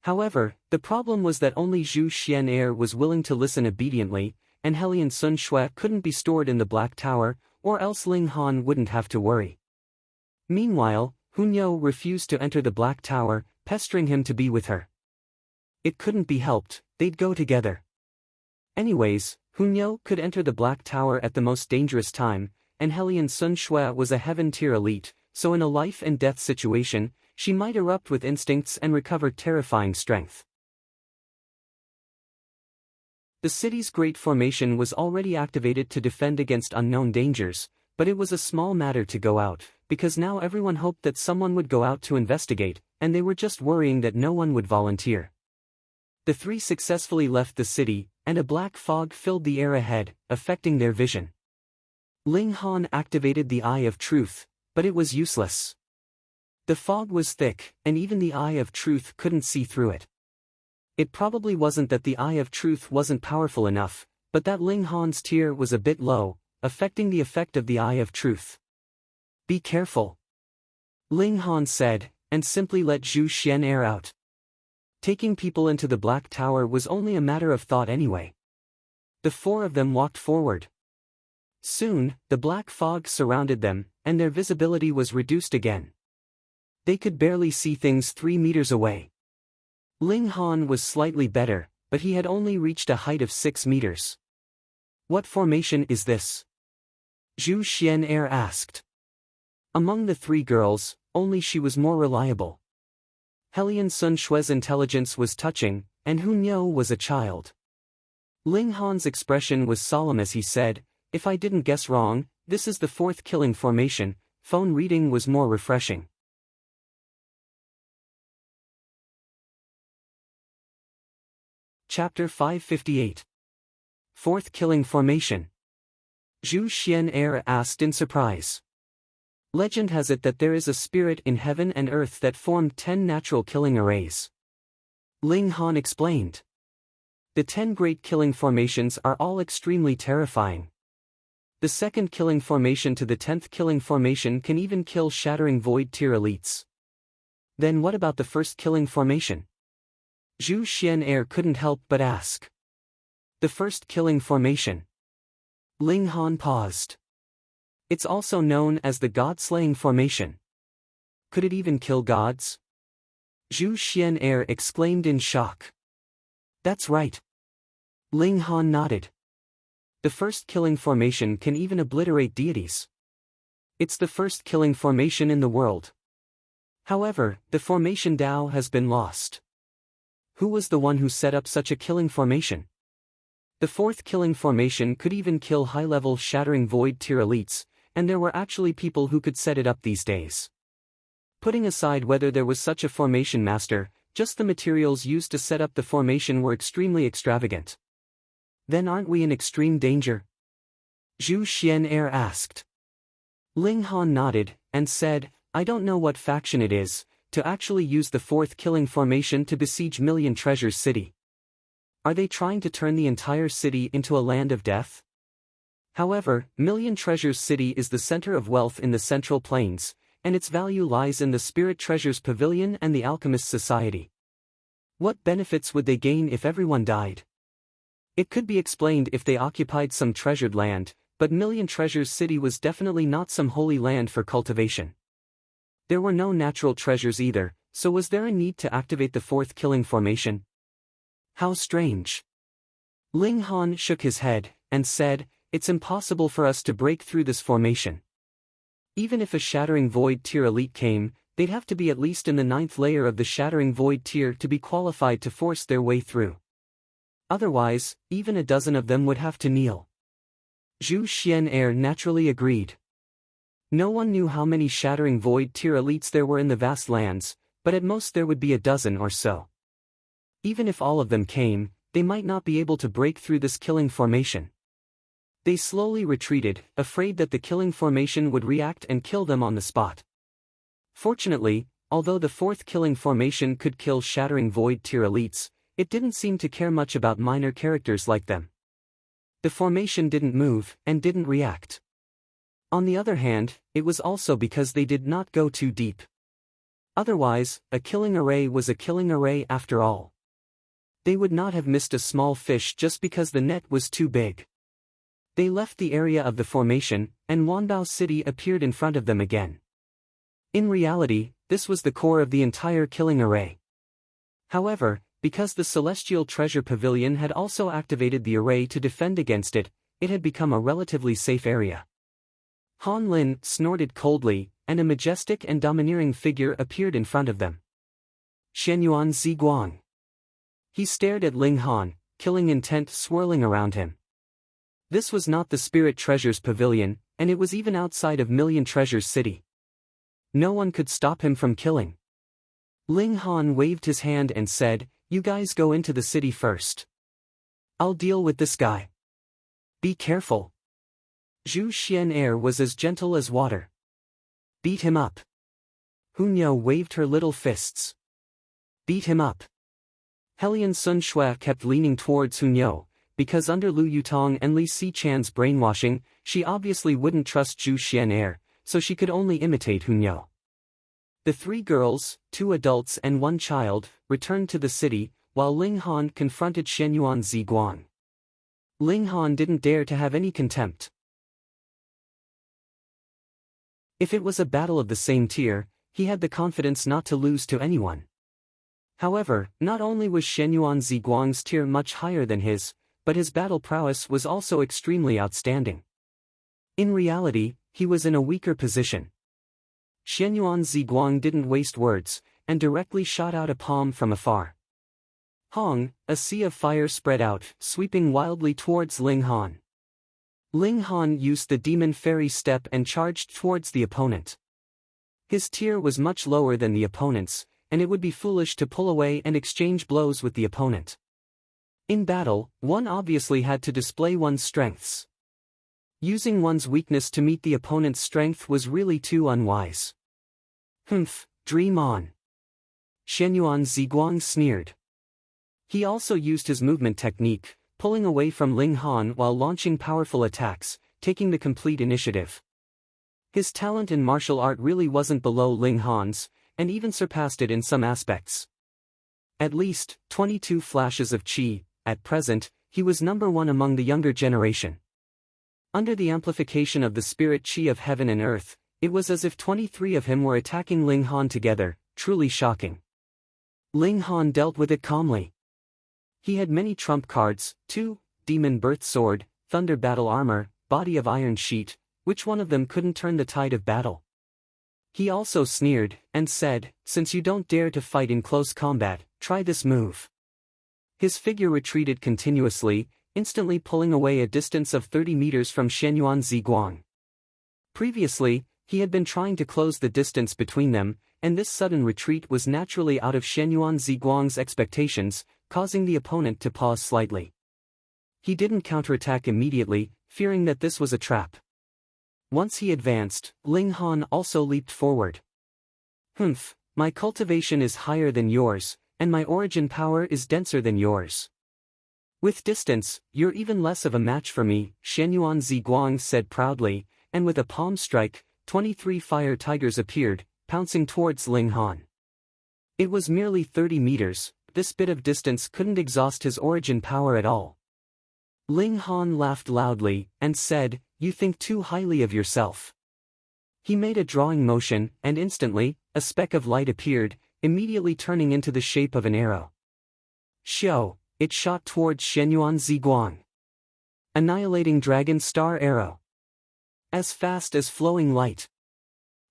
However, the problem was that only Zhu Xian'er was willing to listen obediently, and Hellion Sun Shui couldn't be stored in the Black Tower, or else Ling Han wouldn't have to worry. Meanwhile, Hunyou refused to enter the Black Tower, pestering him to be with her. It couldn't be helped, they'd go together. Anyways, Hunyou could enter the Black Tower at the most dangerous time, and Hellion Sun Shui was a Heaven-tier elite, so in a life-and-death situation, she might erupt with instincts and recover terrifying strength. The city's Great Formation was already activated to defend against unknown dangers, but it was a small matter to go out, because now everyone hoped that someone would go out to investigate, and they were just worrying that no one would volunteer. The three successfully left the city, and a black fog filled the air ahead, affecting their vision. Ling Han activated the Eye of Truth, but it was useless. The fog was thick, and even the Eye of Truth couldn't see through it. It probably wasn't that the Eye of Truth wasn't powerful enough, but that Ling Han's tier was a bit low, affecting the effect of the Eye of Truth. Be careful, Ling Han said, and simply let Zhu Xian'er out. Taking people into the Black Tower was only a matter of thought anyway. The four of them walked forward. Soon, the black fog surrounded them, and their visibility was reduced again. They could barely see things 3 meters away. Ling Han was slightly better, but he had only reached a height of 6 meters. What formation is this? Zhu Xian'er asked. Among the three girls, only she was more reliable. Hellion Sun Shui's intelligence was touching, and Hunyou was a child. Ling Han's expression was solemn as he said, "If I didn't guess wrong, this is the fourth killing formation." Phone reading was more refreshing. Chapter 558. Fourth Killing Formation. Zhu Xian'er asked in surprise. Legend has it that there is a spirit in heaven and earth that formed 10 natural killing arrays. Ling Han explained. The 10 great killing formations are all extremely terrifying. The second killing formation to the 10th killing formation can even kill shattering void tier elites. Then what about the first killing formation? Zhu Xian'er couldn't help but ask. The first killing formation. Ling Han paused. It's also known as the God-slaying formation. Could it even kill gods? Zhu Xian'er exclaimed in shock. That's right. Ling Han nodded. The first killing formation can even obliterate deities. It's the first killing formation in the world. However, the formation Dao has been lost. Who was the one who set up such a killing formation? The fourth killing formation could even kill high-level shattering void tier elites, and there were actually people who could set it up these days. Putting aside whether there was such a formation master, just the materials used to set up the formation were extremely extravagant. Then aren't we in extreme danger? Zhu Xian'er asked. Ling Han nodded, and said, I don't know what faction it is, to actually use the fourth killing formation to besiege Million Treasures City. Are they trying to turn the entire city into a land of death? However, Million Treasures City is the center of wealth in the Central Plains, and its value lies in the Spirit Treasures Pavilion and the Alchemist Society. What benefits would they gain if everyone died? It could be explained if they occupied some treasured land, but Million Treasures City was definitely not some holy land for cultivation. There were no natural treasures either, so was there a need to activate the fourth killing formation? How strange. Ling Han shook his head, and said, it's impossible for us to break through this formation. Even if a shattering void tier elite came, they'd have to be at least in the 9th layer of the shattering void tier to be qualified to force their way through. Otherwise, even a dozen of them would have to kneel. Zhu Xian'er naturally agreed. No one knew how many shattering void tier elites there were in the vast lands, but at most there would be a dozen or so. Even if all of them came, they might not be able to break through this killing formation. They slowly retreated, afraid that the killing formation would react and kill them on the spot. Fortunately, although the fourth killing formation could kill Shattering Void tier elites, it didn't seem to care much about minor characters like them. The formation didn't move, and didn't react. On the other hand, it was also because they did not go too deep. Otherwise, a killing array was a killing array after all. They would not have missed a small fish just because the net was too big. They left the area of the formation, and Wanbao City appeared in front of them again. In reality, this was the core of the entire killing array. However, because the Celestial Treasure Pavilion had also activated the array to defend against it, it had become a relatively safe area. Han Lin snorted coldly, and a majestic and domineering figure appeared in front of them. Shenyuan Ziguang. He stared at Ling Han, killing intent swirling around him. This was not the Spirit Treasures Pavilion, and it was even outside of Million Treasures City. No one could stop him from killing. Ling Han waved his hand and said, "You guys go into the city first. I'll deal with this guy. Be careful." Zhu Xian'er was as gentle as water. "Beat him up." Hunyo waved her little fists. "Beat him up." Helian Sun Shui kept leaning towards Hunyo, because under Lu Yutong and Li Xichan's brainwashing, she obviously wouldn't trust Zhu Xian'er, so she could only imitate Hunyo. The three girls, 2 adults and 1 child, returned to the city, while Ling Han confronted Shenyuan Ziguang. Ling Han didn't dare to have any contempt. If it was a battle of the same tier, he had the confidence not to lose to anyone. However, not only was Shenyuan Ziguang's tier much higher than his, but his battle prowess was also extremely outstanding. In reality, he was in a weaker position. Shenyuan Ziguang didn't waste words, and directly shot out a palm from afar. Hong, a sea of fire spread out, sweeping wildly towards Ling Han. Ling Han used the Demon Fairy Step and charged towards the opponent. His tier was much lower than the opponent's, and it would be foolish to pull away and exchange blows with the opponent. In battle, one obviously had to display one's strengths. Using one's weakness to meet the opponent's strength was really too unwise. "Humph, dream on." Shenyuan Ziguang sneered. He also used his movement technique, pulling away from Ling Han while launching powerful attacks, taking the complete initiative. His talent in martial art really wasn't below Ling Han's, and even surpassed it in some aspects. At least 22 flashes of chi. At present, he was number 1 among the younger generation. Under the amplification of the spirit chi of heaven and earth, it was as if 23 of him were attacking Ling Han together, truly shocking. Ling Han dealt with it calmly. He had many trump cards, 2, Demon Birth Sword, Thunder Battle Armor, Body of Iron Sheet, which one of them couldn't turn the tide of battle? He also sneered, and said, "Since you don't dare to fight in close combat, try this move." His figure retreated continuously, instantly pulling away a distance of 30 meters from Shenyuan Ziguang. Previously, he had been trying to close the distance between them, and this sudden retreat was naturally out of Shenyuan Ziguang's expectations, causing the opponent to pause slightly. He didn't counterattack immediately, fearing that this was a trap. Once he advanced, Ling Han also leaped forward. "Humph, my cultivation is higher than yours, and my origin power is denser than yours. With distance, you're even less of a match for me," Shenyuan Ziguang said proudly, and with a palm strike, 23 fire tigers appeared, pouncing towards Ling Han. It was merely 30 meters, this bit of distance couldn't exhaust his origin power at all. Ling Han laughed loudly, and said, "You think too highly of yourself." He made a drawing motion, and instantly, a speck of light appeared, immediately turning into the shape of an arrow. Shio, it shot towards Shenyuan Ziguang. Annihilating Dragon Star Arrow. As fast as flowing light.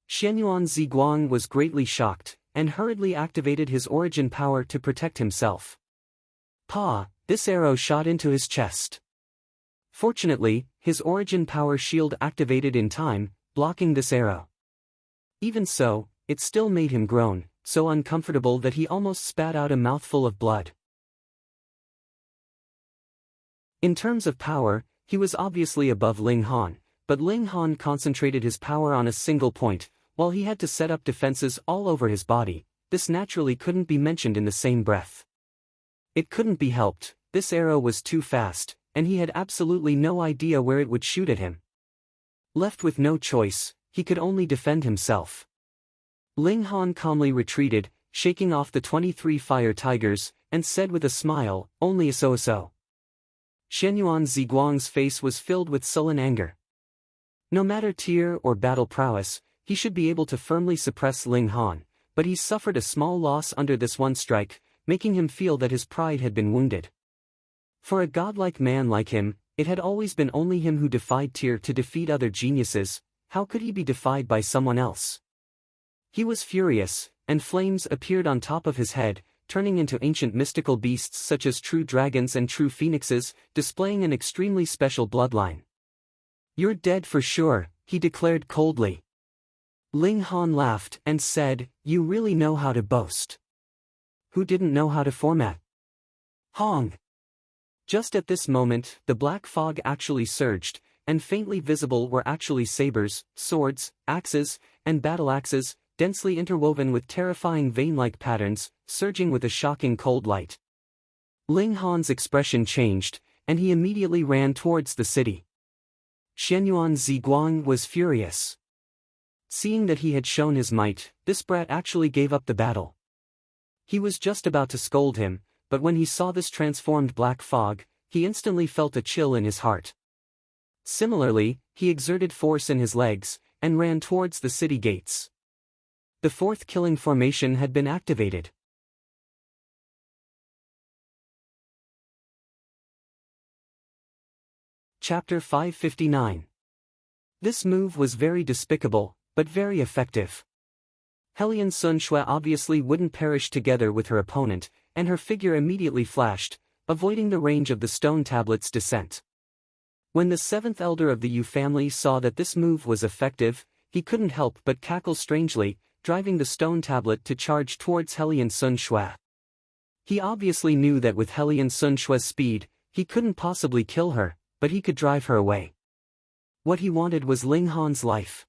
Shenyuan Ziguang was greatly shocked, and hurriedly activated his origin power to protect himself. Pa, this arrow shot into his chest. Fortunately, his origin power shield activated in time, blocking this arrow. Even so, it still made him groan, so uncomfortable that he almost spat out a mouthful of blood. In terms of power, he was obviously above Ling Han, but Ling Han concentrated his power on a single point, while he had to set up defenses all over his body. This naturally couldn't be mentioned in the same breath. It couldn't be helped, this arrow was too fast, and he had absolutely no idea where it would shoot at him. Left with no choice, he could only defend himself. Ling Han calmly retreated, shaking off the 23 fire tigers, and said with a smile, "Only a so-so." Xianyuan Ziguang's face was filled with sullen anger. No matter tier or battle prowess, he should be able to firmly suppress Ling Han, but he suffered a small loss under this one strike, making him feel that his pride had been wounded. For a godlike man like him, it had always been only him who defied tier to defeat other geniuses. How could he be defied by someone else? He was furious, and flames appeared on top of his head, turning into ancient mystical beasts such as true dragons and true phoenixes, displaying an extremely special bloodline. "You're dead for sure," he declared coldly. Ling Han laughed and said, "You really know how to boast. Who didn't know how to format?" Hong! Just at this moment, the black fog actually surged, and faintly visible were actually sabers, swords, axes, and battle axes, densely interwoven with terrifying vein-like patterns, surging with a shocking cold light. Ling Han's expression changed, and he immediately ran towards the city. Xianyuan Ziguang was furious. Seeing that he had shown his might, this brat actually gave up the battle. He was just about to scold him, but when he saw this transformed black fog, he instantly felt a chill in his heart. Similarly, he exerted force in his legs, and ran towards the city gates. The fourth killing formation had been activated. Chapter 559. This move was very despicable, but very effective. Hellion Sun Shui obviously wouldn't perish together with her opponent, and her figure immediately flashed, avoiding the range of the stone tablet's descent. When the seventh elder of the Yu family saw that this move was effective, he couldn't help but cackle strangely, driving the stone tablet to charge towards Hellion Sun Shui. He obviously knew that with Hellion Sun Shui's speed, he couldn't possibly kill her, but he could drive her away. What he wanted was Ling Han's life.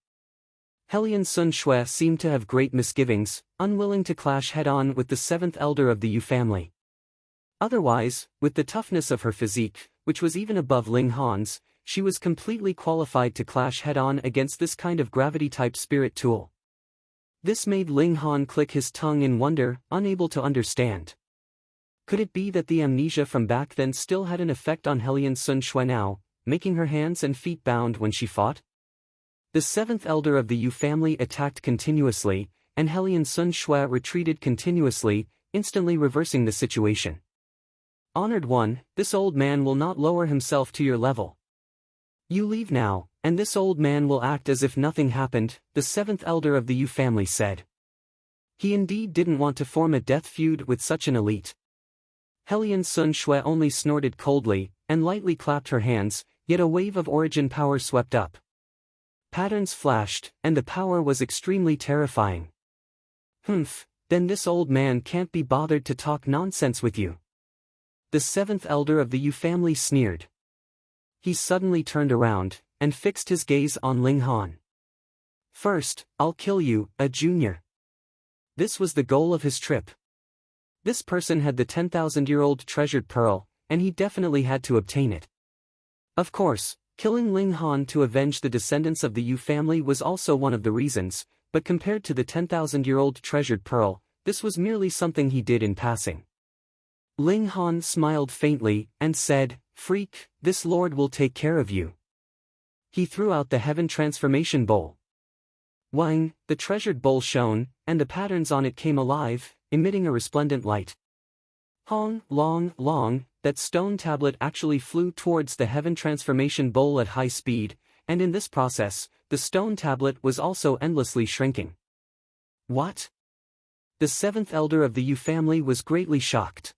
Hellion Sun Shui seemed to have great misgivings, unwilling to clash head-on with the seventh elder of the Yu family. Otherwise, with the toughness of her physique, which was even above Ling Han's, she was completely qualified to clash head-on against this kind of gravity-type spirit tool. This made Ling Han click his tongue in wonder, unable to understand. Could it be that the amnesia from back then still had an effect on Hellion Sun Shui now, making her hands and feet bound when she fought? The seventh elder of the Yu family attacked continuously, and Hellion Sun Shui retreated continuously, instantly reversing the situation. "Honored one, this old man will not lower himself to your level. You leave now, and this old man will act as if nothing happened," the seventh elder of the Yu family said. He indeed didn't want to form a death feud with such an elite. Hellion Sun Shui only snorted coldly, and lightly clapped her hands, yet a wave of origin power swept up. Patterns flashed, and the power was extremely terrifying. "Humph, then this old man can't be bothered to talk nonsense with you." The seventh elder of the Yu family sneered. He suddenly turned around, and fixed his gaze on Ling Han. "First, I'll kill you, a junior." This was the goal of his trip. This person had the 10,000-year-old treasured pearl, and he definitely had to obtain it. Of course, killing Ling Han to avenge the descendants of the Yu family was also one of the reasons, but compared to the 10,000-year-old treasured pearl, this was merely something he did in passing. Ling Han smiled faintly, and said, "Freak, this lord will take care of you." He threw out the heaven transformation bowl. Wang, the treasured bowl shone, and the patterns on it came alive, emitting a resplendent light. Hong, long, long, that stone tablet actually flew towards the heaven transformation bowl at high speed, and in this process, the stone tablet was also endlessly shrinking. What? The seventh elder of the Yu family was greatly shocked.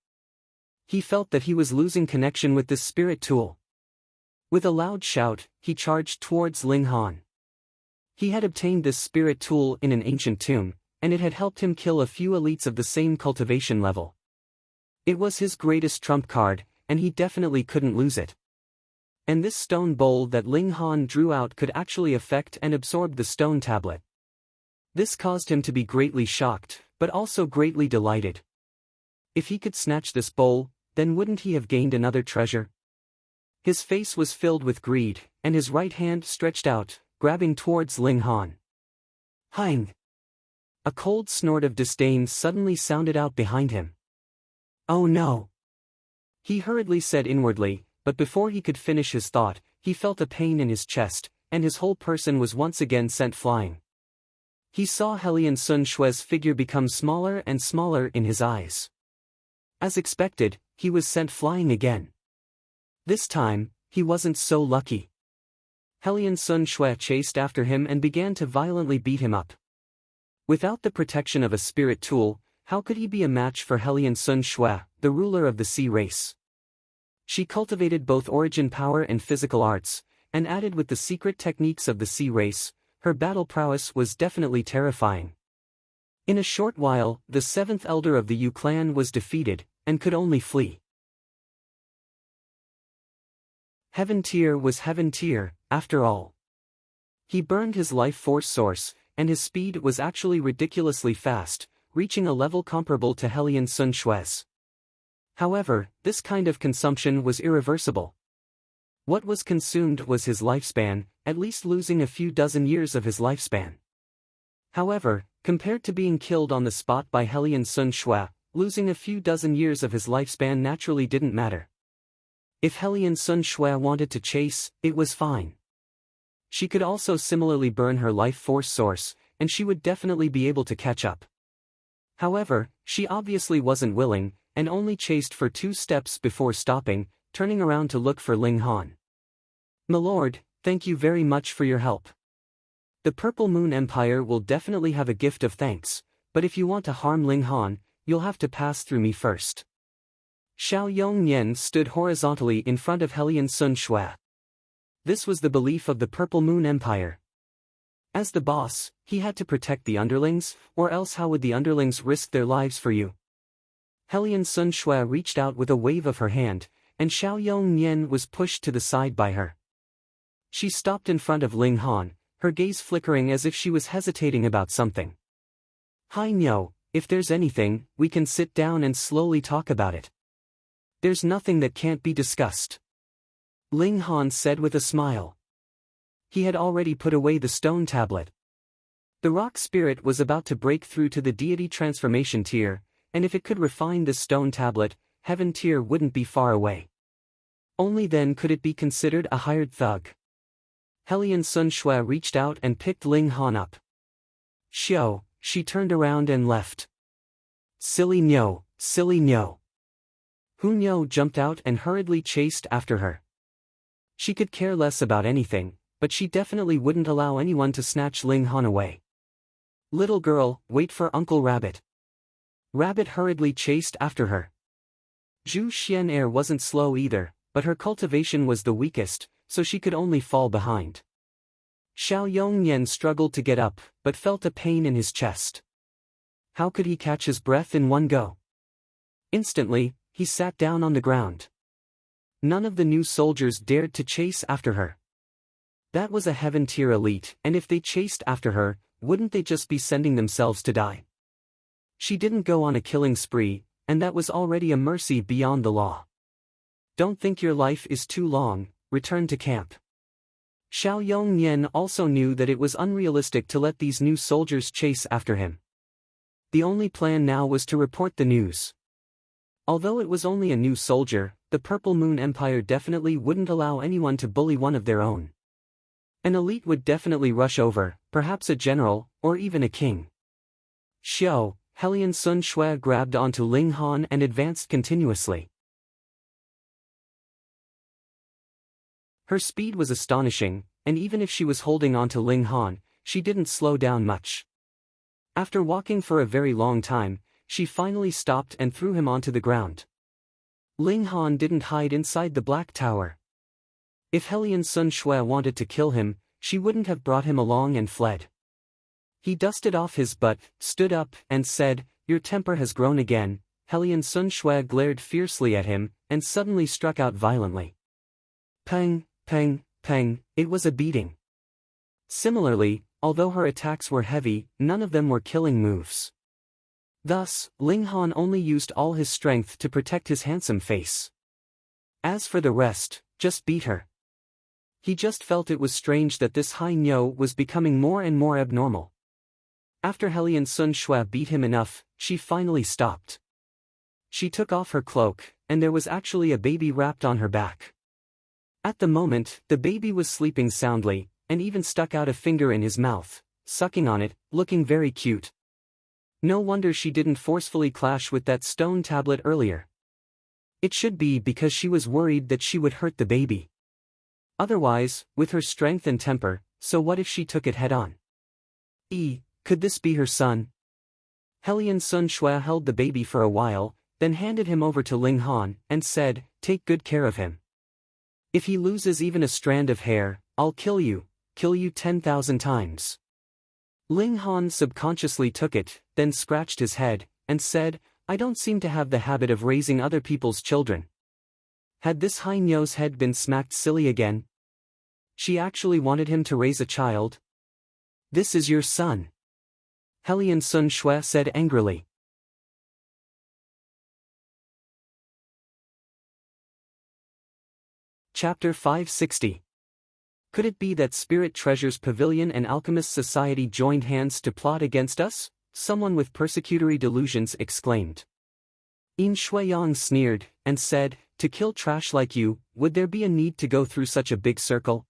He felt that he was losing connection with this spirit tool. With a loud shout, he charged towards Ling Han. He had obtained this spirit tool in an ancient tomb, and it had helped him kill a few elites of the same cultivation level. It was his greatest trump card, and he definitely couldn't lose it. And this stone bowl that Ling Han drew out could actually affect and absorb the stone tablet. This caused him to be greatly shocked, but also greatly delighted. If he could snatch this bowl, then wouldn't he have gained another treasure? His face was filled with greed, and his right hand stretched out, grabbing towards Ling Han. Hein! A cold snort of disdain suddenly sounded out behind him. Oh no! He hurriedly said inwardly, but before he could finish his thought, he felt a pain in his chest, and his whole person was once again sent flying. He saw Hellion Sun Xue's figure become smaller and smaller in his eyes. As expected, he was sent flying again. This time, he wasn't so lucky. Hellion Sun Xue chased after him and began to violently beat him up. Without the protection of a spirit tool, how could he be a match for Hellion Sun Xue, the ruler of the sea race? She cultivated both origin power and physical arts, and added with the secret techniques of the sea race, her battle prowess was definitely terrifying. In a short while, the seventh elder of the Yu clan was defeated, and could only flee. Heaven Tier was Heaven Tier, after all. He burned his life force source, and his speed was actually ridiculously fast, reaching a level comparable to Hellion Sun Xue's. However, this kind of consumption was irreversible. What was consumed was his lifespan, at least losing a few dozen years of his lifespan. However, compared to being killed on the spot by Hellion Sun Xue, losing a few dozen years of his lifespan naturally didn't matter. If Hellion Sun Xue wanted to chase, it was fine. She could also similarly burn her life force source, and she would definitely be able to catch up. However, she obviously wasn't willing, and only chased for 2 steps before stopping, turning around to look for Ling Han. "My lord, thank you very much for your help. The Purple Moon Empire will definitely have a gift of thanks, but if you want to harm Ling Han, you'll have to pass through me first." Xiao Yongnian stood horizontally in front of Hellion Sun Xue. This was the belief of the Purple Moon Empire. As the boss, he had to protect the underlings, or else how would the underlings risk their lives for you? Hellion Sun Xue reached out with a wave of her hand, and Xiao Yongnian was pushed to the side by her. She stopped in front of Ling Han, her gaze flickering as if she was hesitating about something. "Hai Niu, if there's anything, we can sit down and slowly talk about it. There's nothing that can't be discussed," Ling Han said with a smile. He had already put away the stone tablet. The rock spirit was about to break through to the deity transformation tier, and if it could refine this stone tablet, Heaven Tier wouldn't be far away. Only then could it be considered a hired thug. Hellion Sun Xue reached out and picked Ling Han up. "Xiao," she turned around and left. "Silly Niu, silly Niu." Hu Niu jumped out and hurriedly chased after her. She could care less about anything, but she definitely wouldn't allow anyone to snatch Ling Han away. "Little girl, wait for Uncle Rabbit." Rabbit hurriedly chased after her. Zhu Xian'er wasn't slow either, but her cultivation was the weakest, so she could only fall behind. Xiao Yongnian struggled to get up, but felt a pain in his chest. How could he catch his breath in one go? Instantly, he sat down on the ground. None of the new soldiers dared to chase after her. That was a Heaven Tier elite, and if they chased after her, wouldn't they just be sending themselves to die? She didn't go on a killing spree, and that was already a mercy beyond the law. "Don't think your life is too long, return to camp." Xiao Yongnian also knew that it was unrealistic to let these new soldiers chase after him. The only plan now was to report the news. Although it was only a new soldier, the Purple Moon Empire definitely wouldn't allow anyone to bully one of their own. An elite would definitely rush over, perhaps a general, or even a king. "Xiao," Hellion Sun Xue grabbed onto Ling Han and advanced continuously. Her speed was astonishing, and even if she was holding onto Ling Han, she didn't slow down much. After walking for a very long time, she finally stopped and threw him onto the ground. Ling Han didn't hide inside the Black Tower. If Hellion Sun Xue wanted to kill him, she wouldn't have brought him along and fled. He dusted off his butt, stood up, and said, "Your temper has grown again." Hellion Sun Xue glared fiercely at him, and suddenly struck out violently. Pang, pang, pang, it was a beating. Similarly, although her attacks were heavy, none of them were killing moves. Thus, Ling Han only used all his strength to protect his handsome face. As for the rest, just beat her. He just felt it was strange that this Hai Nyo was becoming more and more abnormal. After Helian Sun Shui beat him enough, she finally stopped. She took off her cloak, and there was actually a baby wrapped on her back. At the moment, the baby was sleeping soundly, and even stuck out a finger in his mouth, sucking on it, looking very cute. No wonder she didn't forcefully clash with that stone tablet earlier. It should be because she was worried that she would hurt the baby. Otherwise, with her strength and temper, so what if she took it head-on? Could this be her son? Helian Sun Shui held the baby for a while, then handed him over to Ling Han, and said, "Take good care of him. If he loses even a strand of hair, I'll kill you 10,000 times." Ling Han subconsciously took it, then scratched his head, and said, "I don't seem to have the habit of raising other people's children." Had this Hai Nyo's head been smacked silly again? She actually wanted him to raise a child? "This is your son," Helian Sun Shui said angrily. Chapter 560. Could it be that Spirit Treasures Pavilion and Alchemist Society joined hands to plot against us? Someone with persecutory delusions exclaimed. Yin Shuiyang sneered, and said, "To kill trash like you, would there be a need to go through such a big circle?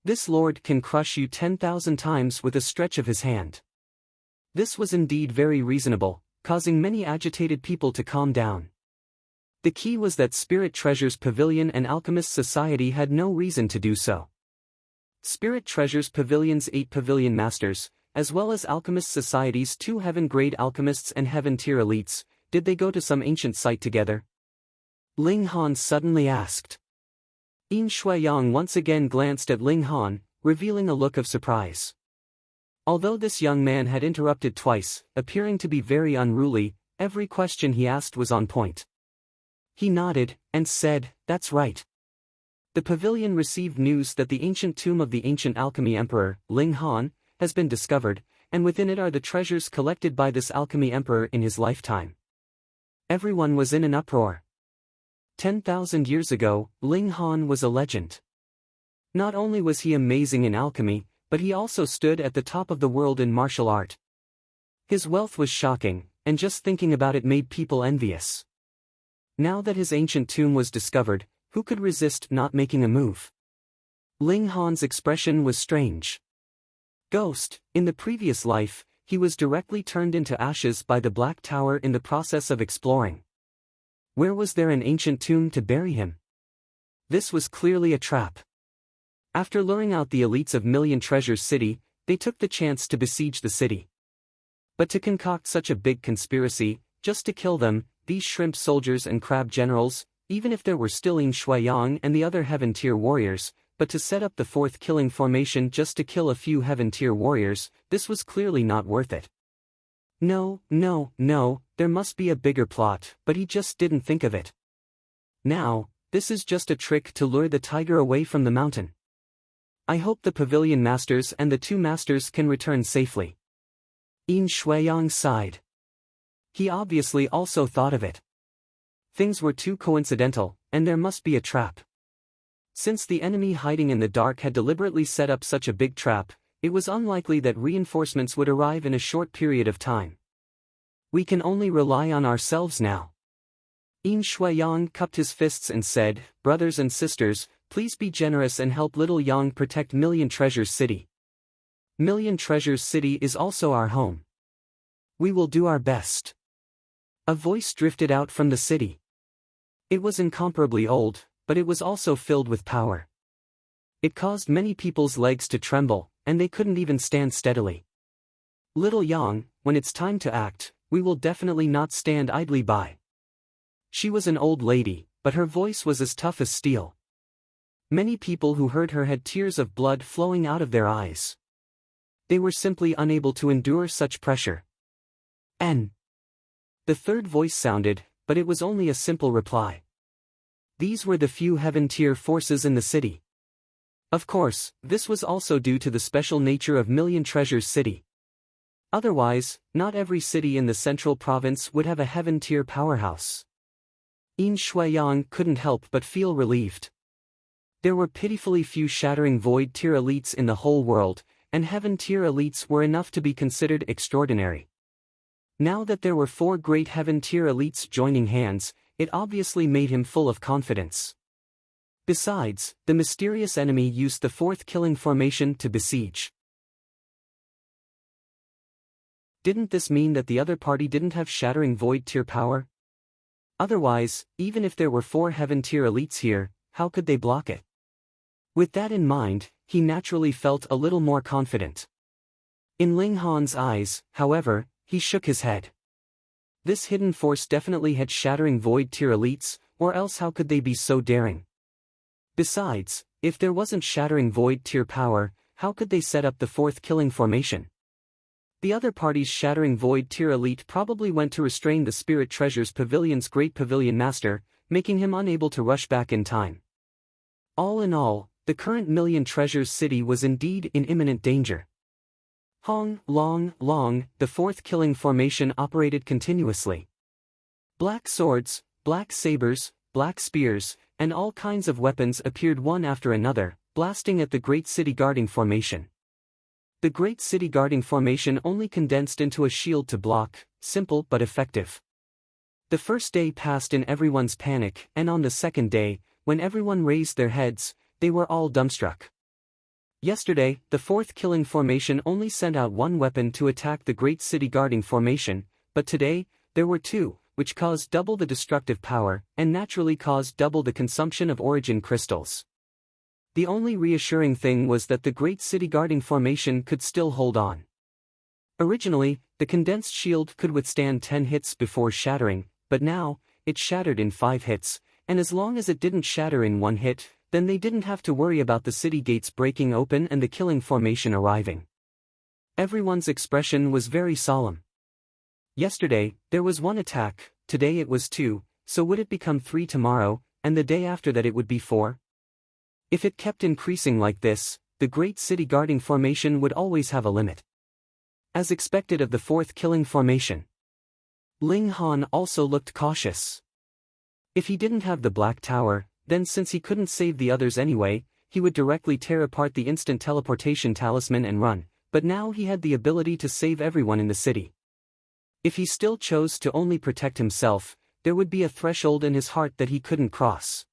This lord can crush you 10,000 times with a stretch of his hand." This was indeed very reasonable, causing many agitated people to calm down. The key was that Spirit Treasures Pavilion and Alchemist Society had no reason to do so. Spirit Treasures Pavilion's 8 pavilion masters, as well as Alchemist Society's 2 heaven-grade alchemists and heaven-tier elites, did they go to some ancient site together? Ling Han suddenly asked. Yin Shuiyang once again glanced at Ling Han, revealing a look of surprise. Although this young man had interrupted twice, appearing to be very unruly, every question he asked was on point. He nodded, and said, "That's right. The pavilion received news that the ancient tomb of the ancient alchemy emperor, Ling Han, has been discovered, and within it are the treasures collected by this alchemy emperor in his lifetime." Everyone was in an uproar. 10,000 years ago, Ling Han was a legend. Not only was he amazing in alchemy, but he also stood at the top of the world in martial art. His wealth was shocking, and just thinking about it made people envious. Now that his ancient tomb was discovered, who could resist not making a move? Ling Han's expression was strange. Ghost, in the previous life, he was directly turned into ashes by the Black Tower in the process of exploring. Where was there an ancient tomb to bury him? This was clearly a trap. After luring out the elites of Million Treasures City, they took the chance to besiege the city. But to concoct such a big conspiracy, just to kill them, these shrimp soldiers and crab generals, even if there were still Yin Shuiyang and the other heaven-tier warriors, but to set up the 4th killing formation just to kill a few heaven-tier warriors, this was clearly not worth it. No, there must be a bigger plot, but he just didn't think of it. Now, this is just a trick to lure the tiger away from the mountain. I hope the pavilion masters and the 2 masters can return safely. Yin Shuiyang sighed. He obviously also thought of it. Things were too coincidental, and there must be a trap. Since the enemy hiding in the dark had deliberately set up such a big trap, it was unlikely that reinforcements would arrive in a short period of time. We can only rely on ourselves now. Yin Shuiyang cupped his fists and said, "Brothers and sisters, please be generous and help little Yang protect Million Treasures City. Million Treasures City is also our home. We will do our best." A voice drifted out from the city. It was incomparably old, but it was also filled with power. It caused many people's legs to tremble, and they couldn't even stand steadily. "Little Yang, when it's time to act, we will definitely not stand idly by." She was an old lady, but her voice was as tough as steel. Many people who heard her had tears of blood flowing out of their eyes. They were simply unable to endure such pressure. "N." The third voice sounded, but it was only a simple reply. These were the few heaven-tier forces in the city. Of course, this was also due to the special nature of Million Treasures City. Otherwise, not every city in the central province would have a heaven-tier powerhouse. Yin Shuiyang couldn't help but feel relieved. There were pitifully few shattering void-tier elites in the whole world, and heaven-tier elites were enough to be considered extraordinary. Now that there were 4 great heaven-tier elites joining hands, it obviously made him full of confidence. Besides, the mysterious enemy used the 4th killing formation to besiege. Didn't this mean that the other party didn't have shattering void-tier power? Otherwise, even if there were 4 heaven-tier elites here, how could they block it? With that in mind, he naturally felt a little more confident. In Ling Han's eyes, however, he shook his head. This hidden force definitely had shattering void-tier elites, or else how could they be so daring? Besides, if there wasn't shattering void-tier power, how could they set up the 4th killing formation? The other party's shattering void-tier elite probably went to restrain the Spirit Treasures Pavilion's great pavilion master, making him unable to rush back in time. All in all, the current Million Treasures city was indeed in imminent danger. Hong, Long, the 4th killing formation operated continuously. Black swords, black sabers, black spears, and all kinds of weapons appeared one after another, blasting at the Great City Guarding Formation. The Great City Guarding Formation only condensed into a shield to block, simple but effective. The first day passed in everyone's panic, and on the second day, when everyone raised their heads, they were all dumbstruck. Yesterday, the 4th killing formation only sent out 1 weapon to attack the Great City Guarding Formation, but today, there were 2, which caused double the destructive power, and naturally caused double the consumption of origin crystals. The only reassuring thing was that the Great City Guarding Formation could still hold on. Originally, the condensed shield could withstand 10 hits before shattering, but now, it shattered in 5 hits, and as long as it didn't shatter in 1 hit, then they didn't have to worry about the city gates breaking open and the killing formation arriving. Everyone's expression was very solemn. Yesterday, there was 1 attack, today it was 2, so would it become 3 tomorrow, and the day after that it would be 4? If it kept increasing like this, the Great City Guarding Formation would always have a limit. As expected of the 4th killing formation, Ling Han also looked cautious. If he didn't have the Black Tower, then since he couldn't save the others anyway, he would directly tear apart the instant teleportation talisman and run, but now he had the ability to save everyone in the city. If he still chose to only protect himself, there would be a threshold in his heart that he couldn't cross.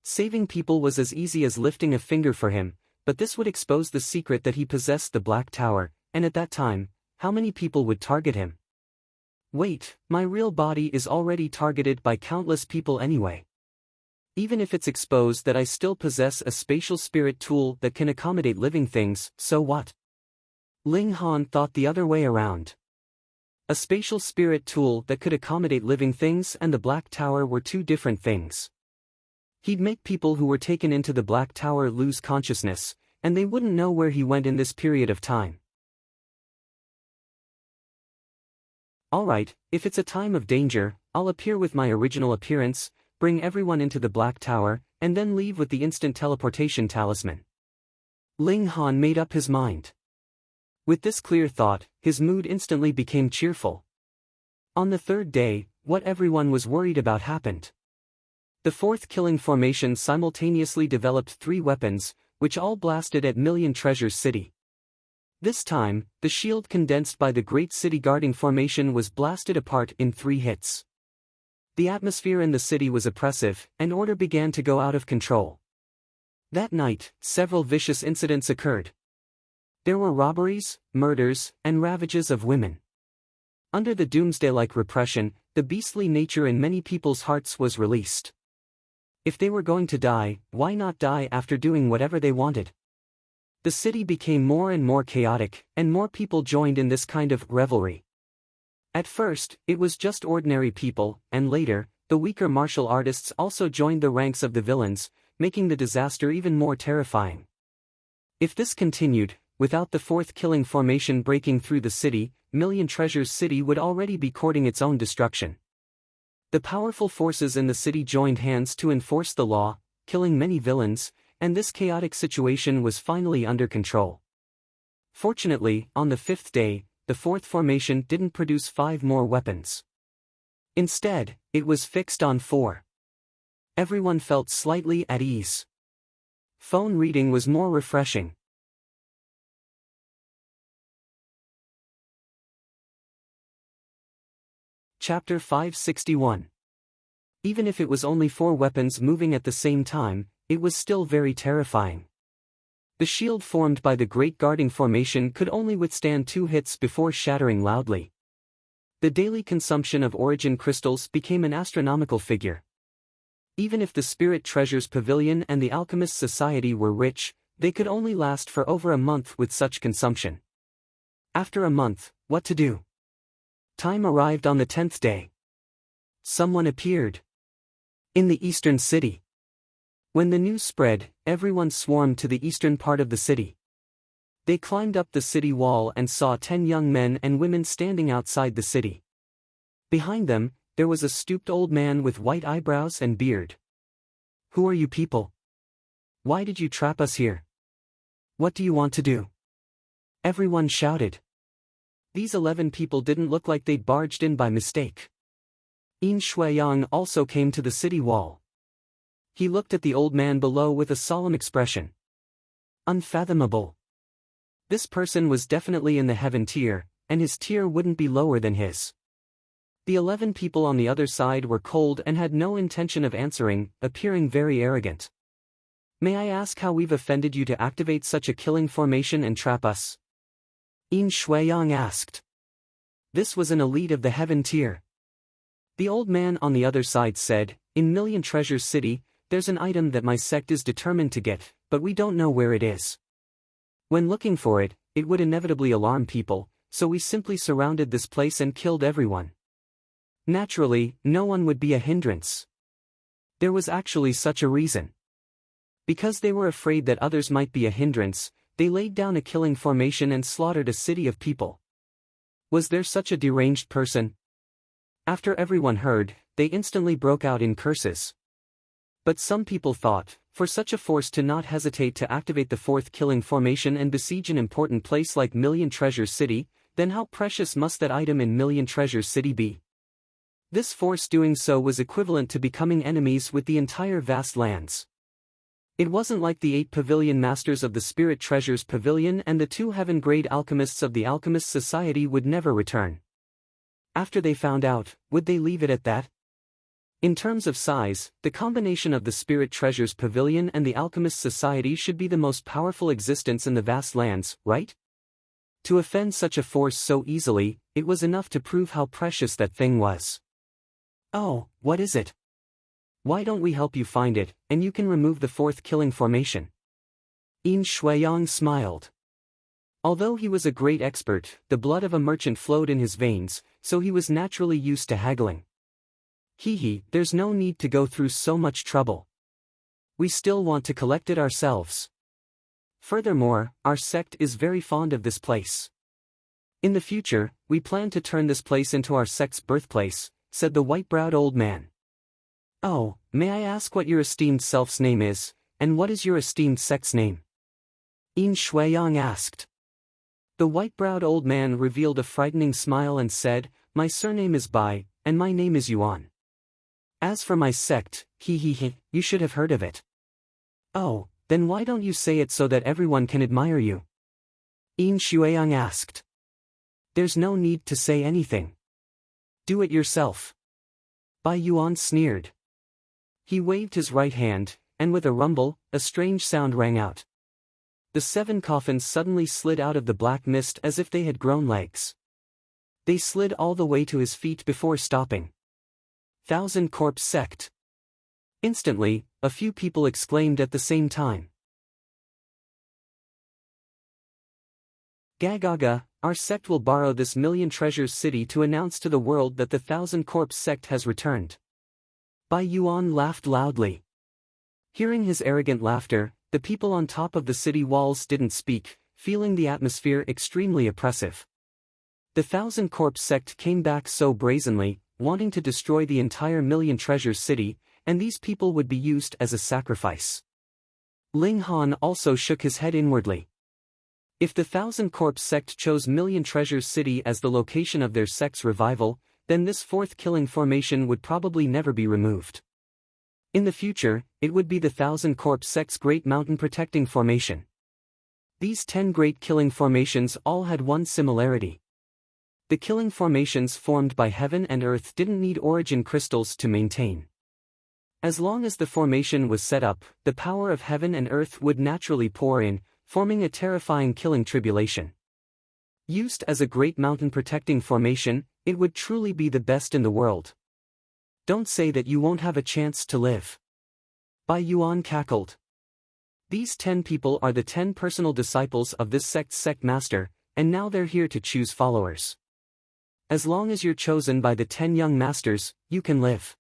Saving people was as easy as lifting a finger for him, but this would expose the secret that he possessed the Black Tower, and at that time, how many people would target him? Wait, my real body is already targeted by countless people anyway. Even if it's exposed that I still possess a spatial spirit tool that can accommodate living things, so what? Ling Han thought the other way around. A spatial spirit tool that could accommodate living things and the Black Tower were 2 different things. He'd make people who were taken into the Black Tower lose consciousness, and they wouldn't know where he went in this period of time. Alright, if it's a time of danger, I'll appear with my original appearance, bring everyone into the Black Tower, and then leave with the instant teleportation talisman. Ling Han made up his mind. With this clear thought, his mood instantly became cheerful. On the 3rd day, what everyone was worried about happened. The 4th killing formation simultaneously developed 3 weapons, which all blasted at Million Treasures City. This time, the shield condensed by the Great City Guarding Formation was blasted apart in 3 hits. The atmosphere in the city was oppressive, and order began to go out of control. That night, several vicious incidents occurred. There were robberies, murders, and ravages of women. Under the doomsday-like repression, the beastly nature in many people's hearts was released. If they were going to die, why not die after doing whatever they wanted? The city became more and more chaotic, and more people joined in this kind of revelry. At first, it was just ordinary people, and later, the weaker martial artists also joined the ranks of the villains, making the disaster even more terrifying. If this continued, without the 4th killing formation breaking through the city, Million Treasures City would already be courting its own destruction. The powerful forces in the city joined hands to enforce the law, killing many villains, and this chaotic situation was finally under control. Fortunately, on the 5th day, the 4th formation didn't produce 5 more weapons. Instead, it was fixed on 4. Everyone felt slightly at ease. Phone reading was more refreshing. Chapter 561. Even if it was only 4 weapons moving at the same time, it was still very terrifying. The shield formed by the Great Guarding Formation could only withstand 2 hits before shattering loudly. The daily consumption of origin crystals became an astronomical figure. Even if the Spirit Treasures Pavilion and the Alchemist Society were rich, they could only last for over a month with such consumption. After a month, what to do? Time arrived on the 10th day. Someone appeared in the eastern city. When the news spread, everyone swarmed to the eastern part of the city. They climbed up the city wall and saw 10 young men and women standing outside the city. Behind them, there was a stooped old man with white eyebrows and beard. "Who are you people? Why did you trap us here? What do you want to do?" Everyone shouted. These 11 people didn't look like they'd barged in by mistake. Yin Shuiyang also came to the city wall. He looked at the old man below with a solemn expression. Unfathomable. This person was definitely in the heaven tier, and his tier wouldn't be lower than his. The 11 people on the other side were cold and had no intention of answering, appearing very arrogant. "May I ask how we've offended you to activate such a killing formation and trap us?" Yin Shuiyang asked. This was an elite of the heaven tier. The old man on the other side said, "In Million Treasures City, there's an item that my sect is determined to get, but we don't know where it is. When looking for it, it would inevitably alarm people, so we simply surrounded this place and killed everyone. Naturally, no one would be a hindrance. There was actually such a reason. Because they were afraid that others might be a hindrance, they laid down a killing formation and slaughtered a city of people. Was there such a deranged person?" After everyone heard, they instantly broke out in curses. But some people thought, for such a force to not hesitate to activate the 4th killing formation and besiege an important place like Million Treasures City, then how precious must that item in Million Treasures City be? This force doing so was equivalent to becoming enemies with the entire vast lands. It wasn't like the 8 pavilion masters of the Spirit Treasures Pavilion and the 2 heaven-grade alchemists of the Alchemist Society would never return. After they found out, would they leave it at that? In terms of size, the combination of the Spirit Treasures Pavilion and the Alchemist Society should be the most powerful existence in the vast lands, right? To offend such a force so easily, it was enough to prove how precious that thing was. "Oh, what is it? Why don't we help you find it, and you can remove the 4th killing formation?" Yin Shuiyang smiled. Although he was a great expert, the blood of a merchant flowed in his veins, so he was naturally used to haggling. There's no need to go through so much trouble. We still want to collect it ourselves. Furthermore, our sect is very fond of this place. In the future, we plan to turn this place into our sect's birthplace," said the white-browed old man. "Oh, may I ask what your esteemed self's name is, and what is your esteemed sect's name?" Yin Shuiyang asked. The white-browed old man revealed a frightening smile and said, "My surname is Bai, and my name is Yuan. As for my sect, you should have heard of it." "Oh, then why don't you say it so that everyone can admire you?" Yin Shuiyang asked. "There's no need to say anything. Do it yourself." Bai Yuan sneered. He waved his right hand, and with a rumble, a strange sound rang out. The 7 coffins suddenly slid out of the black mist as if they had grown legs. They slid all the way to his feet before stopping. "Thousand Corpse Sect." Instantly, a few people exclaimed at the same time. "Gagaga, our sect will borrow this Million Treasures City to announce to the world that the Thousand Corpse Sect has returned." Bai Yuan laughed loudly. Hearing his arrogant laughter, the people on top of the city walls didn't speak, feeling the atmosphere extremely oppressive. The Thousand Corpse Sect came back so brazenly, wanting to destroy the entire Million Treasures City, and these people would be used as a sacrifice. Ling Han also shook his head inwardly. If the Thousand Corpse sect chose Million Treasures City as the location of their sect's revival, then this fourth killing formation would probably never be removed. In the future, it would be the Thousand Corpse sect's Great Mountain Protecting Formation. These 10 great killing formations all had one similarity. The killing formations formed by heaven and earth didn't need origin crystals to maintain. As long as the formation was set up, the power of heaven and earth would naturally pour in, forming a terrifying killing tribulation. Used as a great mountain protecting formation, it would truly be the best in the world. Don't say that you won't have a chance to live. Bai Yuan cackled. These 10 people are the 10 personal disciples of this sect's sect master, and now they're here to choose followers. As long as you're chosen by the 10 young masters, you can live.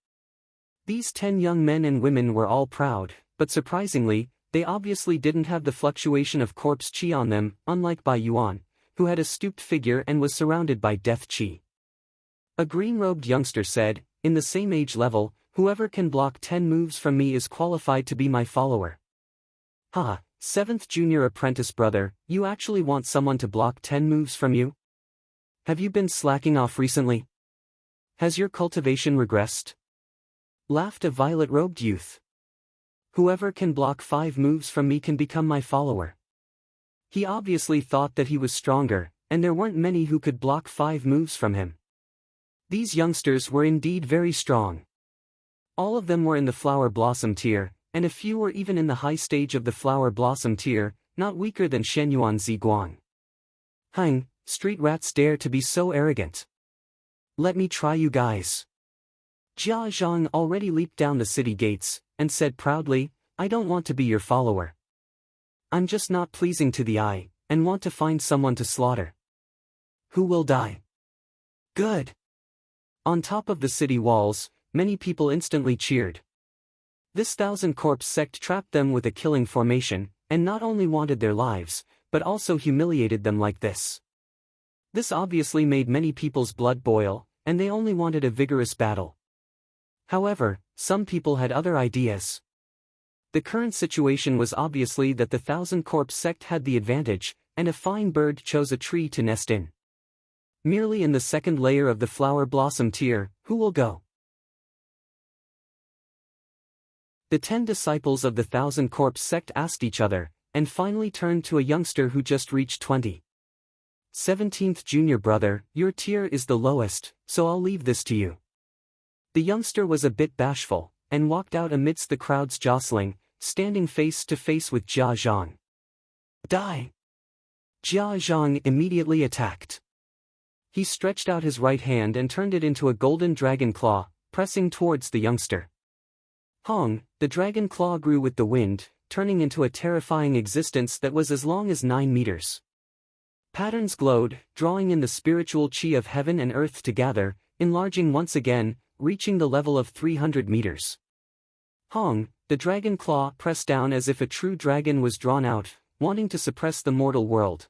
These 10 young men and women were all proud, but surprisingly, they obviously didn't have the fluctuation of corpse chi on them, unlike Bai Yuan, who had a stooped figure and was surrounded by death chi. A green-robed youngster said, in the same age level, whoever can block 10 moves from me is qualified to be my follower. Ha, 7th junior apprentice brother, you actually want someone to block 10 moves from you? Have you been slacking off recently? Has your cultivation regressed? Laughed a violet-robed youth. Whoever can block 5 moves from me can become my follower. He obviously thought that he was stronger, and there weren't many who could block 5 moves from him. These youngsters were indeed very strong. All of them were in the flower blossom tier, and a few were even in the high stage of the flower blossom tier, not weaker than Shenyuan Ziguang. Hang, street rats dare to be so arrogant. Let me try you guys. Jia Zhang already leaped down the city gates, and said proudly, I don't want to be your follower. I'm just not pleasing to the eye, and want to find someone to slaughter. Who will die? Good. On top of the city walls, many people instantly cheered. This Thousand Corpse sect trapped them with a killing formation, and not only wanted their lives, but also humiliated them like this. This obviously made many people's blood boil, and they only wanted a vigorous battle. However, some people had other ideas. The current situation was obviously that the Thousand Corpse sect had the advantage, and a fine bird chose a tree to nest in. Merely in the second layer of the flower blossom tier, who will go? The 10 disciples of the Thousand Corpse sect asked each other, and finally turned to a youngster who just reached 20. 17th junior brother, your tier is the lowest, so I'll leave this to you. The youngster was a bit bashful, and walked out amidst the crowd's jostling, standing face to face with Jia Zhang. Die! Jia Zhang immediately attacked. He stretched out his right hand and turned it into a golden dragon claw, pressing towards the youngster. Hong, the dragon claw grew with the wind, turning into a terrifying existence that was as long as 9 meters. Patterns glowed, drawing in the spiritual chi of heaven and earth together, enlarging once again, reaching the level of 300 meters. Hong, the dragon claw pressed down as if a true dragon was drawn out, wanting to suppress the mortal world.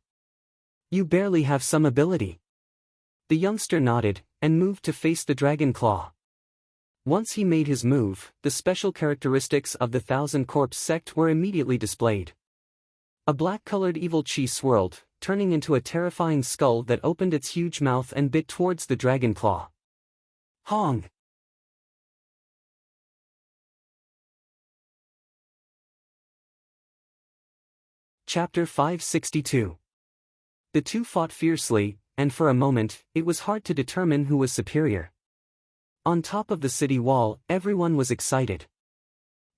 You barely have some ability. The youngster nodded, and moved to face the dragon claw. Once he made his move, the special characteristics of the Thousand Corpse sect were immediately displayed. A black-colored evil chi swirled, turning into a terrifying skull that opened its huge mouth and bit towards the dragon claw. Hong! Chapter 562. The two fought fiercely, and for a moment, it was hard to determine who was superior. On top of the city wall, everyone was excited.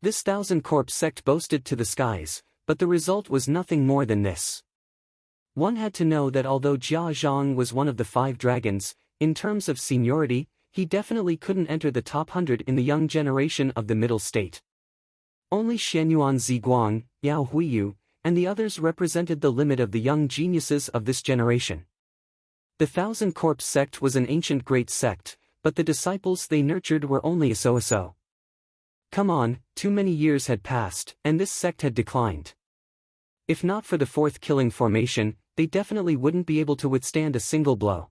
This Thousand Corpse sect boasted to the skies, but the result was nothing more than this. One had to know that although Jia Zhang was one of the 5 dragons, in terms of seniority, he definitely couldn't enter the top 100 in the young generation of the middle state. Only Shenyuan Ziguang, Yao Huiyu, and the others represented the limit of the young geniuses of this generation. The Thousand Corpse sect was an ancient great sect, but the disciples they nurtured were only a so-so. Come on, too many years had passed, and this sect had declined. If not for the 4th killing formation, they definitely wouldn't be able to withstand a single blow.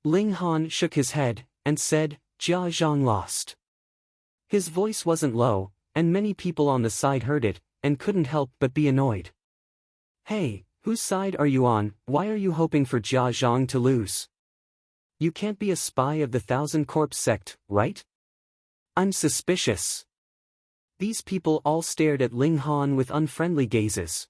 Ling Han shook his head, and said, Jia Zhang lost. His voice wasn't low, and many people on the side heard it, and couldn't help but be annoyed. Hey, whose side are you on? Why are you hoping for Jia Zhang to lose? You can't be a spy of the Thousand Corpse sect, right? I'm suspicious. These people all stared at Ling Han with unfriendly gazes.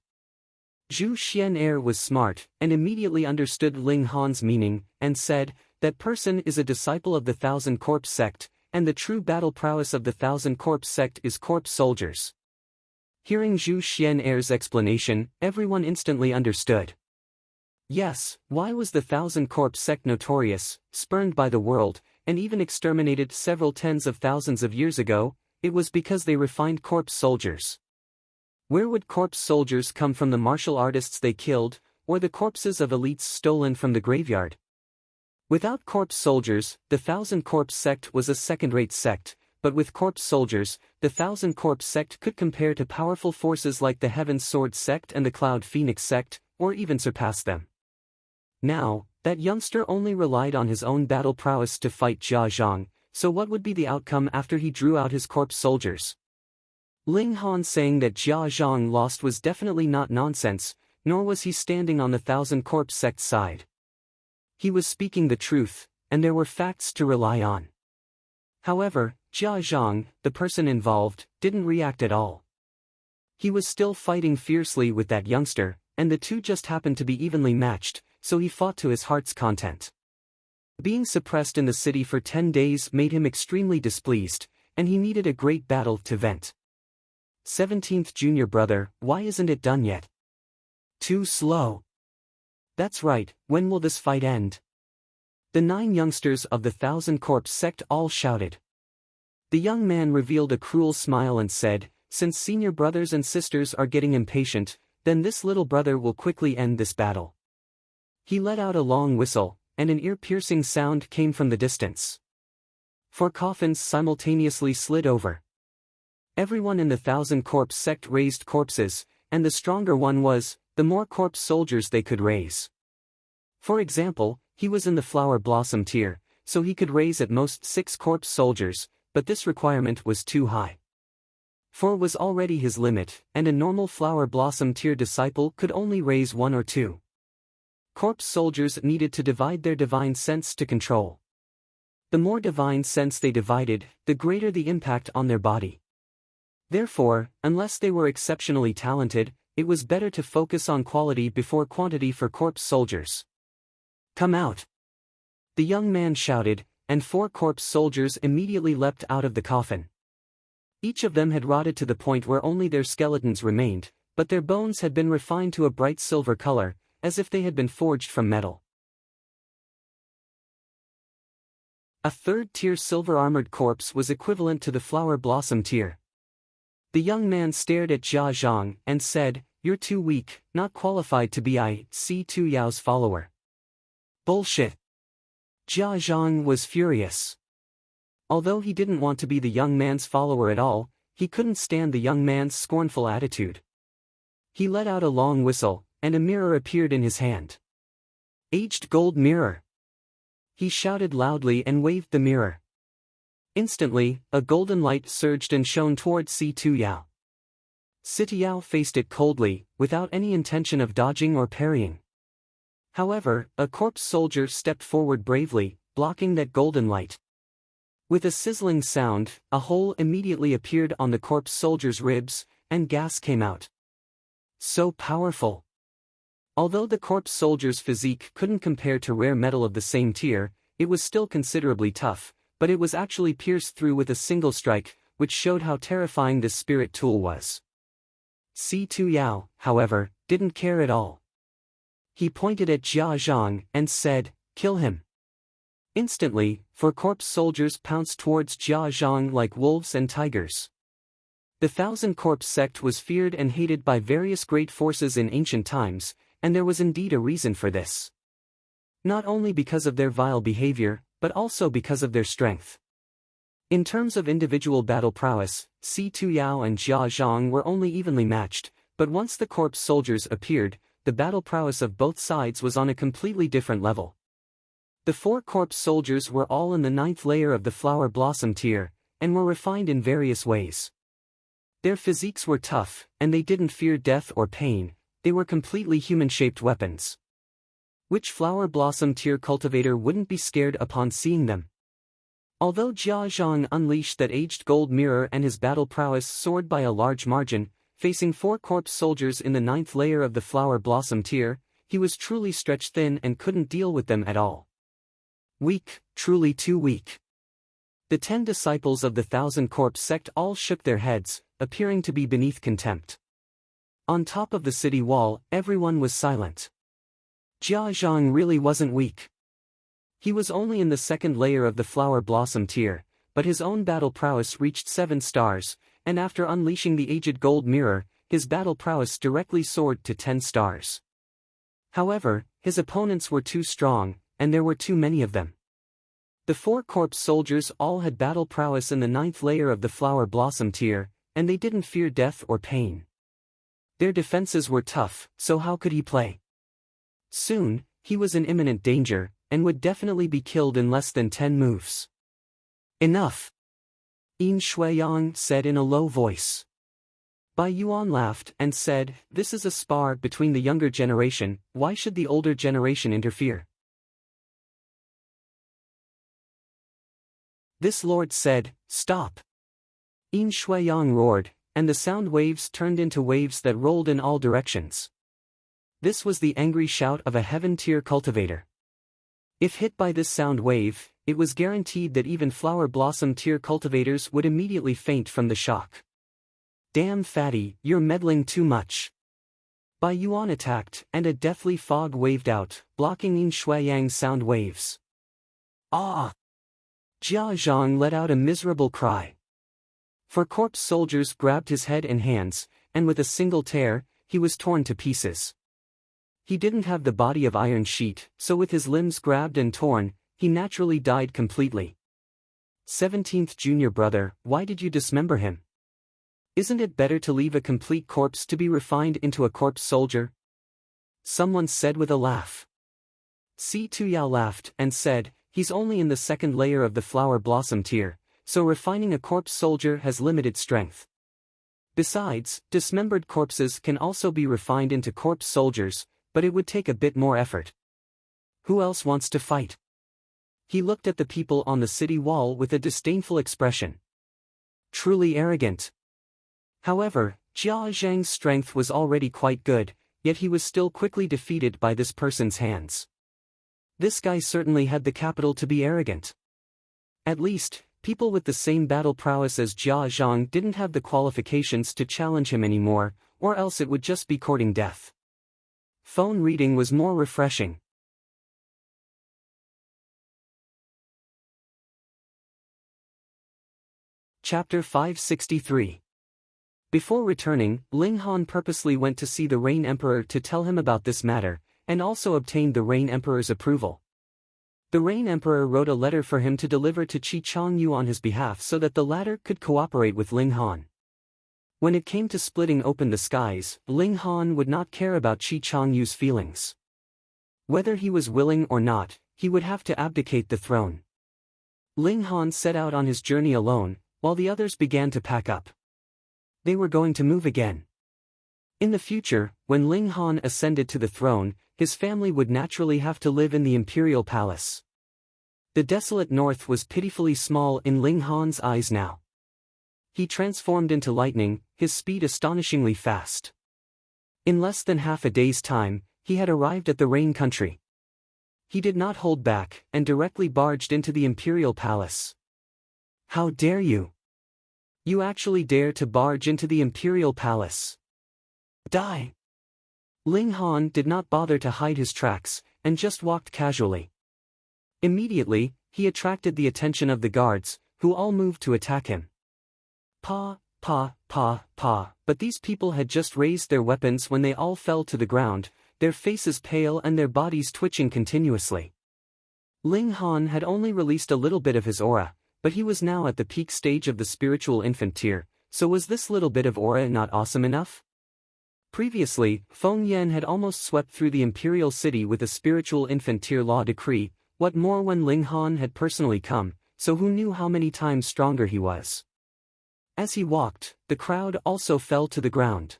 Zhu Xian'er was smart, and immediately understood Ling Han's meaning, and said, that person is a disciple of the Thousand Corpse sect, and the true battle prowess of the Thousand Corpse sect is corpse soldiers. Hearing Zhu Xian'er's explanation, everyone instantly understood. Yes, why was the Thousand Corpse sect notorious, spurned by the world, and even exterminated several tens of thousands of years ago? It was because they refined corpse soldiers. Where would corpse soldiers come from? The martial artists they killed, or the corpses of elites stolen from the graveyard? Without corpse soldiers, the Thousand Corpse sect was a second-rate sect, but with corpse soldiers, the Thousand Corpse sect could compare to powerful forces like the Heaven Sword sect and the Cloud Phoenix sect, or even surpass them. Now, that youngster only relied on his own battle prowess to fight Jia Zhang, so what would be the outcome after he drew out his corpse soldiers? Ling Han saying that Jia Zhang lost was definitely not nonsense, nor was he standing on the Thousand Corpse sect side. He was speaking the truth, and there were facts to rely on. However, Jia Zhang, the person involved, didn't react at all. He was still fighting fiercely with that youngster, and the two just happened to be evenly matched, so he fought to his heart's content. Being suppressed in the city for 10 days made him extremely displeased, and he needed a great battle to vent. 17th Junior Brother, why isn't it done yet? Too slow. That's right, when will this fight end? The 9 youngsters of the Thousand Corpse sect all shouted. The young man revealed a cruel smile and said, since senior brothers and sisters are getting impatient, then this little brother will quickly end this battle. He let out a long whistle, and an ear-piercing sound came from the distance. 4 coffins simultaneously slid over. Everyone in the Thousand Corpse sect raised corpses, and the stronger one was, the more corpse soldiers they could raise. For example, he was in the Flower Blossom tier, so he could raise at most 6 corpse soldiers, but this requirement was too high. 4 was already his limit, and a normal Flower Blossom tier disciple could only raise 1 or 2. Corpse soldiers needed to divide their divine sense to control. The more divine sense they divided, the greater the impact on their body. Therefore, unless they were exceptionally talented, it was better to focus on quality before quantity for corpse soldiers. Come out! The young man shouted, and 4 corpse soldiers immediately leapt out of the coffin. Each of them had rotted to the point where only their skeletons remained, but their bones had been refined to a bright silver color, as if they had been forged from metal. A 3rd-tier silver-armored corpse was equivalent to the Flower Blossom tier. The young man stared at Jia Zhang and said, you're too weak, not qualified to be I.C. Tu Yao's follower. Bullshit. Jia Zhang was furious. Although he didn't want to be the young man's follower at all, he couldn't stand the young man's scornful attitude. He let out a long whistle, and a mirror appeared in his hand. Aged gold mirror. He shouted loudly and waved the mirror. Instantly, a golden light surged and shone toward Si Tu Yao. Si Tu Yao faced it coldly, without any intention of dodging or parrying. However, a corpse soldier stepped forward bravely, blocking that golden light. With a sizzling sound, a hole immediately appeared on the corpse soldier's ribs, and gas came out. So powerful. Although the corpse soldier's physique couldn't compare to rare metal of the same tier, it was still considerably tough, but it was actually pierced through with a single strike, which showed how terrifying this spirit tool was. Si Tu Yao, however, didn't care at all. He pointed at Jia Zhang and said, kill him. Instantly, 4 corpse soldiers pounced towards Jia Zhang like wolves and tigers. The Thousand Corpse sect was feared and hated by various great forces in ancient times, and there was indeed a reason for this. Not only because of their vile behavior, but also because of their strength. In terms of individual battle prowess, Si Tu Yao and Jia Zhang were only evenly matched, but once the corpse soldiers appeared, the battle prowess of both sides was on a completely different level. The 4 corpse soldiers were all in the 9th layer of the Flower Blossom tier, and were refined in various ways. Their physiques were tough, and they didn't fear death or pain. They were completely human-shaped weapons. Which flower blossom tier cultivator wouldn't be scared upon seeing them? Although Jia Zhang unleashed that aged gold mirror and his battle prowess soared by a large margin, facing 4 corpse soldiers in the 9th layer of the flower blossom tier, he was truly stretched thin and couldn't deal with them at all. Weak, truly too weak. The 10 disciples of the 1,000 corpse sect all shook their heads, appearing to be beneath contempt. On top of the city wall, everyone was silent. Jia Zhang really wasn't weak. He was only in the 2nd layer of the flower blossom tier, but his own battle prowess reached 7 stars, and after unleashing the aged gold mirror, his battle prowess directly soared to 10 stars. However, his opponents were too strong, and there were too many of them. The 4 corpse soldiers all had battle prowess in the 9th layer of the flower blossom tier, and they didn't fear death or pain. Their defenses were tough, so how could he play? Soon, he was in imminent danger, and would definitely be killed in less than 10 moves. Enough! Yin Shuiyang said in a low voice. Bai Yuan laughed and said, "This is a spar between the younger generation, why should the older generation interfere?" This lord said, "Stop!" Yin Shuiyang roared, and the sound waves turned into waves that rolled in all directions. This was the angry shout of a heaven-tier cultivator. If hit by this sound wave, it was guaranteed that even flower blossom tier cultivators would immediately faint from the shock. "Damn fatty, you're meddling too much." Bai Yuan attacked, and a deathly fog waved out, blocking Yin Shuiyang's sound waves. "Ah!" Jia Zhang let out a miserable cry. 4 corpse soldiers grabbed his head and hands, and with a single tear, he was torn to pieces. He didn't have the body of Iron Sheet, so with his limbs grabbed and torn, he naturally died completely. 17th junior brother, why did you dismember him? Isn't it better to leave a complete corpse to be refined into a corpse soldier? Someone said with a laugh. Si Tuyao laughed and said, he's only in the 2nd layer of the flower blossom tier, so refining a corpse soldier has limited strength. Besides, dismembered corpses can also be refined into corpse soldiers, but it would take a bit more effort. Who else wants to fight? He looked at the people on the city wall with a disdainful expression. Truly arrogant. However, Jia Zhang's strength was already quite good, yet he was still quickly defeated by this person's hands. This guy certainly had the capital to be arrogant. At least, people with the same battle prowess as Jia Zhang didn't have the qualifications to challenge him anymore, or else it would just be courting death. Phone reading was more refreshing. Chapter 563. Before returning, Ling Han purposely went to see the Rain Emperor to tell him about this matter, and also obtained the Rain Emperor's approval. The Rain Emperor wrote a letter for him to deliver to Qi Changyu on his behalf so that the latter could cooperate with Ling Han. When it came to splitting open the skies, Ling Han would not care about Qi Changyu's feelings. Whether he was willing or not, he would have to abdicate the throne. Ling Han set out on his journey alone, while the others began to pack up. They were going to move again. In the future, when Ling Han ascended to the throne, his family would naturally have to live in the imperial palace. The desolate north was pitifully small in Ling Han's eyes now. He transformed into lightning, his speed astonishingly fast. In less than half a day's time, he had arrived at the Rain country. He did not hold back, and directly barged into the imperial palace. How dare you? You actually dare to barge into the imperial palace? Die! Ling Han did not bother to hide his tracks, and just walked casually. Immediately, he attracted the attention of the guards, who all moved to attack him. Pa, but these people had just raised their weapons when they all fell to the ground, their faces pale and their bodies twitching continuously. Ling Han had only released a little bit of his aura, but he was now at the peak stage of the spiritual infant tier, so was this little bit of aura not awesome enough? Previously, Feng Yan had almost swept through the imperial city with a spiritual infant tier law decree, what more when Ling Han had personally come, so who knew how many times stronger he was. As he walked, the crowd also fell to the ground.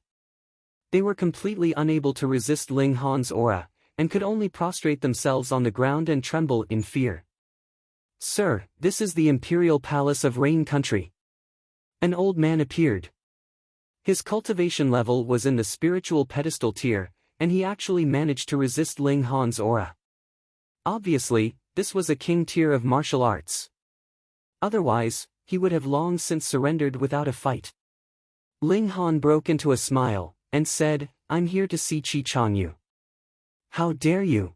They were completely unable to resist Ling Han's aura, and could only prostrate themselves on the ground and tremble in fear. "Sir, this is the Imperial Palace of Rain Country." An old man appeared. His cultivation level was in the spiritual pedestal tier, and he actually managed to resist Ling Han's aura. Obviously, this was a king tier of martial arts. Otherwise, he would have long since surrendered without a fight. Ling Han broke into a smile, and said, "I'm here to see Qi Changyu." "How dare you?"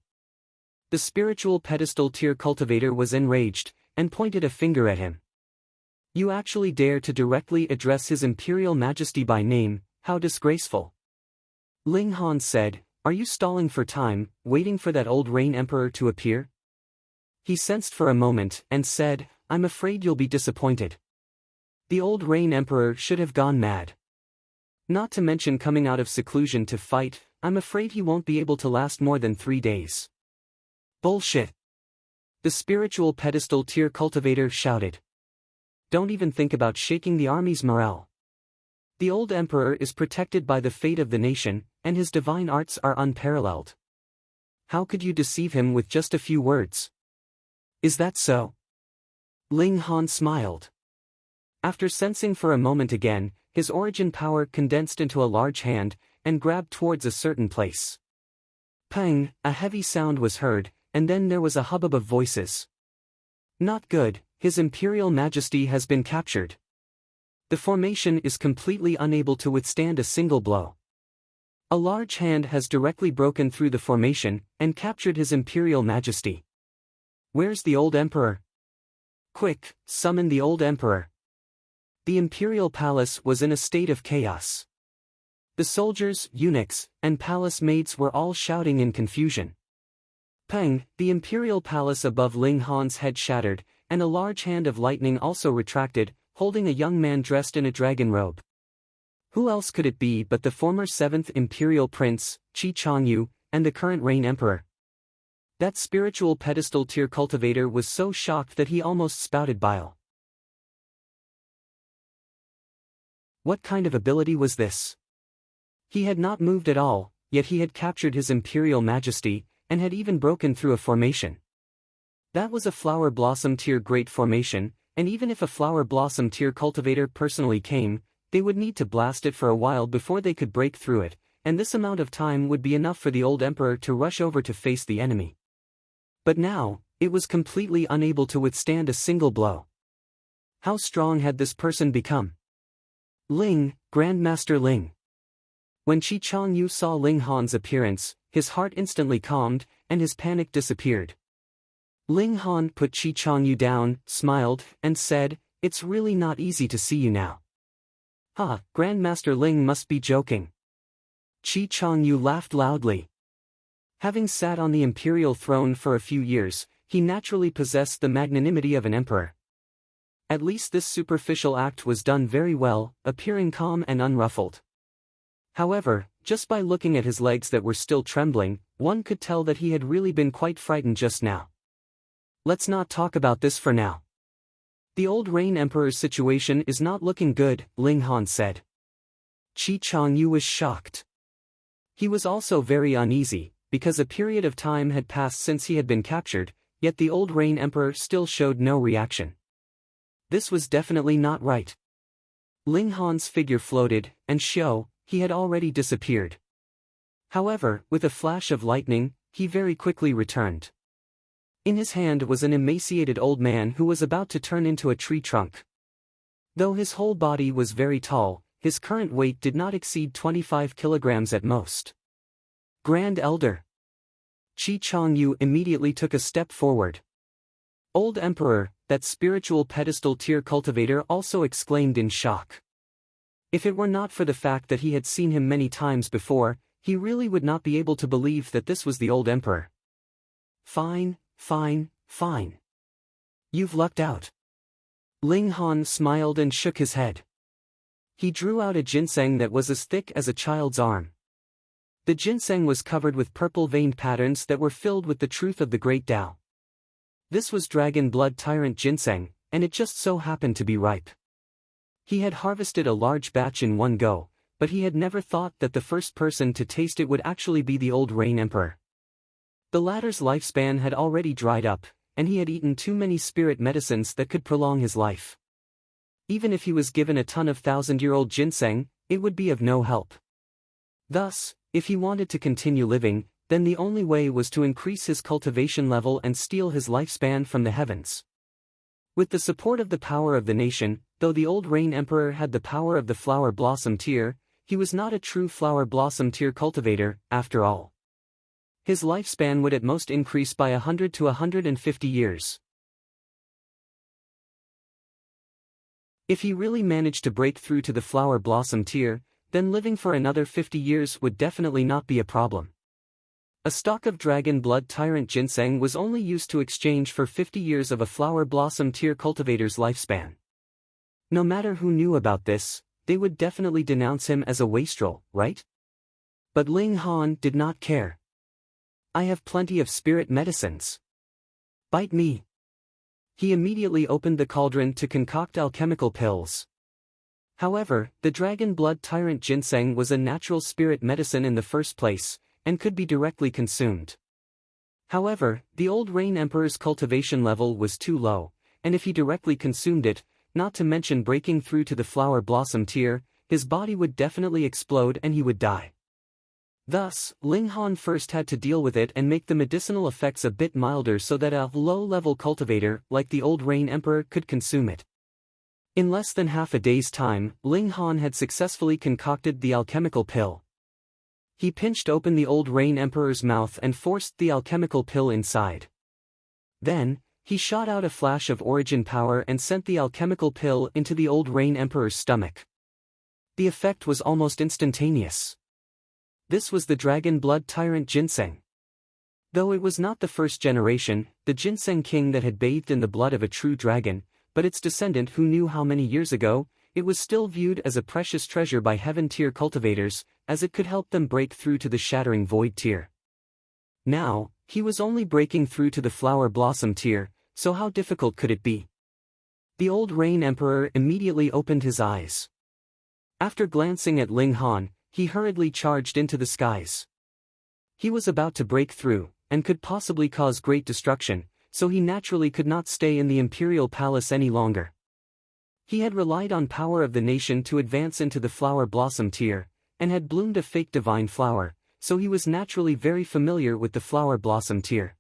The spiritual pedestal tier cultivator was enraged, and pointed a finger at him. "You actually dare to directly address His Imperial Majesty by name, how disgraceful." Ling Han said, "Are you stalling for time, waiting for that old Rain Emperor to appear?" He sensed for a moment, and said, "I'm afraid you'll be disappointed. The old Rain Emperor should have gone mad. Not to mention coming out of seclusion to fight, I'm afraid he won't be able to last more than 3 days." "Bullshit!" The spiritual pedestal tier cultivator shouted. "Don't even think about shaking the army's morale. The old emperor is protected by the fate of the nation, and his divine arts are unparalleled. How could you deceive him with just a few words?" "Is that so?" Ling Han smiled. After sensing for a moment again, his origin power condensed into a large hand, and grabbed towards a certain place. Pang, a heavy sound was heard, and then there was a hubbub of voices. "Not good, His Imperial Majesty has been captured. The formation is completely unable to withstand a single blow. A large hand has directly broken through the formation, and captured His Imperial Majesty. Where's the old emperor? Quick, summon the old emperor." The imperial palace was in a state of chaos. The soldiers, eunuchs, and palace maids were all shouting in confusion. Pang, the imperial palace above Ling Han's head shattered, and a large hand of lightning also retracted, holding a young man dressed in a dragon robe. Who else could it be but the former 7th imperial prince, Qi Changyu, and the current Rain Emperor? That spiritual pedestal tier cultivator was so shocked that he almost spouted bile. What kind of ability was this? He had not moved at all, yet he had captured His Imperial Majesty, and had even broken through a formation. That was a flower blossom tier great formation, and even if a flower blossom tier cultivator personally came, they would need to blast it for a while before they could break through it, and this amount of time would be enough for the old emperor to rush over to face the enemy. But now, it was completely unable to withstand a single blow. How strong had this person become? Ling, Grandmaster Ling. When Qi Changyu saw Ling Han's appearance, his heart instantly calmed, and his panic disappeared. Ling Han put Qi Changyu down, smiled, and said, "It's really not easy to see you now." "Ha, Grandmaster Ling must be joking." Qi Changyu laughed loudly. Having sat on the imperial throne for a few years, he naturally possessed the magnanimity of an emperor. At least this superficial act was done very well, appearing calm and unruffled. However, just by looking at his legs that were still trembling, one could tell that he had really been quite frightened just now. "Let's not talk about this for now. The old Rain Emperor's situation is not looking good," Ling Han said. Qi Changyu was shocked. He was also very uneasy, because a period of time had passed since he had been captured, yet the old Rain Emperor still showed no reaction. This was definitely not right. Ling Han's figure floated, and he had already disappeared. However, with a flash of lightning, he very quickly returned. In his hand was an emaciated old man who was about to turn into a tree trunk. Though his whole body was very tall, his current weight did not exceed 25 kilograms at most. "Grand Elder." Qi Changyu immediately took a step forward. "Old Emperor," that spiritual pedestal tier cultivator also exclaimed in shock. If it were not for the fact that he had seen him many times before, he really would not be able to believe that this was the old emperor. Fine. You've lucked out." Ling Han smiled and shook his head. He drew out a ginseng that was as thick as a child's arm. The ginseng was covered with purple-veined patterns that were filled with the truth of the Great Tao. This was Dragon Blood Tyrant ginseng, and it just so happened to be ripe. He had harvested a large batch in one go, but he had never thought that the first person to taste it would actually be the old Rain Emperor. The latter's lifespan had already dried up, and he had eaten too many spirit medicines that could prolong his life. Even if he was given a ton of thousand-year-old ginseng, it would be of no help. Thus, if he wanted to continue living, then the only way was to increase his cultivation level and steal his lifespan from the heavens. With the support of the power of the nation, though the old Rain Emperor had the power of the flower blossom tier, he was not a true flower blossom tier cultivator, after all. His lifespan would at most increase by 100 to 150 years. If he really managed to break through to the flower blossom tier, then living for another 50 years would definitely not be a problem. A stalk of dragon blood tyrant ginseng was only used to exchange for 50 years of a flower blossom tier cultivator's lifespan. No matter who knew about this, they would definitely denounce him as a wastrel, right? But Ling Han did not care. I have plenty of spirit medicines. Bite me. He immediately opened the cauldron to concoct alchemical pills. However, the dragon blood tyrant ginseng was a natural spirit medicine in the first place, and could be directly consumed. However, the old Rain Emperor's cultivation level was too low, and if he directly consumed it, not to mention breaking through to the flower blossom tier, his body would definitely explode and he would die. Thus, Ling Han first had to deal with it and make the medicinal effects a bit milder so that a low-level cultivator like the old Rain Emperor could consume it. In less than half a day's time, Ling Han had successfully concocted the alchemical pill. He pinched open the old Rain Emperor's mouth and forced the alchemical pill inside. Then, he shot out a flash of origin power and sent the alchemical pill into the old Rain Emperor's stomach. The effect was almost instantaneous. This was the dragon blood tyrant ginseng. Though it was not the first generation, the ginseng king that had bathed in the blood of a true dragon, but its descendant who knew how many years ago, it was still viewed as a precious treasure by heaven-tier cultivators, as it could help them break through to the shattering void tier. Now, he was only breaking through to the flower blossom tier, so how difficult could it be? The old Rain Emperor immediately opened his eyes. After glancing at Ling Han, he hurriedly charged into the skies. He was about to break through, and could possibly cause great destruction, so he naturally could not stay in the imperial palace any longer. He had relied on power of the nation to advance into the flower blossom tier, and had bloomed a fake divine flower, so he was naturally very familiar with the flower blossom tier.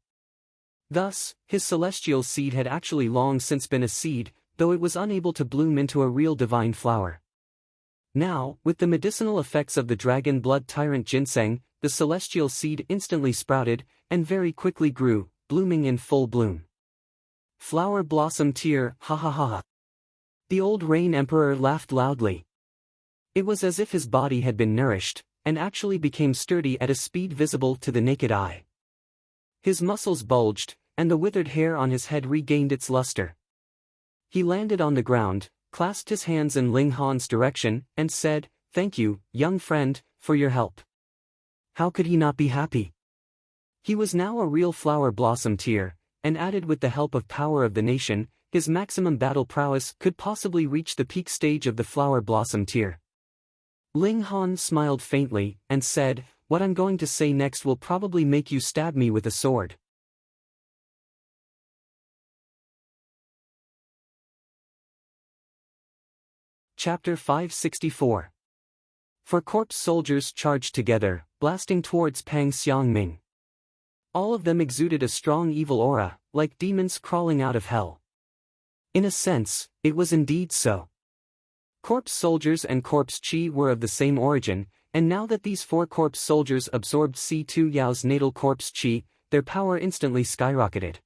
Thus, his celestial seed had actually long since been a seed, though it was unable to bloom into a real divine flower. Now, with the medicinal effects of the dragon blood tyrant ginseng, the celestial seed instantly sprouted, and very quickly grew, blooming in full bloom. Flower blossom tier, ha ha ha. The old Rain Emperor laughed loudly. It was as if his body had been nourished, and actually became sturdy at a speed visible to the naked eye. His muscles bulged, and the withered hair on his head regained its luster. He landed on the ground, clasped his hands in Ling Han's direction, and said, "Thank you, young friend, for your help." How could he not be happy? He was now a real flower blossom tier, and added with the help of power of the nation, his maximum battle prowess could possibly reach the peak stage of the flower blossom tier. Ling Han smiled faintly, and said, "What I'm going to say next will probably make you stab me with a sword." Chapter 564. 4 corpse soldiers charged together, blasting towards Pang Xiangming. All of them exuded a strong evil aura, like demons crawling out of hell. In a sense, it was indeed so. Corpse soldiers and corpse chi were of the same origin, and now that these 4 corpse soldiers absorbed Si-Tu Yao's natal corpse chi, their power instantly skyrocketed.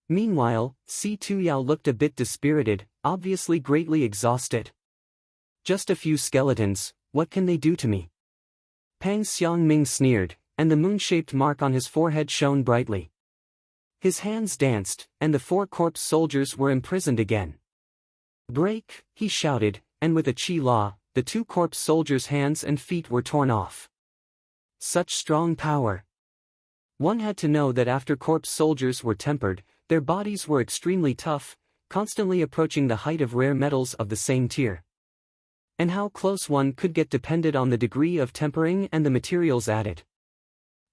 Meanwhile, Si-Tu Yao looked a bit dispirited, obviously greatly exhausted. "Just a few skeletons, what can they do to me?" Pang Xiangming sneered, and the moon-shaped mark on his forehead shone brightly. His hands danced, and the 4 corpse soldiers were imprisoned again. "Break," he shouted, and with a chi law, the 2 corpse soldiers' hands and feet were torn off. Such strong power! One had to know that after corpse soldiers were tempered, their bodies were extremely tough, constantly approaching the height of rare metals of the same tier. And how close one could get depended on the degree of tempering and the materials added.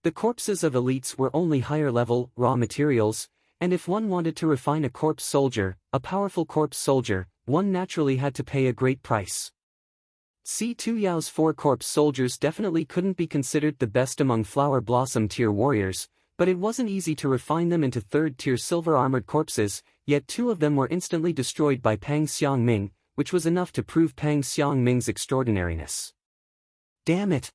The corpses of elites were only higher-level, raw materials, and if one wanted to refine a corpse soldier, a powerful corpse soldier, one naturally had to pay a great price. Si-Tu Yao's 4 corpse soldiers definitely couldn't be considered the best among Flower Blossom tier warriors, but it wasn't easy to refine them into 3rd-tier silver-armored corpses, yet 2 of them were instantly destroyed by Pang Xiangming, which was enough to prove Pang Xiangming's extraordinariness. Damn it!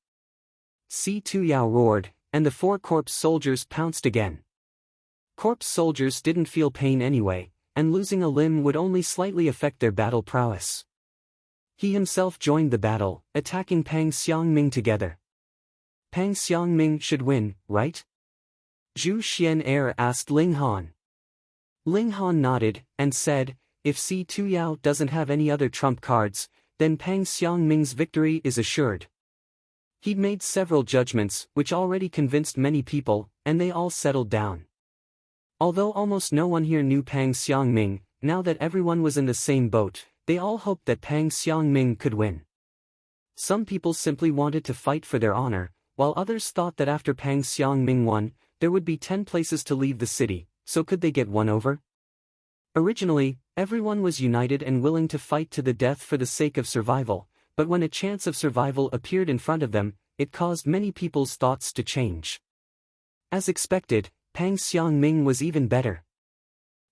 Si-Tu Yao roared, and the 4 corpse soldiers pounced again. Corpse soldiers didn't feel pain anyway, and losing a limb would only slightly affect their battle prowess. He himself joined the battle, attacking Pang Xiangming together. Pang Xiangming should win, right? Zhu Xian'er asked Ling Han. Ling Han nodded, and said, if Si-Tu Yao doesn't have any other trump cards, then Pang Xiangming's victory is assured. He'd made several judgments, which already convinced many people, and they all settled down. Although almost no one here knew Pang Xiangming, now that everyone was in the same boat, they all hoped that Pang Xiangming could win. Some people simply wanted to fight for their honor, while others thought that after Pang Xiangming won, there would be 10 places to leave the city, so could they get one over? Originally, everyone was united and willing to fight to the death for the sake of survival, but when a chance of survival appeared in front of them, it caused many people's thoughts to change. As expected, Pang Xiangming was even better.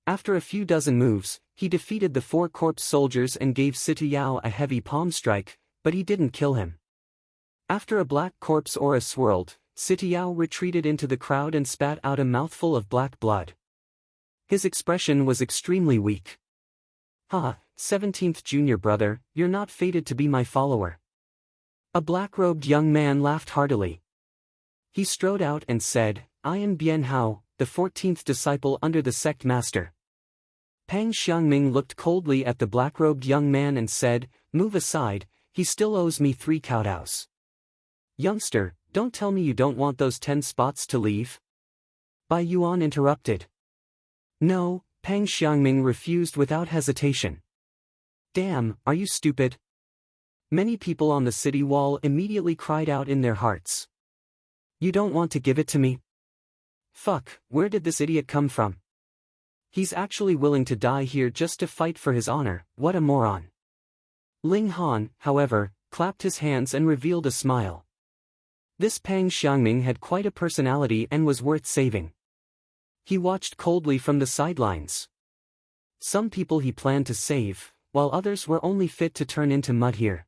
After a few dozen moves, he defeated the 4 corpse soldiers and gave Si-Tu Yao a heavy palm strike, but he didn't kill him. After a black corpse aura swirled, Si-Tu Yao retreated into the crowd and spat out a mouthful of black blood. His expression was extremely weak. Ha, 17th junior brother, you're not fated to be my follower. A black-robed young man laughed heartily. He strode out and said, I am Bian Hao, the 14th disciple under the sect master. Pang Xiangming looked coldly at the black-robed young man and said, move aside, he still owes me 3 kowtows. Youngster, don't tell me you don't want those 10 spots to leave? Bai Yuan interrupted. No, Pang Xiangming refused without hesitation. Damn, are you stupid? Many people on the city wall immediately cried out in their hearts. You don't want to give it to me? Fuck, where did this idiot come from? He's actually willing to die here just to fight for his honor, what a moron. Ling Han, however, clapped his hands and revealed a smile. This Pang Xiangming had quite a personality and was worth saving. He watched coldly from the sidelines. Some people he planned to save, while others were only fit to turn into mud here.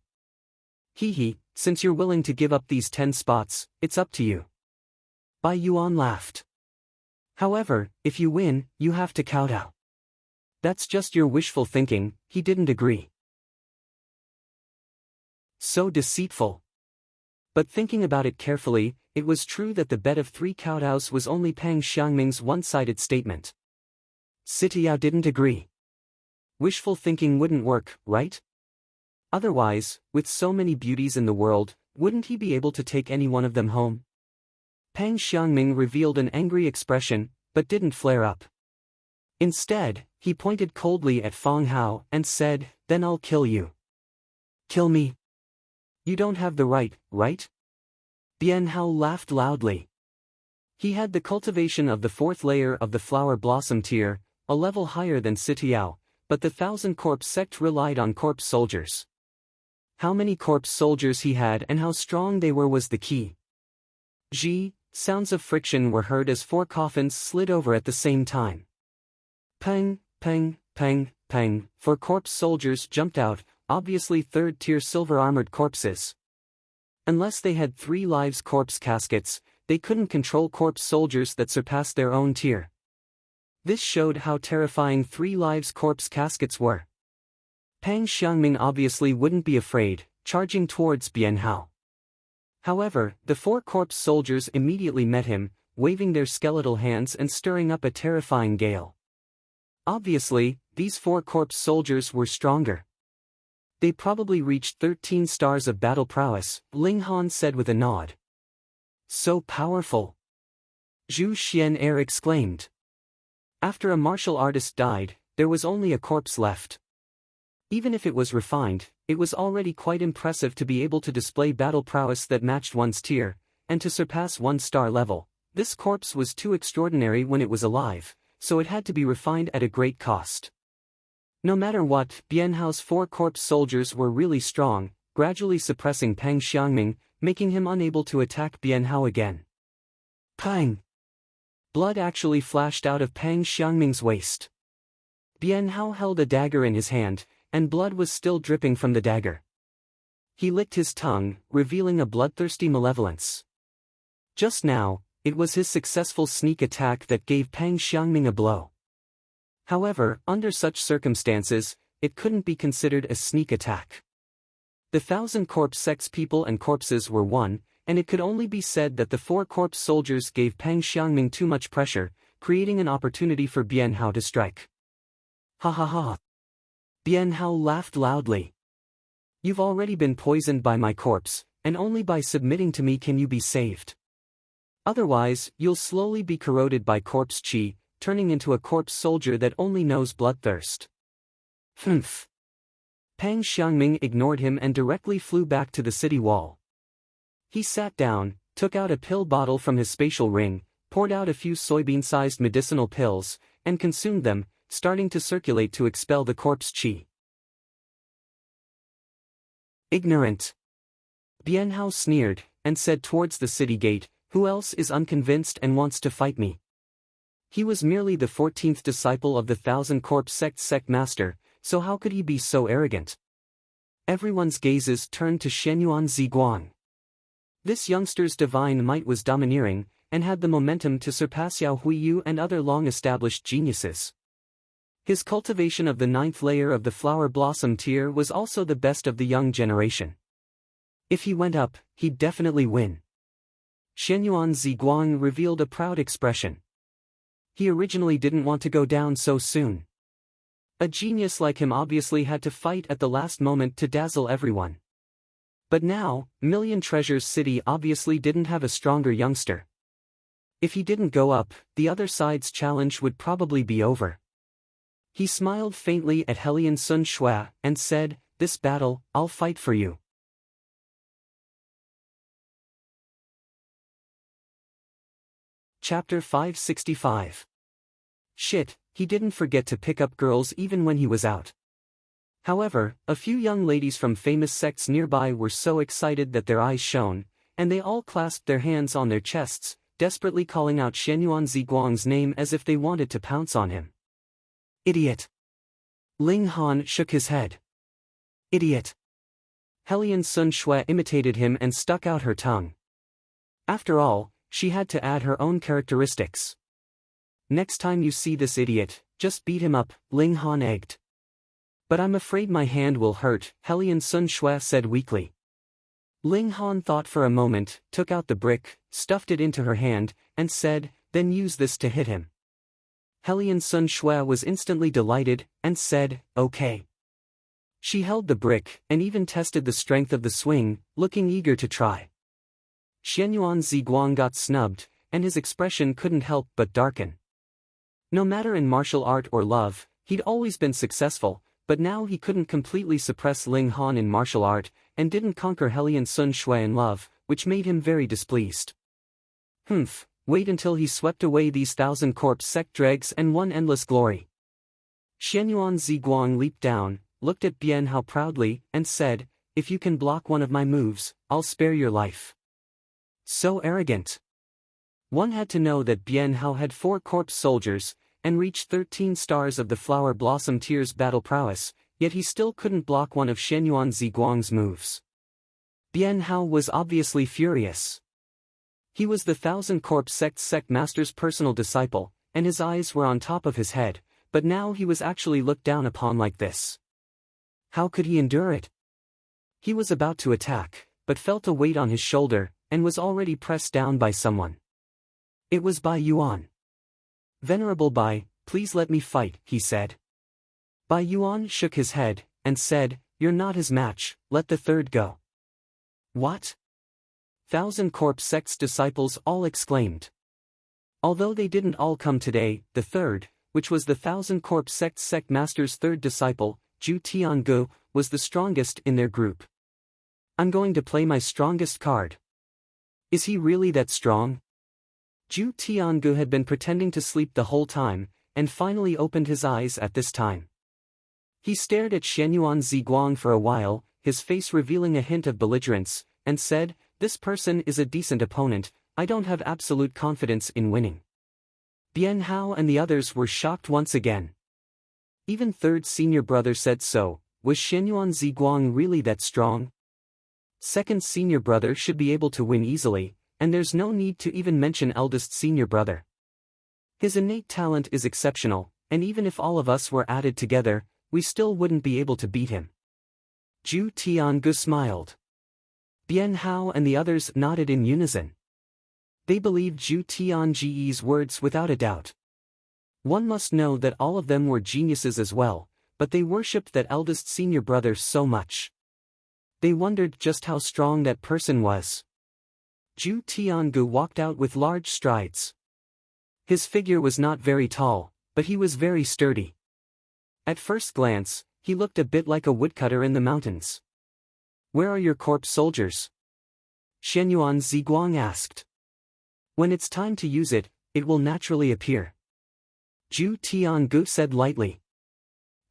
Hee, since you're willing to give up these 10 spots, it's up to you. Bai Yuan laughed. However, if you win, you have to kowtow. That's just your wishful thinking, he didn't agree. So deceitful. But thinking about it carefully, it was true that the bet of 3 kowtows was only Pang Xiangming's one-sided statement. Si-Tu Yao didn't agree. Wishful thinking wouldn't work, right? Otherwise, with so many beauties in the world, wouldn't he be able to take any one of them home? Pang Xiangming revealed an angry expression, but didn't flare up. Instead, he pointed coldly at Feng Hao and said, then I'll kill you. Kill me? You don't have the right, right? Bian Hao laughed loudly. He had the cultivation of the 4th layer of the flower blossom tier, a level higher than Si-Tu Yao, but the 1000 corpse sect relied on corpse soldiers. How many corpse soldiers he had and how strong they were was the key. Sounds of friction were heard as 4 coffins slid over at the same time. Pang, pang, pang, pang, 4 corpse soldiers jumped out, obviously 3rd-tier silver-armored corpses. Unless they had 3 lives corpse caskets, they couldn't control corpse soldiers that surpassed their own tier. This showed how terrifying 3 lives corpse caskets were. Pang Xiangming obviously wouldn't be afraid, charging towards Bian Hao. However, the 4 corpse soldiers immediately met him, waving their skeletal hands and stirring up a terrifying gale. Obviously, these 4 corpse soldiers were stronger. They probably reached 13 stars of battle prowess, Ling Han said with a nod. So powerful! Zhu Xian'er exclaimed. After a martial artist died, there was only a corpse left. Even if it was refined, it was already quite impressive to be able to display battle prowess that matched one's tier, and to surpass 1-star level. This corpse was too extraordinary when it was alive, so it had to be refined at a great cost. No matter what, Bian Hao's 4 corpse soldiers were really strong, gradually suppressing Pang Xiangming, making him unable to attack Bian Hao again. Pang! Blood actually flashed out of Pang Xiangming's waist. Bian Hao held a dagger in his hand, and blood was still dripping from the dagger. He licked his tongue, revealing a bloodthirsty malevolence. Just now, it was his successful sneak attack that gave Pang Xiangming a blow. However, under such circumstances, it couldn't be considered a sneak attack. The 1,000 corpse sect's people and corpses were one, and it could only be said that the 4 corpse soldiers gave Pang Xiangming too much pressure, creating an opportunity for Bian Hao to strike. Ha ha ha. Bian Hao laughed loudly. You've already been poisoned by my corpse, and only by submitting to me can you be saved. Otherwise, you'll slowly be corroded by corpse qi, turning into a corpse soldier that only knows bloodthirst. Humph. Pang Xiangming ignored him and directly flew back to the city wall. He sat down, took out a pill bottle from his spatial ring, poured out a few soybean-sized medicinal pills, and consumed them, starting to circulate to expel the corpse qi. Ignorant. Bian Hao sneered, and said towards the city gate, "Who else is unconvinced and wants to fight me?" He was merely the 14th disciple of the 1,000 corpse sect master, so how could he be so arrogant? Everyone's gazes turned to Shenyuan Ziguang. This youngster's divine might was domineering, and had the momentum to surpass Yao Huiyu and other long-established geniuses. His cultivation of the 9th layer of the flower blossom tier was also the best of the young generation. If he went up, he'd definitely win. Shenyuan Ziguang revealed a proud expression. He originally didn't want to go down so soon. A genius like him obviously had to fight at the last moment to dazzle everyone. But now, Million Treasures City obviously didn't have a stronger youngster. If he didn't go up, the other side's challenge would probably be over. He smiled faintly at Hellion Sun Shui and said, "This battle, I'll fight for you." Chapter 565. Shit, he didn't forget to pick up girls even when he was out. However, a few young ladies from famous sects nearby were so excited that their eyes shone, and they all clasped their hands on their chests, desperately calling out Shenyuan Ziguang's name as if they wanted to pounce on him. Idiot. Ling Han shook his head. Idiot. Hellion Sun Shui imitated him and stuck out her tongue. After all, she had to add her own characteristics. Next time you see this idiot, just beat him up, Ling Han egged. But I'm afraid my hand will hurt, Hellion Sun Shui said weakly. Ling Han thought for a moment, took out the brick, stuffed it into her hand, and said, "Then use this to hit him." Hellion Sun Shui was instantly delighted, and said, "Okay." She held the brick, and even tested the strength of the swing, looking eager to try. Shenyuan Ziguang got snubbed, and his expression couldn't help but darken. No matter in martial art or love, he'd always been successful, but now he couldn't completely suppress Ling Han in martial art, and didn't conquer Hellion Sun Shui in love, which made him very displeased. Humph, wait until he swept away these 1,000 corpse sect dregs and won endless glory. Shenyuan Ziguang leaped down, looked at Bian Hao proudly, and said, "If you can block one of my moves, I'll spare your life." So arrogant. One had to know that Bian Hao had 4 corpse soldiers, and reached 13 stars of the Flower Blossom tier's battle prowess, yet he still couldn't block one of Shenyuan Ziguang's moves. Bian Hao was obviously furious. He was the 1,000 corpse sect master's personal disciple, and his eyes were on top of his head, but now he was actually looked down upon like this. How could he endure it? He was about to attack, but felt a weight on his shoulder, and was already pressed down by someone. It was Bai Yuan. "Venerable Bai, please let me fight," he said. Bai Yuan shook his head, and said, "You're not his match, let the third go." What? 1,000 corpse sect's disciples all exclaimed. Although they didn't all come today, the third, which was the 1,000 corpse sect master's third disciple, Zhu Tiangu, was the strongest in their group. I'm going to play my strongest card. Is he really that strong? Zhu Tiangu had been pretending to sleep the whole time, and finally opened his eyes at this time. He stared at Xianyuan Ziguang for a while, his face revealing a hint of belligerence, and said, "This person is a decent opponent, I don't have absolute confidence in winning." Bian Hao and the others were shocked once again. Even third senior brother said so. Was Xianyuan Ziguang really that strong? Second senior brother should be able to win easily, and there's no need to even mention eldest senior brother. His innate talent is exceptional, and even if all of us were added together, we still wouldn't be able to beat him. Zhu Tiangu smiled. Bian Hao and the others nodded in unison. They believed Zhu Tiangu's words without a doubt. One must know that all of them were geniuses as well, but they worshipped that eldest senior brother so much. They wondered just how strong that person was. Zhu Tiangu walked out with large strides. His figure was not very tall, but he was very sturdy. At first glance, he looked a bit like a woodcutter in the mountains. "Where are your corpse soldiers?" Xianyuan Ziguang asked. "When it's time to use it, it will naturally appear," Zhu Tiangu said lightly.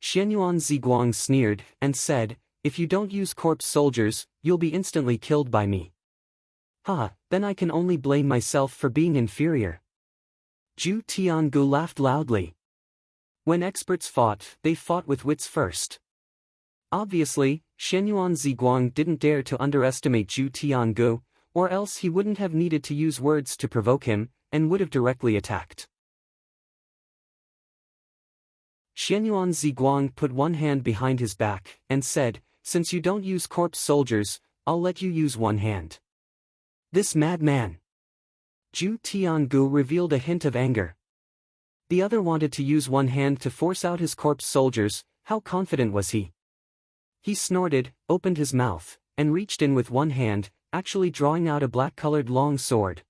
Xianyuan Ziguang sneered, and said, "If you don't use corpse soldiers, you'll be instantly killed by me." "Ha, then I can only blame myself for being inferior." Zhu Tiangu laughed loudly. When experts fought, they fought with wits first. Obviously, Xianyuan Ziguang didn't dare to underestimate Zhu Tiangu, or else he wouldn't have needed to use words to provoke him, and would have directly attacked. Xianyuan Ziguang put one hand behind his back, and said, "Since you don't use corpse soldiers, I'll let you use one hand." This madman! Zhu Tiangu revealed a hint of anger. The other wanted to use one hand to force out his corpse soldiers. How confident was he? He snorted, opened his mouth, and reached in with one hand, actually drawing out a black-colored long sword.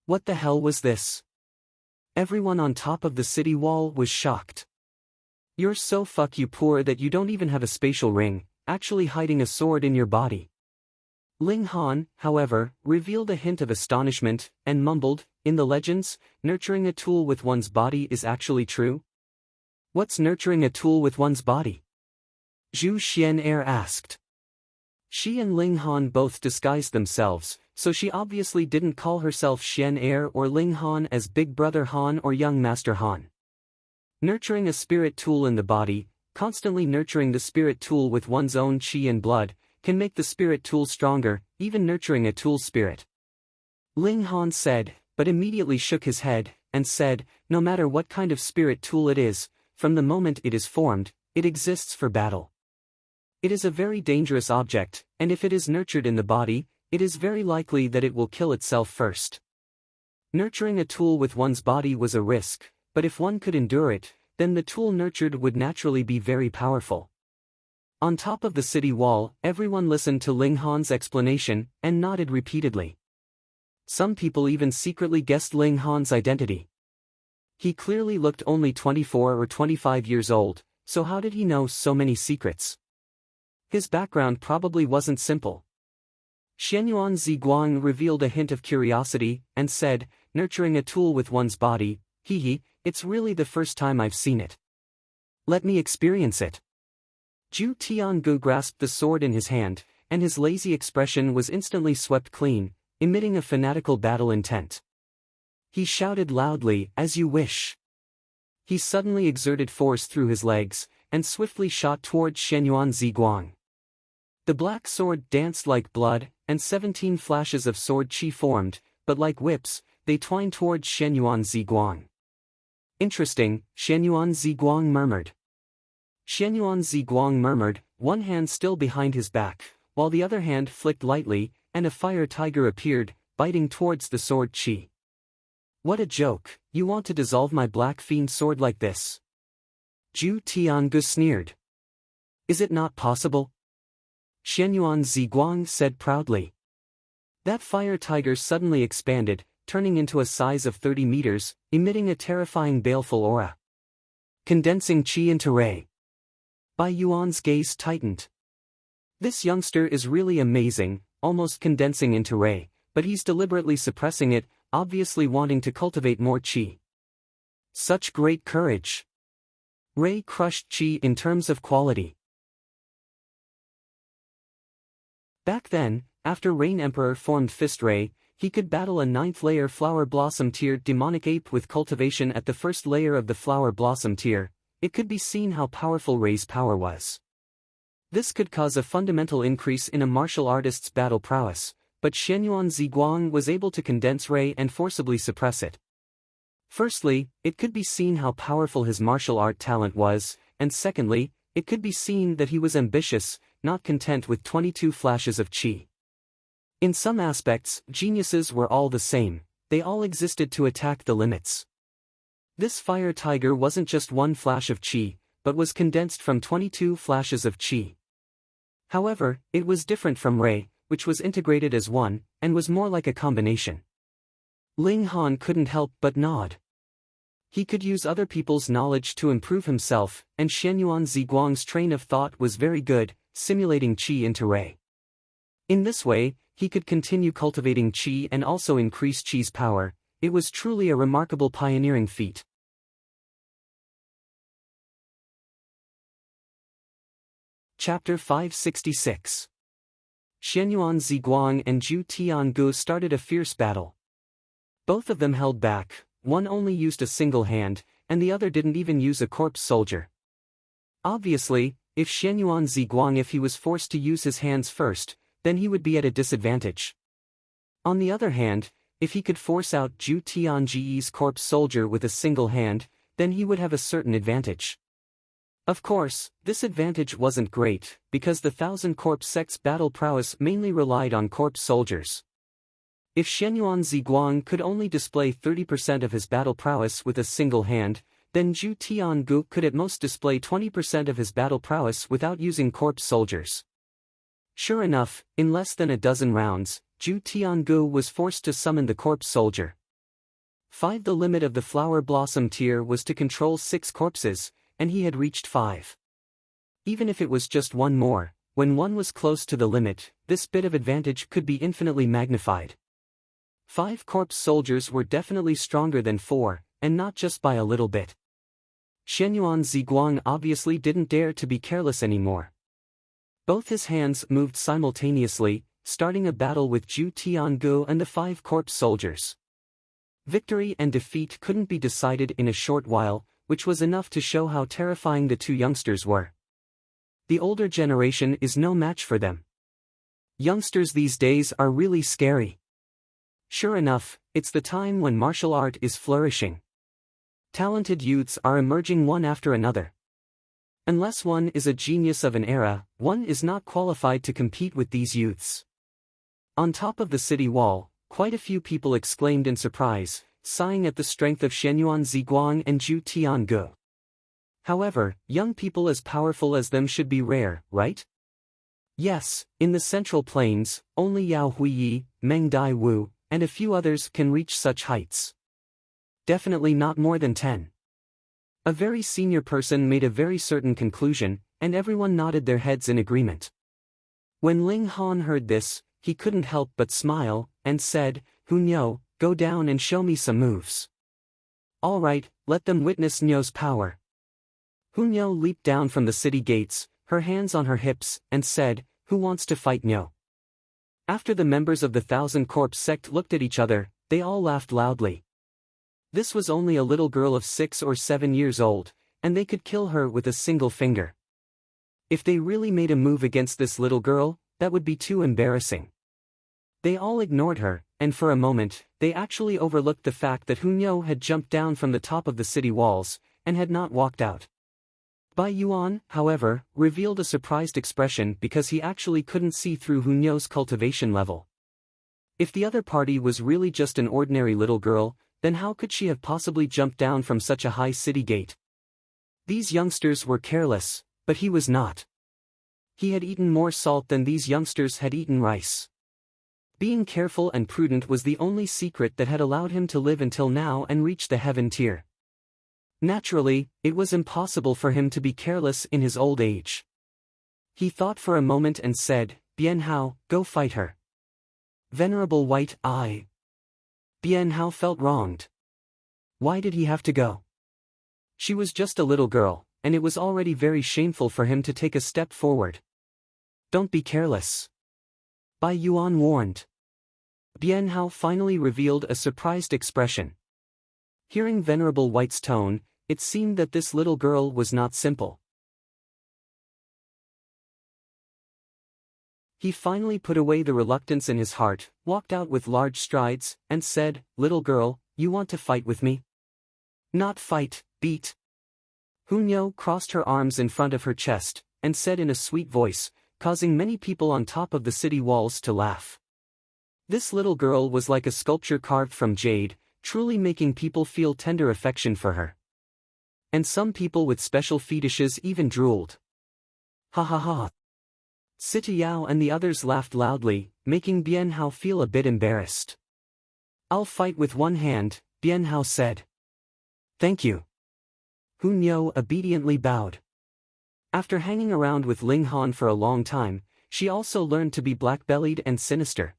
What the hell was this? Everyone on top of the city wall was shocked. "You're so you poor that you don't even have a spatial ring, actually hiding a sword in your body." Ling Han, however, revealed a hint of astonishment, and mumbled, "In the legends, nurturing a tool with one's body is actually true? What's nurturing a tool with one's body?" Zhu Xian asked. She and Ling Han both disguised themselves, so she obviously didn't call herself Xian or Ling Han as Big Brother Han or Young Master Han. Nurturing a spirit tool in the body, constantly nurturing the spirit tool with one's own chi and blood, can make the spirit tool stronger, even nurturing a tool spirit. Ling Han said, but immediately shook his head, and said, "No matter what kind of spirit tool it is, from the moment it is formed, it exists for battle. It is a very dangerous object, and if it is nurtured in the body, it is very likely that it will kill itself first." Nurturing a tool with one's body was a risk, but if one could endure it, then the tool nurtured would naturally be very powerful. On top of the city wall, everyone listened to Ling Han's explanation, and nodded repeatedly. Some people even secretly guessed Ling Han's identity. He clearly looked only 24 or 25 years old, so how did he know so many secrets? His background probably wasn't simple. Xianyuan Ziguang revealed a hint of curiosity, and said, "Nurturing a tool with one's body, it's really the first time I've seen it. Let me experience it." Zhu Tiangu grasped the sword in his hand, and his lazy expression was instantly swept clean, emitting a fanatical battle intent. He shouted loudly, "As you wish." He suddenly exerted force through his legs, and swiftly shot towards Xianyuan Ziguang. The black sword danced like blood, and 17 flashes of sword chi formed, but like whips, they twined towards Xianyuan Ziguang. "Interesting," Xianyuan Ziguang murmured. Xianyuan Ziguang murmured, one hand still behind his back, while the other hand flicked lightly, and a fire tiger appeared, biting towards the sword chi. "What a joke, you want to dissolve my black fiend sword like this?" Zhu Tiangu sneered. "Is it not possible?" Xianyuan Ziguang said proudly. That fire tiger suddenly expanded, turning into a size of 30 meters, emitting a terrifying baleful aura. Condensing chi into ray. Bai Yuan's gaze tightened. This youngster is really amazing, almost condensing into Ray, but he's deliberately suppressing it, obviously wanting to cultivate more qi. Such great courage. Ray crushed qi in terms of quality. Back then, after Rain Emperor formed Fist Ray, he could battle a 9th layer Flower Blossom tier demonic ape with cultivation at the first layer of the Flower Blossom tier. It could be seen how powerful Ray's power was. This could cause a fundamental increase in a martial artist's battle prowess, but Xianyuan Ziguang was able to condense Ray and forcibly suppress it. Firstly, it could be seen how powerful his martial art talent was, and secondly, it could be seen that he was ambitious, not content with 22 flashes of qi. In some aspects, geniuses were all the same, they all existed to attack the limits. This fire tiger wasn't just one flash of qi, but was condensed from 22 flashes of qi. However, it was different from Ray, which was integrated as one, and was more like a combination. Ling Han couldn't help but nod. He could use other people's knowledge to improve himself, and Xianyuan Ziguang's train of thought was very good, simulating qi into Ray. In this way, he could continue cultivating qi and also increase qi's power. It was truly a remarkable pioneering feat. Chapter 566. Xianyuan Ziguang and Zhu Tiangu started a fierce battle. Both of them held back, one only used a single hand, and the other didn't even use a corpse soldier. Obviously, if Xianyuan Ziguang if he was forced to use his hands first, then he would be at a disadvantage. On the other hand, if he could force out Zhu Tiangu's corpse soldier with a single hand, then he would have a certain advantage. Of course, this advantage wasn't great, because the Thousand Corpse Sect's battle prowess mainly relied on corpse soldiers. If Xianyuan Ziguang could only display 30% of his battle prowess with a single hand, then Zhu Tiangu could at most display 20% of his battle prowess without using corpse soldiers. Sure enough, in less than a dozen rounds, Zhu Tiangu was forced to summon the corpse soldier. 5. The limit of the Flower Blossom tier was to control 6 corpses, and he had reached 5. Even if it was just one more, when one was close to the limit, this bit of advantage could be infinitely magnified. 5 corpse soldiers were definitely stronger than 4, and not just by a little bit. Xianyuan Ziguang obviously didn't dare to be careless anymore. Both his hands moved simultaneously, starting a battle with Zhu Tiangu and the 5 corpse soldiers. Victory and defeat couldn't be decided in a short while, which was enough to show how terrifying the two youngsters were. The older generation is no match for them. Youngsters these days are really scary. Sure enough, it's the time when martial art is flourishing. Talented youths are emerging one after another. Unless one is a genius of an era, one is not qualified to compete with these youths. On top of the city wall, quite a few people exclaimed in surprise, sighing at the strength of Xianyuan Ziguang and Zhu Tiangu. However, young people as powerful as them should be rare, right? Yes, in the Central Plains, only Yao Huiyi, Meng Dai Wu, and a few others can reach such heights. Definitely not more than 10. A very senior person made a very certain conclusion, and everyone nodded their heads in agreement. When Ling Han heard this, he couldn't help but smile, and said, "Hunyo, go down and show me some moves." "All right, let them witness Nyo's power." Hunyo leaped down from the city gates, her hands on her hips, and said, "Who wants to fight Nyo?" After the members of the Thousand Corpse sect looked at each other, they all laughed loudly. This was only a little girl of 6 or 7 years old, and they could kill her with a single finger. If they really made a move against this little girl, that would be too embarrassing. They all ignored her, and for a moment, they actually overlooked the fact that Hunyo had jumped down from the top of the city walls, and had not walked out. Bai Yuan, however, revealed a surprised expression because he actually couldn't see through Hunyo's cultivation level. If the other party was really just an ordinary little girl, then how could she have possibly jumped down from such a high city gate? These youngsters were careless, but he was not. He had eaten more salt than these youngsters had eaten rice. Being careful and prudent was the only secret that had allowed him to live until now and reach the heaven tier. Naturally, it was impossible for him to be careless in his old age. He thought for a moment and said, Bien Hao, go fight her. Venerable White Eye. Bien Hao felt wronged. Why did he have to go? She was just a little girl, and it was already very shameful for him to take a step forward. Don't be careless. Bai Yuan warned. Bien Hao finally revealed a surprised expression. Hearing Venerable White's tone, it seemed that this little girl was not simple. He finally put away the reluctance in his heart, walked out with large strides, and said, Little girl, you want to fight with me? Not fight, beat. Hunyao crossed her arms in front of her chest, and said in a sweet voice, causing many people on top of the city walls to laugh. This little girl was like a sculpture carved from jade, truly making people feel tender affection for her. And some people with special fetishes even drooled. Ha ha ha. Sita Yao and the others laughed loudly, making Bien Hao feel a bit embarrassed. I'll fight with one hand, Bien Hao said. Thank you. Hunyao obediently bowed. After hanging around with Ling Han for a long time, she also learned to be black-bellied and sinister.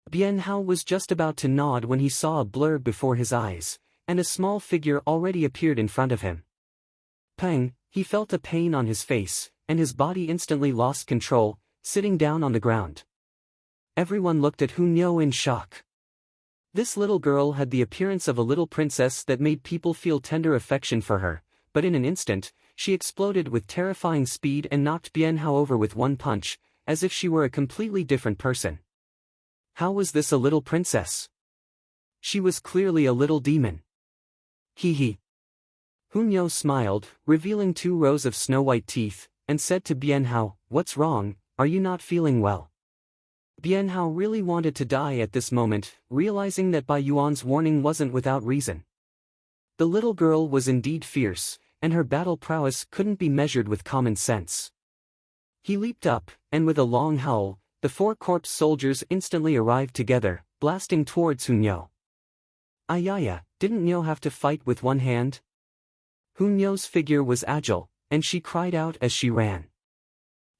Bien Hao was just about to nod when he saw a blur before his eyes, and a small figure already appeared in front of him. Pang, he felt a pain on his face, and his body instantly lost control, sitting down on the ground. Everyone looked at Hunyao in shock. This little girl had the appearance of a little princess that made people feel tender affection for her, but in an instant, she exploded with terrifying speed and knocked Bien Hao over with one punch, as if she were a completely different person. How was this a little princess? She was clearly a little demon. Hee hee. Hunyao smiled, revealing 2 rows of snow-white teeth, and said to Bien Hao, What's wrong, are you not feeling well? Bien Hao really wanted to die at this moment, realizing that Bai Yuan's warning wasn't without reason. The little girl was indeed fierce, and her battle prowess couldn't be measured with common sense. He leaped up, and with a long howl, the 4 corpse soldiers instantly arrived together, blasting towards Hunyao. Ayaya, didn't Nyo have to fight with one hand? Hunyao's figure was agile, and she cried out as she ran.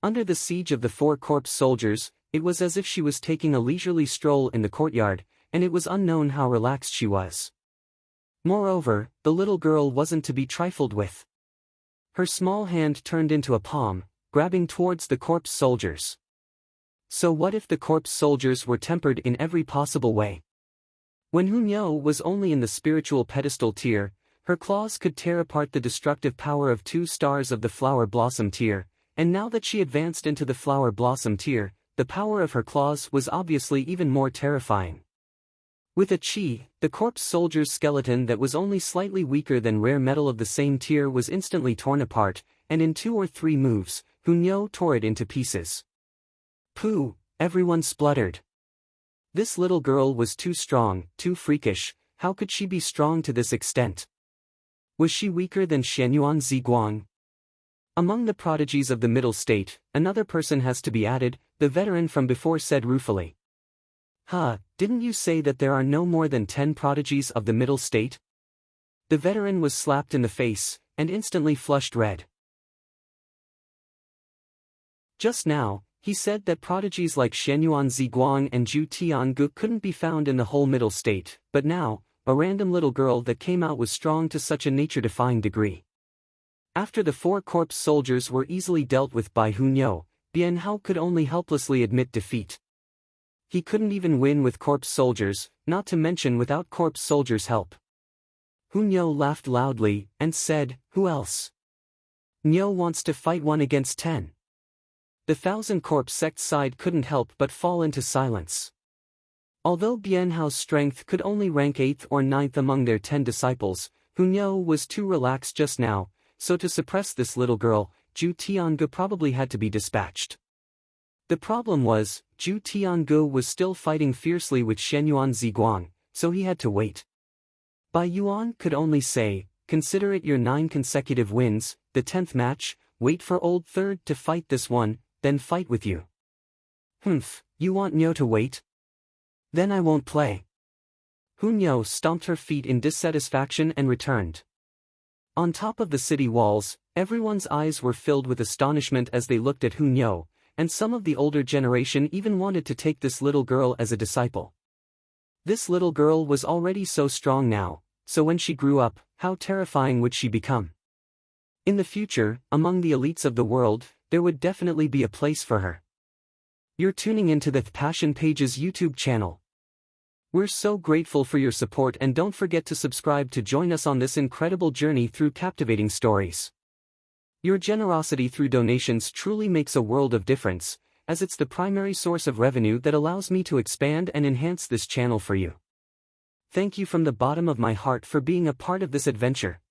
Under the siege of the 4 corpse soldiers, it was as if she was taking a leisurely stroll in the courtyard, and it was unknown how relaxed she was. Moreover, the little girl wasn't to be trifled with. Her small hand turned into a palm, grabbing towards the corpse soldiers. So what if the corpse soldiers were tempered in every possible way? When Hunyao was only in the spiritual pedestal tier, her claws could tear apart the destructive power of 2 stars of the flower blossom tier, and now that she advanced into the flower blossom tier, the power of her claws was obviously even more terrifying. With a chi, the corpse soldier's skeleton that was only slightly weaker than rare metal of the same tier was instantly torn apart, and in 2 or 3 moves, Hunyao tore it into pieces. Pooh, everyone spluttered. This little girl was too strong, too freakish, how could she be strong to this extent? Was she weaker than Shenyuan Ziguang? Among the prodigies of the middle state, another person has to be added, the veteran from before said ruefully. Didn't you say that there are no more than 10 prodigies of the middle state? The veteran was slapped in the face, and instantly flushed red. Just now, he said that prodigies like Shenyuan Ziguang and Zhu Tiangu couldn't be found in the whole middle state, but now, a random little girl that came out was strong to such a nature-defying degree. After the 4 corpse soldiers were easily dealt with by Hunyao, Bien Hao could only helplessly admit defeat. He couldn't even win with corpse soldiers, not to mention without corpse soldiers' help. Hunyao laughed loudly, and said, Who else? Nyo wants to fight 1 against 10. The 1,000 corpse sect side couldn't help but fall into silence. Although Bien Hao's strength could only rank 8th or 9th among their 10 disciples, Hunyao was too relaxed just now, so to suppress this little girl, Zhu Tiangu probably had to be dispatched. The problem was, Zhu Tiangu was still fighting fiercely with Shenyuan Ziguang, so he had to wait. Bai Yuan could only say, consider it your 9 consecutive wins, the 10th match, wait for old third to fight this one, then fight with you. You want Nyo to wait? Then I won't play. Hunyao stomped her feet in dissatisfaction and returned. On top of the city walls, everyone's eyes were filled with astonishment as they looked at Hunyo, and some of the older generation even wanted to take this little girl as a disciple. This little girl was already so strong now, so when she grew up, how terrifying would she become? In the future, among the elites of the world, there would definitely be a place for her. You're tuning into the Passion Pages YouTube channel. We're so grateful for your support, and don't forget to subscribe to join us on this incredible journey through captivating stories. Your generosity through donations truly makes a world of difference, as it's the primary source of revenue that allows me to expand and enhance this channel for you. Thank you from the bottom of my heart for being a part of this adventure.